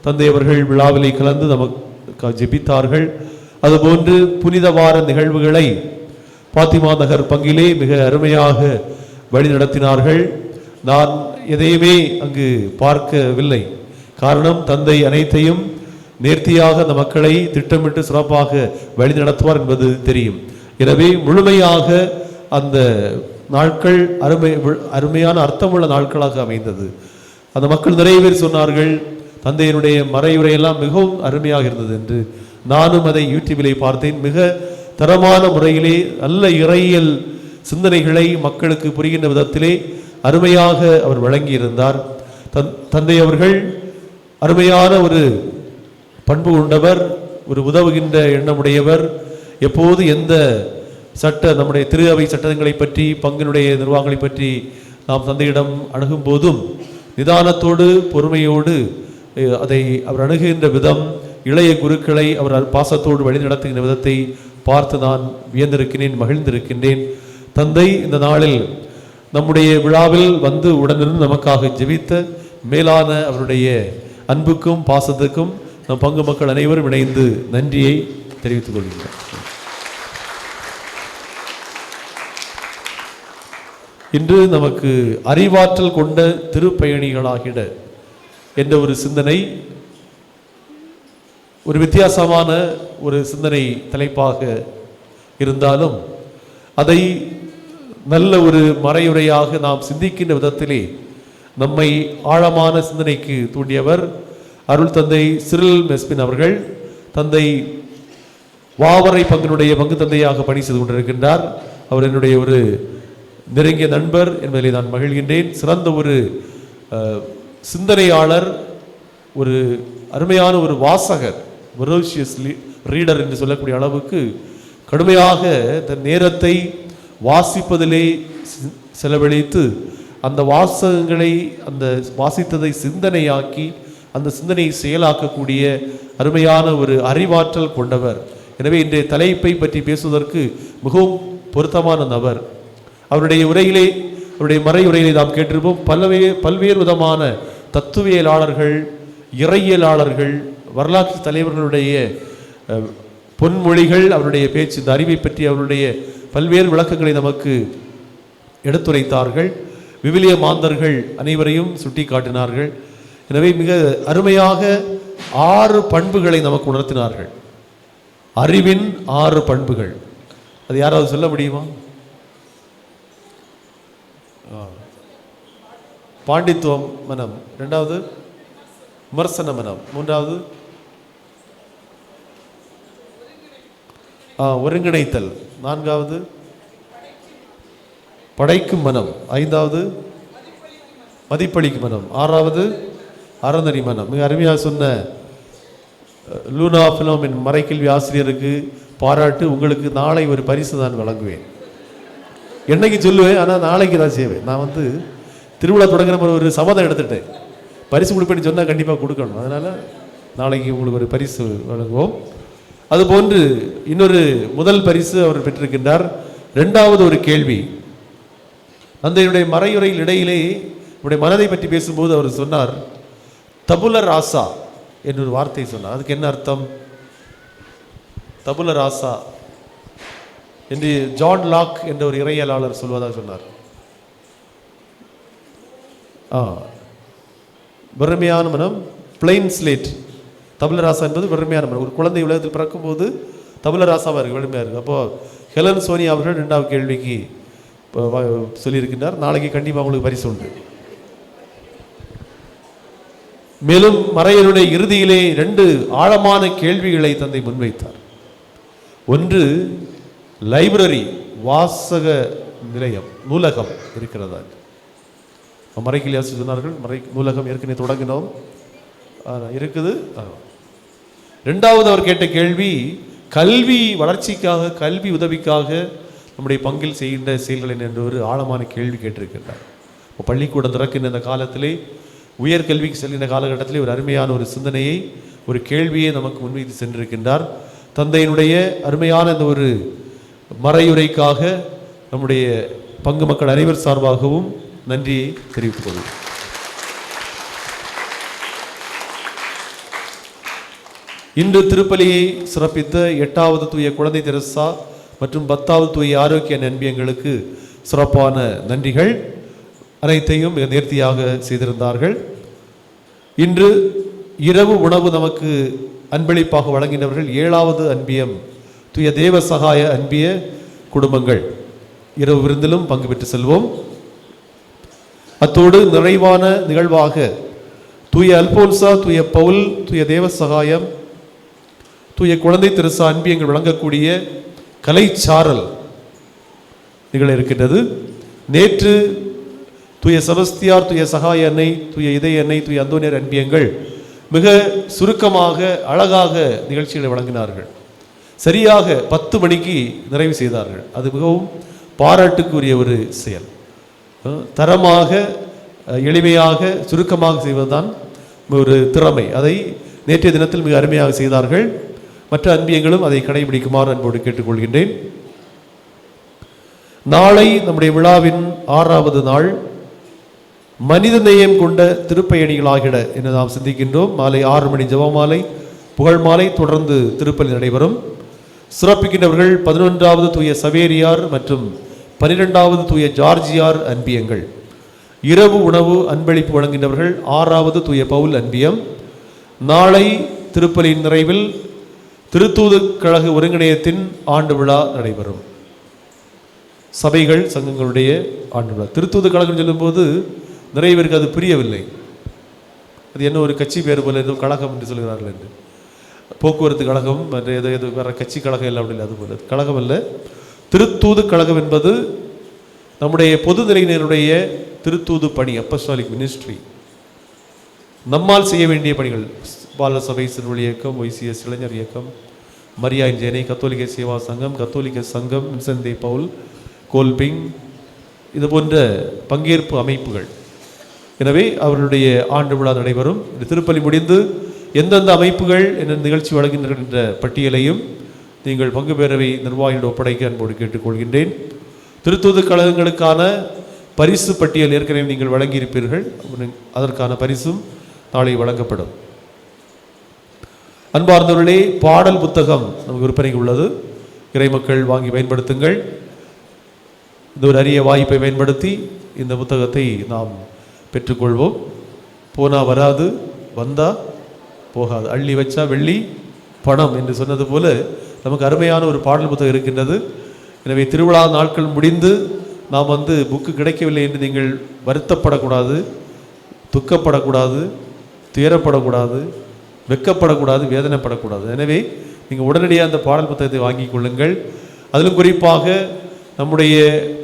தந்தை அவர்கள் விழாவிலே கலந்து நமக்கு ஜெபித்தார்கள். அதுபோன்று புனித வார நிகழ்வுகளை பாத்திமா நகர் பங்கிலே மிக அருமையாக வழி நடத்தினார்கள். நான் எதையுமே அங்கு பார்க்கவில்லை. காரணம், தந்தை அனைத்தையும் நேர்த்தியாக அந்த மக்களை திட்டமிட்டு சிறப்பாக வழி நடத்துவார் என்பது தெரியும். எனவே முழுமையாக அந்த நாட்கள் அருமையான அர்த்தமுள்ள நாட்களாக அமைந்தது. அந்த மக்கள் நிறைய பேர் சொன்னார்கள், தந்தையினுடைய மறையுரையெல்லாம் மிகவும் அருமையாக இருந்தது என்று. நானும் அதை யூடியூபிலே பார்த்தேன். மிக தரமான முறையிலே நல்ல இறையியல் சிந்தனைகளை மக்களுக்கு புரிகின்ற விதத்திலே அருமையாக அவர் வழங்கியிருந்தார். தந்தை அவர்கள் அருமையான ஒரு பண்பு கொண்டவர், ஒரு உதவுகின்ற எண்ணமுடையவர். எப்போது எந்த நம்முடைய திரு அவை சட்டங்களை பற்றி, பங்கினுடைய நிர்வாகங்களை பற்றி நாம் தந்தையிடம் அணுகும் போதும் நிதானத்தோடு பொறுமையோடு அதை அவர் அணுகுகின்ற விதம், இளைய குருக்களை அவர் பாசத்தோடு வழி நடத்துகின்ற விதத்தை பார்த்து நான் வியந்திருக்கிறேன், மகிழ்ந்திருக்கின்றேன். தந்தை இந்த நாளில் நம்முடைய விழாவில் வந்து உடனிருந்து நமக்காக ஜெபித்த மேலான அவருடைய அன்புக்கும் பாசத்துக்கும் நம் பங்கு மக்கள் அனைவரும் இணைந்து நன்றியை தெரிவித்துக் கொள்கிறோம். இன்று நமக்கு அறிவாற்றல் கொண்ட திருப்பயணிகளாகிட என்ற ஒரு சிந்தனை, ஒரு வித்தியாசமான ஒரு சிந்தனை தலைப்பாக இருந்தாலும் அதை நல்ல ஒரு மறையுரையாக நாம் சிந்திக்கின்ற விதத்திலே நம்மை ஆழமான சிந்தனைக்கு தூண்டியவர் அருள் தந்தை சிரில் மெஸ்பின் அவர்கள். தந்தை வாவரை பங்கினுடைய பங்கு தந்தையாக பணி செய்து கொண்டிருக்கின்றார். அவர் என்னுடைய ஒரு நெருங்கிய நண்பர் என்பதை நான் மகிழ்கின்றேன். சிறந்த ஒரு சிந்தனையாளர், ஒரு அருமையான ஒரு வாசகர், வெரோஷியஸ் ரீடர் என்று சொல்லக்கூடிய அளவுக்கு கடுமையாக தன் நேரத்தை வாசிப்பதிலே செலவழித்து அந்த வாசகங்களை, அந்த வாசித்ததை சிந்தனையாக்கி அந்த சிந்தனையை செயலாக்கக்கூடிய அருமையான ஒரு அறிவாற்றல் கொண்டவர். எனவே இன்றைய தலைப்பை பற்றி பேசுவதற்கு மிகவும் பொருத்தமான நபர். அவருடைய உரையிலே, அவருடைய மறையுரையிலே நாம் கேட்டிருப்போம், பல்வேறு விதமான தத்துவியலாளர்கள், இறையியலாளர்கள், வரலாற்று தலைவர்களுடைய பொன்மொழிகள், அவருடைய பேச்சு, இந்த அறிவை பற்றி அவருடைய பல்வேறு விளக்கங்களை நமக்கு எடுத்துரைத்தார்கள். விவிலிய மாந்தர்கள் அனைவரையும் சுட்டி காட்டினார்கள். எனவே மிக அருமையாக 6 பண்புகளை நமக்கு உணர்த்தினார்கள். அறிவின் 6 பண்புகள். அது யாராவது சொல்ல முடியுமா? பாண்டித்துவம் மனம், 2வது விமர்சன மனம், 3வது ஒருங்கிணைத்தல், 4வது படைக்கும் மனம், 5வது மதிப்பளிக்கும் மனம், 6வது அறநெறி மனம். மிக அருமையாக சொன்ன லூனா பிலோமின் மறைக்கல்வி ஆசிரியருக்கு பாராட்டு. உங்களுக்கு நாளை ஒரு பரிசு நான் வழங்குவேன். என்னைக்கு சொல்லுவேன், ஆனால் நாளைக்கு தான் செய்வேன். நான் திருவிழா தொடங்குற ஒரு சபதம் எடுத்துட்டேன். பரிசு கொடுப்பேன்னு சொன்னால் கண்டிப்பாக கொடுக்கணும். அதனால் நாளைக்கு உங்களுக்கு ஒரு பரிசு வழங்குவோம். அதுபோன்று இன்னொரு முதல் பரிசு அவர் பெற்றிருக்கின்றார். 2வது ஒரு கேள்வி. தந்தையுடைய மறையுரையில் இடையிலே நம்முடைய மனதை பற்றி பேசும்போது அவர் சொன்னார், தபுல ராசா என்ற ஒரு வார்த்தை சொன்னார். அதுக்கு என்ன அர்த்தம்? தபுல ராசா என்று ஜான் லாக் என்ற ஒரு இறையியலாளர் சொல்வதாக சொன்னார். வெறுமையான மனம், பிளைன் ஸ்லேட். தபுல ராசா என்பது வெறுமையான மனம். ஒரு குழந்தை உலகத்தில் பிறக்கும்போது தபுல ராசாவாக இருக்கு, வெறுமையாக இருக்குது. அப்போது ஹெலன் சோனியா அவர்கள் 2வது கேள்விக்கு சொல்லியிருக்கின்றார். நாளைக்கு கண்டிப்பாக அவங்களுக்கு பரிசு உண்டு. மேலும் மறையருடைய இறுதியிலே 2 ஆழமான கேள்விகளை தந்தை முன்வைத்தார். ஒன்று, லைப்ரரி, வாசக நிலையம், நூலகம் இருக்கிறதா? மறைக்கில் சொன்னார்கள், நூலகம் ஏற்கனவே தொடங்கினோம், இருக்குது. 2வது அவர் கேட்ட கேள்வி, கல்வி வளர்ச்சிக்காக, கல்வி உதவிக்காக நம்முடைய பங்கில் செய்கின்ற செயல்கள் என்ற ஒரு ஆழமான கேள்வி கேட்டிருக்கின்றார். பள்ளிக்கூடம் திறக்கின்ற இந்த காலத்திலே, உயர்கல்விக்கு செல்கின்ற காலகட்டத்திலே ஒரு அருமையான ஒரு சிந்தனையை, ஒரு கேள்வியை நமக்கு முன்வைத்து சென்றிருக்கின்றார். தந்தையினுடைய அருமையான இந்த ஒரு மறையுரைக்காக நம்முடைய பங்கு மக்கள் அனைவர் சார்பாகவும் நன்றியை தெரிவித்துக் கொள்கிறேன். இன்று திருப்பலியை சிறப்பித்த 8வது தூய குழந்தை தெரசா மற்றும் 10வது தூய ஆரோக்கிய நண்பியங்களுக்கு சிறப்பான நன்றிகள். அனைத்தையும் மிக நேர்த்தியாக செய்திருந்தார்கள். இன்று இரவு உணவு நமக்கு அன்பளிப்பாக வழங்கினவர்கள் 7வது அன்பியம் தூய தேவ சகாய அன்பிய குடும்பங்கள். இரவு விருந்திலும் பங்கு பெற்று செல்வோம். அத்தோடு நிறைவான நிகழ்வாக தூய அல்போன்சா, தூய பவுல், தூய தேவ சகாயம், தூய குழந்தை தெரசா அன்பியங்கள் வழங்கக்கூடிய கலைச்சாரல் நிகழ இருக்கின்றது. நேற்று தூய செபஸ்தியார், தூய சகாய அன்னை, தூய இதய அன்னை, தூய அந்தோனியர் அன்பியங்கள் மிக சுருக்கமாக அழகாக நிகழ்ச்சிகளை வழங்கினார்கள். சரியாக 10 மணிக்கு நிறைவு செய்தார்கள். அது மிகவும் பாராட்டுக்குரிய ஒரு செயல். தரமாக, எளிமையாக, சுருக்கமாக செய்வதுதான் ஒரு திறமை. அதை நேற்றைய தினத்தில் மிக அருமையாக செய்தார்கள். மற்ற அன்பியங்களும் அதை கடைபிடிக்குமாறு அன்போடு கேட்டுக்கொள்கின்றேன். நாளை நம்முடைய விழாவின் 6வது நாள் மனித நேயம் கொண்ட திருப்பயணிகளாகிட என்று நாம் சிந்திக்கின்றோம். மாலை 6 மணி ஜெபமாலை, புகழ் மாலை, தொடர்ந்து திருப்பலி நடைபெறும். சிறப்பிக்கின்றவர்கள் 11வது தூய சவேரியார் மற்றும் 12வது தூய ஜார்ஜியார் அன்பியங்கள். இரவு உணவு அன்பளிப்பு வழங்கின்றவர்கள் 6வது தூய பவுல் அன்பியம். நாளை திருப்பலியின் நிறைவில் திருத்தூது கழக ஒருங்கிணையத்தின் ஆண்டு விழா நடைபெறும். சபைகள் சங்கங்களுடைய ஆண்டு விழா. திருத்தூது கழகம் சொல்லும்போது நிறைய பேருக்கு அது புரியவில்லை. அது என்ன ஒரு கட்சி பேர் போல ஏதோ கழகம் என்று சொல்கிறார்கள் என்று. போக்குவரத்து கழகம் மற்ற ஏதோ ஏதோ வேற கட்சி கழகம் இல்லை, அப்படி இல்லை. அது போல கழகம் அல்ல. திருத்தூது கழகம் என்பது நம்முடைய பொது நிலையினருடைய திருத்தூது பணி, அப்போஸ்டாலிக் மினிஸ்ட்ரி. நம்மால் செய்ய வேண்டிய பணிகள் பால சபை, சிறுவழி இயக்கம், ஒய்சிஎஸ் இளைஞர் இயக்கம், மரியா இன்ஜேனை, கத்தோலிக்க சேவா சங்கம், கத்தோலிக்க சங்கம், வின்சென்ட் பவுல், கோல்பிங், இது போன்ற பங்கேற்பு அமைப்புகள். எனவே அவர்களுடைய ஆண்டு விழா நடைபெறும். இந்த திருப்பலி முடிந்து எந்தெந்த அமைப்புகள் என்ன நிகழ்ச்சி வழங்குகின்றனர் என்ற பட்டியலையும் நீங்கள் பங்கு பேரவை நிர்வாகியோடு ஒப்படைக்க அன்போடு கேட்டுக்கொள்கின்றேன். திருத்தூது கழகங்களுக்கான பரிசு பட்டியல் ஏற்கனவே நீங்கள் வழங்கியிருப்பீர்கள். அதற்கான பரிசும் நாளை வழங்கப்படும். அன்பார்ந்தவர்களே, பாடல் புத்தகம் நமக்கு விற்பனைக்கு உள்ளது. இறைமக்கள் வாங்கி பயன்படுத்துங்கள். இந்த ஒரு அரிய வாய்ப்பை பயன்படுத்தி இந்த புத்தகத்தை நாம் பெற்றுக்கொள்வோம். போனால் வராது, வந்தால் போகாது. அள்ளி வச்சா வெள்ளி பணம் என்று சொன்னது போல நமக்கு அருமையான ஒரு பாடல் புத்தகம் இருக்கின்றது. எனவே திருவிழா நாட்கள் முடிந்து நாம் புக்கு கிடைக்கவில்லை என்று நீங்கள் வருத்தப்படக்கூடாது, துக்கப்படக்கூடாது, துயரப்படக்கூடாது, வெக்கப்படக்கூடாது, வேதனைப்படக்கூடாது. எனவே நீங்கள் உடனடியாக அந்த பாடல் புத்தகத்தை வாங்கி கொள்ளுங்கள். அதிலும் குறிப்பாக நம்முடைய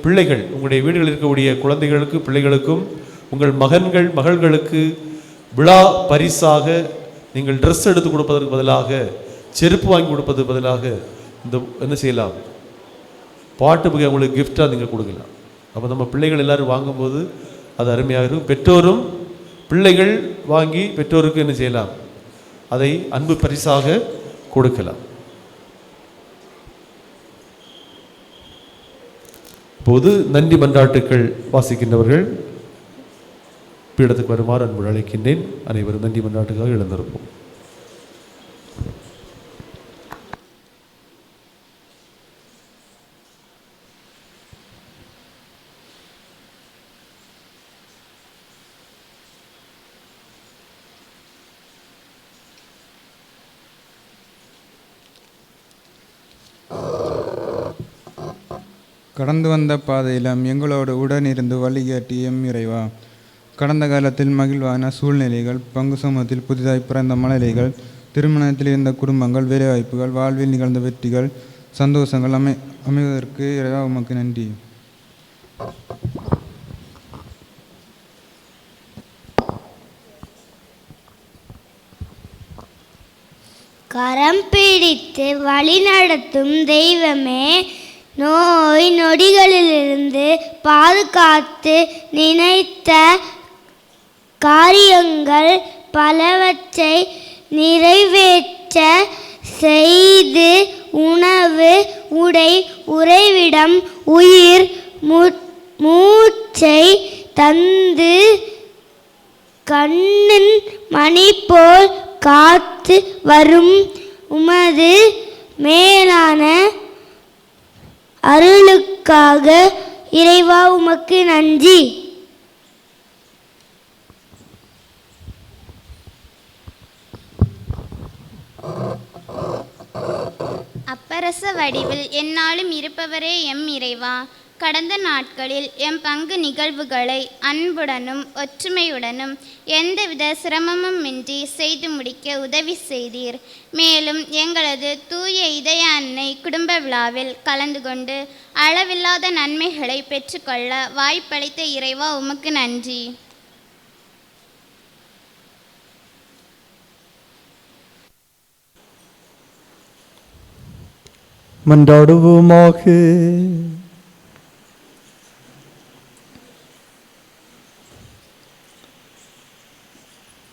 பிள்ளைகள், உங்களுடைய வீடுகளில் இருக்கக்கூடிய குழந்தைகளுக்கு, பிள்ளைகளுக்கும், உங்கள் மகன்கள் மகள்களுக்கு விழா பரிசாக நீங்கள் ட்ரெஸ் எடுத்து கொடுப்பதற்கு பதிலாக, செருப்பு வாங்கி கொடுப்பதற்கு பதிலாக இந்த என்ன செய்யலாம், பாட்டு புகை உங்களுக்கு கிஃப்டாக நீங்கள் கொடுக்கலாம். அப்போ நம்ம பிள்ளைகள் எல்லோரும் வாங்கும்போது அது அருமையாக இருக்கும். பெற்றோரும் பிள்ளைகள் வாங்கி பெற்றோருக்கு என்ன செய்யலாம், அதை அன்பு பரிசாக கொடுக்கலாம். இப்போது நன்றி மன்றாட்டுக்கள் வாசிக்கின்றவர்கள் பீடத்துக்கு வருமாறு அன்பு அழைக்கின்றேன். அனைவரும் நன்றி மன்றாட்டுக்காக எழுந்திருப்போம். கடந்து வந்த பாதையிலும் எங்களோடு உடனிருந்து வழிகாட்டிய இறைவா, கடந்த காலத்தில் மகிழ்வான சூழ்நிலைகள், பங்கு சமூகத்தில் புதிதாய் பிறந்த மழலைகள், திருமணத்தில் இருந்த குடும்பங்கள், வேலைவாய்ப்புகள், வாழ்வில் நிகழ்ந்த வெற்றிகள், சந்தோஷங்கள் அமைவதற்கு இறைவா உமக்கு நன்றி. கரம் பிடித்து வழிநடத்தும் தெய்வமே, நோய் நொடிகளிலிருந்து பாதுகாத்து நினைத்த காரியங்கள் பலவற்றை நிறைவேற்ற செய்து உணவு, உடை, உறைவிடம், உயிர், மூச்சை தந்து கண்ணின் மணி போல் காத்து வரும் உமது மேலான அருளுக்காக இறைவா உமக்கு நன்றி. அப்பரச வடிவில் எந்நாளும் இருப்பவரே எம் இறைவா, கடந்த நாட்களில் எம் பங்கு நிகழ்வுகளை அன்புடனும் ஒற்றுமையுடனும் எந்தவித சிரமமுமின்றி செய்து முடிக்க உதவி செய்தீர். மேலும் எங்களது தூய இதய அன்னை குடும்ப விழாவில் கலந்து கொண்டு அளவில்லாத நன்மைகளை பெற்றுக்கொள்ள வாய்ப்பளித்த இறைவா உமக்கு நன்றி. மன்றாடுவோமாக.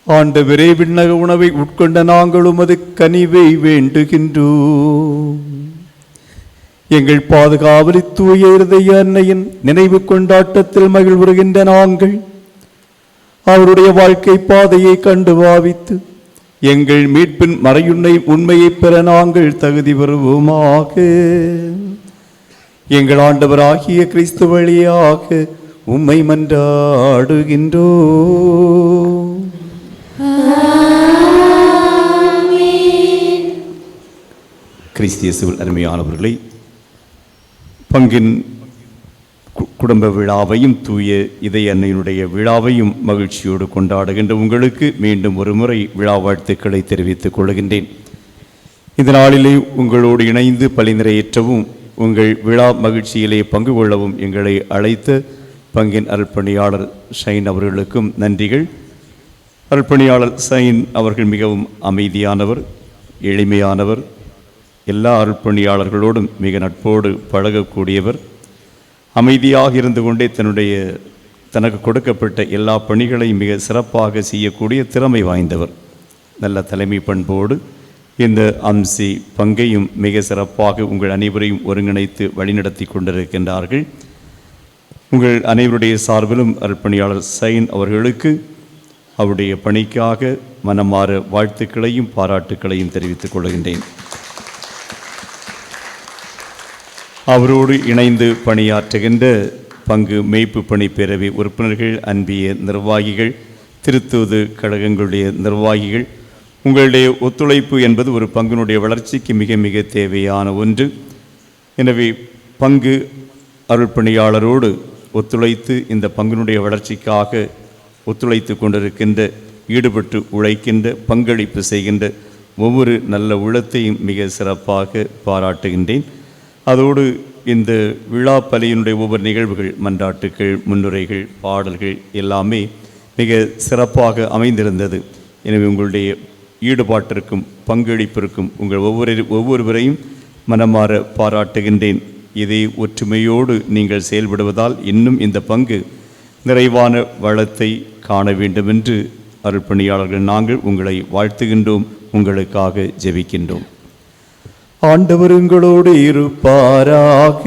ஆண்டவரே, விண்ணக உணவை உட்கொண்ட நாங்கள் உமது கனிவை வேண்டுகின்றோம். எங்கள் பாதுகாவலி தூய இருதய அன்னையின் நினைவு கொண்டாட்டத்தில் மகிழ்வுறுகின்ற நாங்கள் அவருடைய வாழ்க்கை பாதையை கண்டு பாவித்து எங்கள் மீட்பின் மறையுன்னை உண்மையை பெற நாங்கள் தகுதி பெறுவோமாக. எங்கள் ஆண்டவராகிய கிறிஸ்து வழியாக உம்மை மன்றாடுகின்றோம். கிறிஸ்து இயேசுவில் அருமையானவர்களை, பங்கின் குடும்ப விழாவையும் தூய இதய அன்னையினுடைய விழாவையும் மகிழ்ச்சியோடு கொண்டாடுகின்ற உங்களுக்கு மீண்டும் ஒரு முறை விழா வாழ்த்துக்களை தெரிவித்துக் கொள்கின்றேன். இந்த நாளிலே உங்களோடு இணைந்து பலி நிறைவேற்றவும் உங்கள் விழா மகிழ்ச்சியிலே பங்கு கொள்ளவும் எங்களை அழைத்த பங்கின் அர்ப்பணியாளர் ஷைன் அவர்களுக்கும் நன்றிகள். அர்ப்பணியாளர் ஷைன் அவர்கள் மிகவும் அமைதியானவர், எளிமையானவர், எல்லா அர்ப்பணியாளர்களோடும் மிக நட்போடு பழகக்கூடியவர், அமைதியாக இருந்து கொண்டே தனக்கு கொடுக்கப்பட்ட எல்லா பணிகளையும் மிக சிறப்பாக செய்யக்கூடிய திறமை வாய்ந்தவர். நல்ல தலைமை பண்போடு இந்த அம்சி பங்கையும் மிக சிறப்பாக உங்கள் அனைவரையும் ஒருங்கிணைத்து வழிநடத்தி கொண்டிருக்கின்றார்கள். உங்கள் அனைவருடைய சார்பிலும் அர்ப்பணியாளர் ஷைன் அவர்களுக்கு அவருடைய பணிக்காக மனமாற வாழ்த்துக்களையும் பாராட்டுக்களையும் தெரிவித்துக் கொள்கின்றேன். அவரோடு இணைந்து பணியாற்றுகின்ற பங்கு மெய்ப்பு பணி பேரவை உறுப்பினர்கள், அன்பிய நிர்வாகிகள், திருத்தூது கழகங்களுடைய நிர்வாகிகள், உங்களுடைய ஒத்துழைப்பு என்பது ஒரு பங்கினுடைய வளர்ச்சிக்கு மிக மிக தேவையான ஒன்று. எனவே பங்கு அருள்பணியாளரோடு ஒத்துழைத்து இந்த பங்கினுடைய வளர்ச்சிக்காக ஒத்துழைத்து கொண்டிருக்கின்ற, ஈடுபட்டு உழைக்கின்ற, பங்களிப்பு செய்கின்ற ஒவ்வொரு நல்ல உள்ளத்தையும் மிக சிறப்பாக பாராட்டுகின்றேன். அதோடு இந்த விழா பலியினுடைய ஒவ்வொரு நிகழ்வுகள், மன்றாட்டுக்கள், முன்னுரைகள், பாடல்கள் எல்லாமே மிக சிறப்பாக அமைந்திருந்தது. எனவே உங்களுடைய ஈடுபாட்டிற்கும் பங்களிப்பிற்கும் உங்கள் ஒவ்வொருவரையும் மனமாற பாராட்டுகின்றேன். இதே ஒற்றுமையோடு நீங்கள் செயல்படுவதால் இன்னும் இந்த பங்கு நிறைவான வளத்தை காண வேண்டும் என்று அருள்பணியாளர்கள் நாங்கள் உங்களை வாழ்த்துகின்றோம், உங்களுக்காக ஜெபிக்கின்றோம். ஆண்டவர் உங்களோடு இருப்பாராக.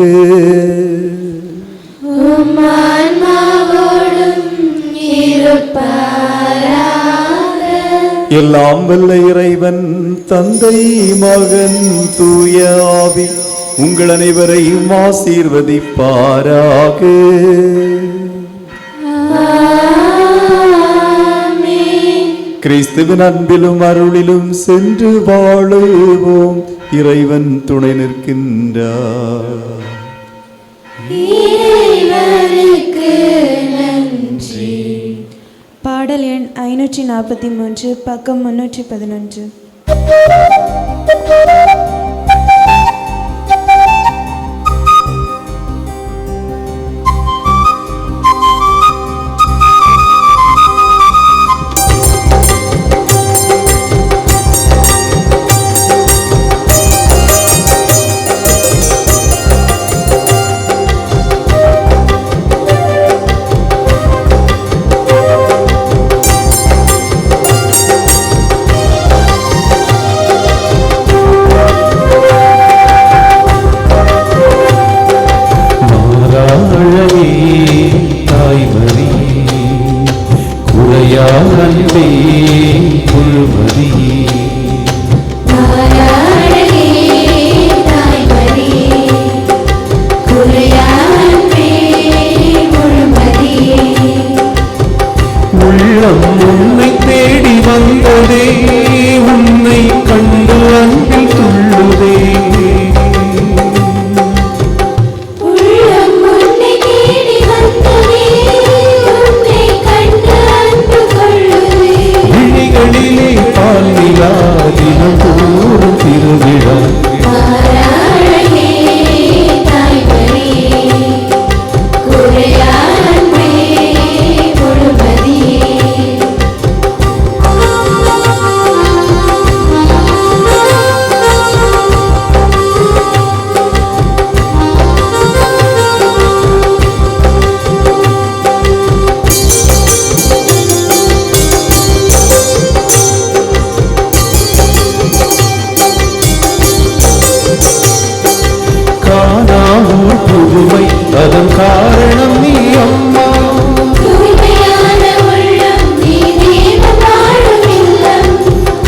எல்லாம் வல்ல இறைவன் தந்தை, மகன், தூய ஆவி உங்கள் அனைவரையும் ஆசீர்வதிப்பாராக. கிறிஸ்துவின் அன்பிலும் அருளிலும் சென்று வாழுவோம். இறைவன் துணை நிற்கின்றார். பாடல் எண் 543, பக்கம் 311. குறையா அன்பே முழுமதியே உள்ளம் உன்னை தேடி வந்ததே, உன்னை கண்டு அன்பில் துள்ளுதே. விழிகளிலே பால் நிலா தினம் தோறும் திருவிழா. புதுமை அதன் காரணம் நீ அம்மா.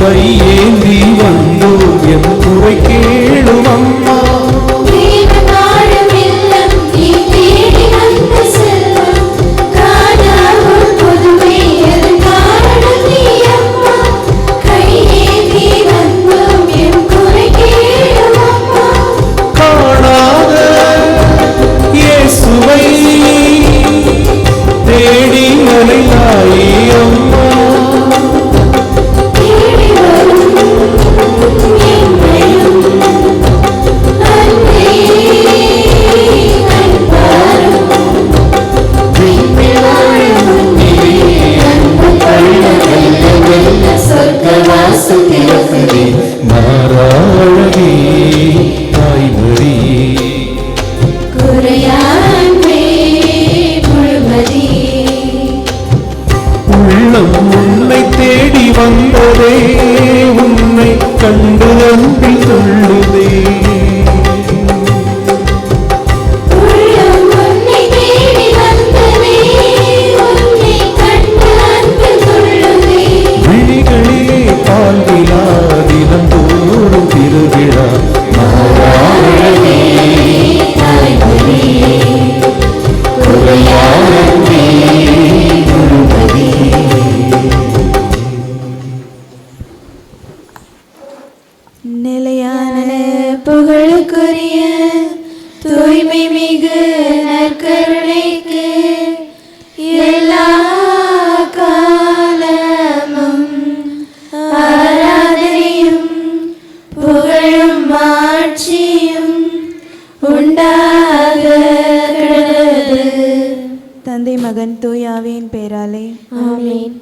கையேந்தி வந்தோம் என் குறை கேளும் அம்மா. தேடி அலைந்தாயே அம்மா. மாறாழகே தாய்மொழியே உள்ளம் உன்னை தேடி வந்ததே, உன்னை கண்டு அன்பில் துள்ளுதே. விழிகளிலே பால் விழா தினம் தோறும் திருவிழா. மாறாழகே தாய்மொழியே குறையாத அன்பே முழுமதியே. நிலையான புகழுக்குரிய தூய்மை மிகு நற்கருணைக்கு எல்லா காலமும் ஆராதனையும் புகழும் ஆட்சியும் உண்டாக கடவுது. தந்தை மகன் தூய் ஆவியின் பெயராலே ஆமென்.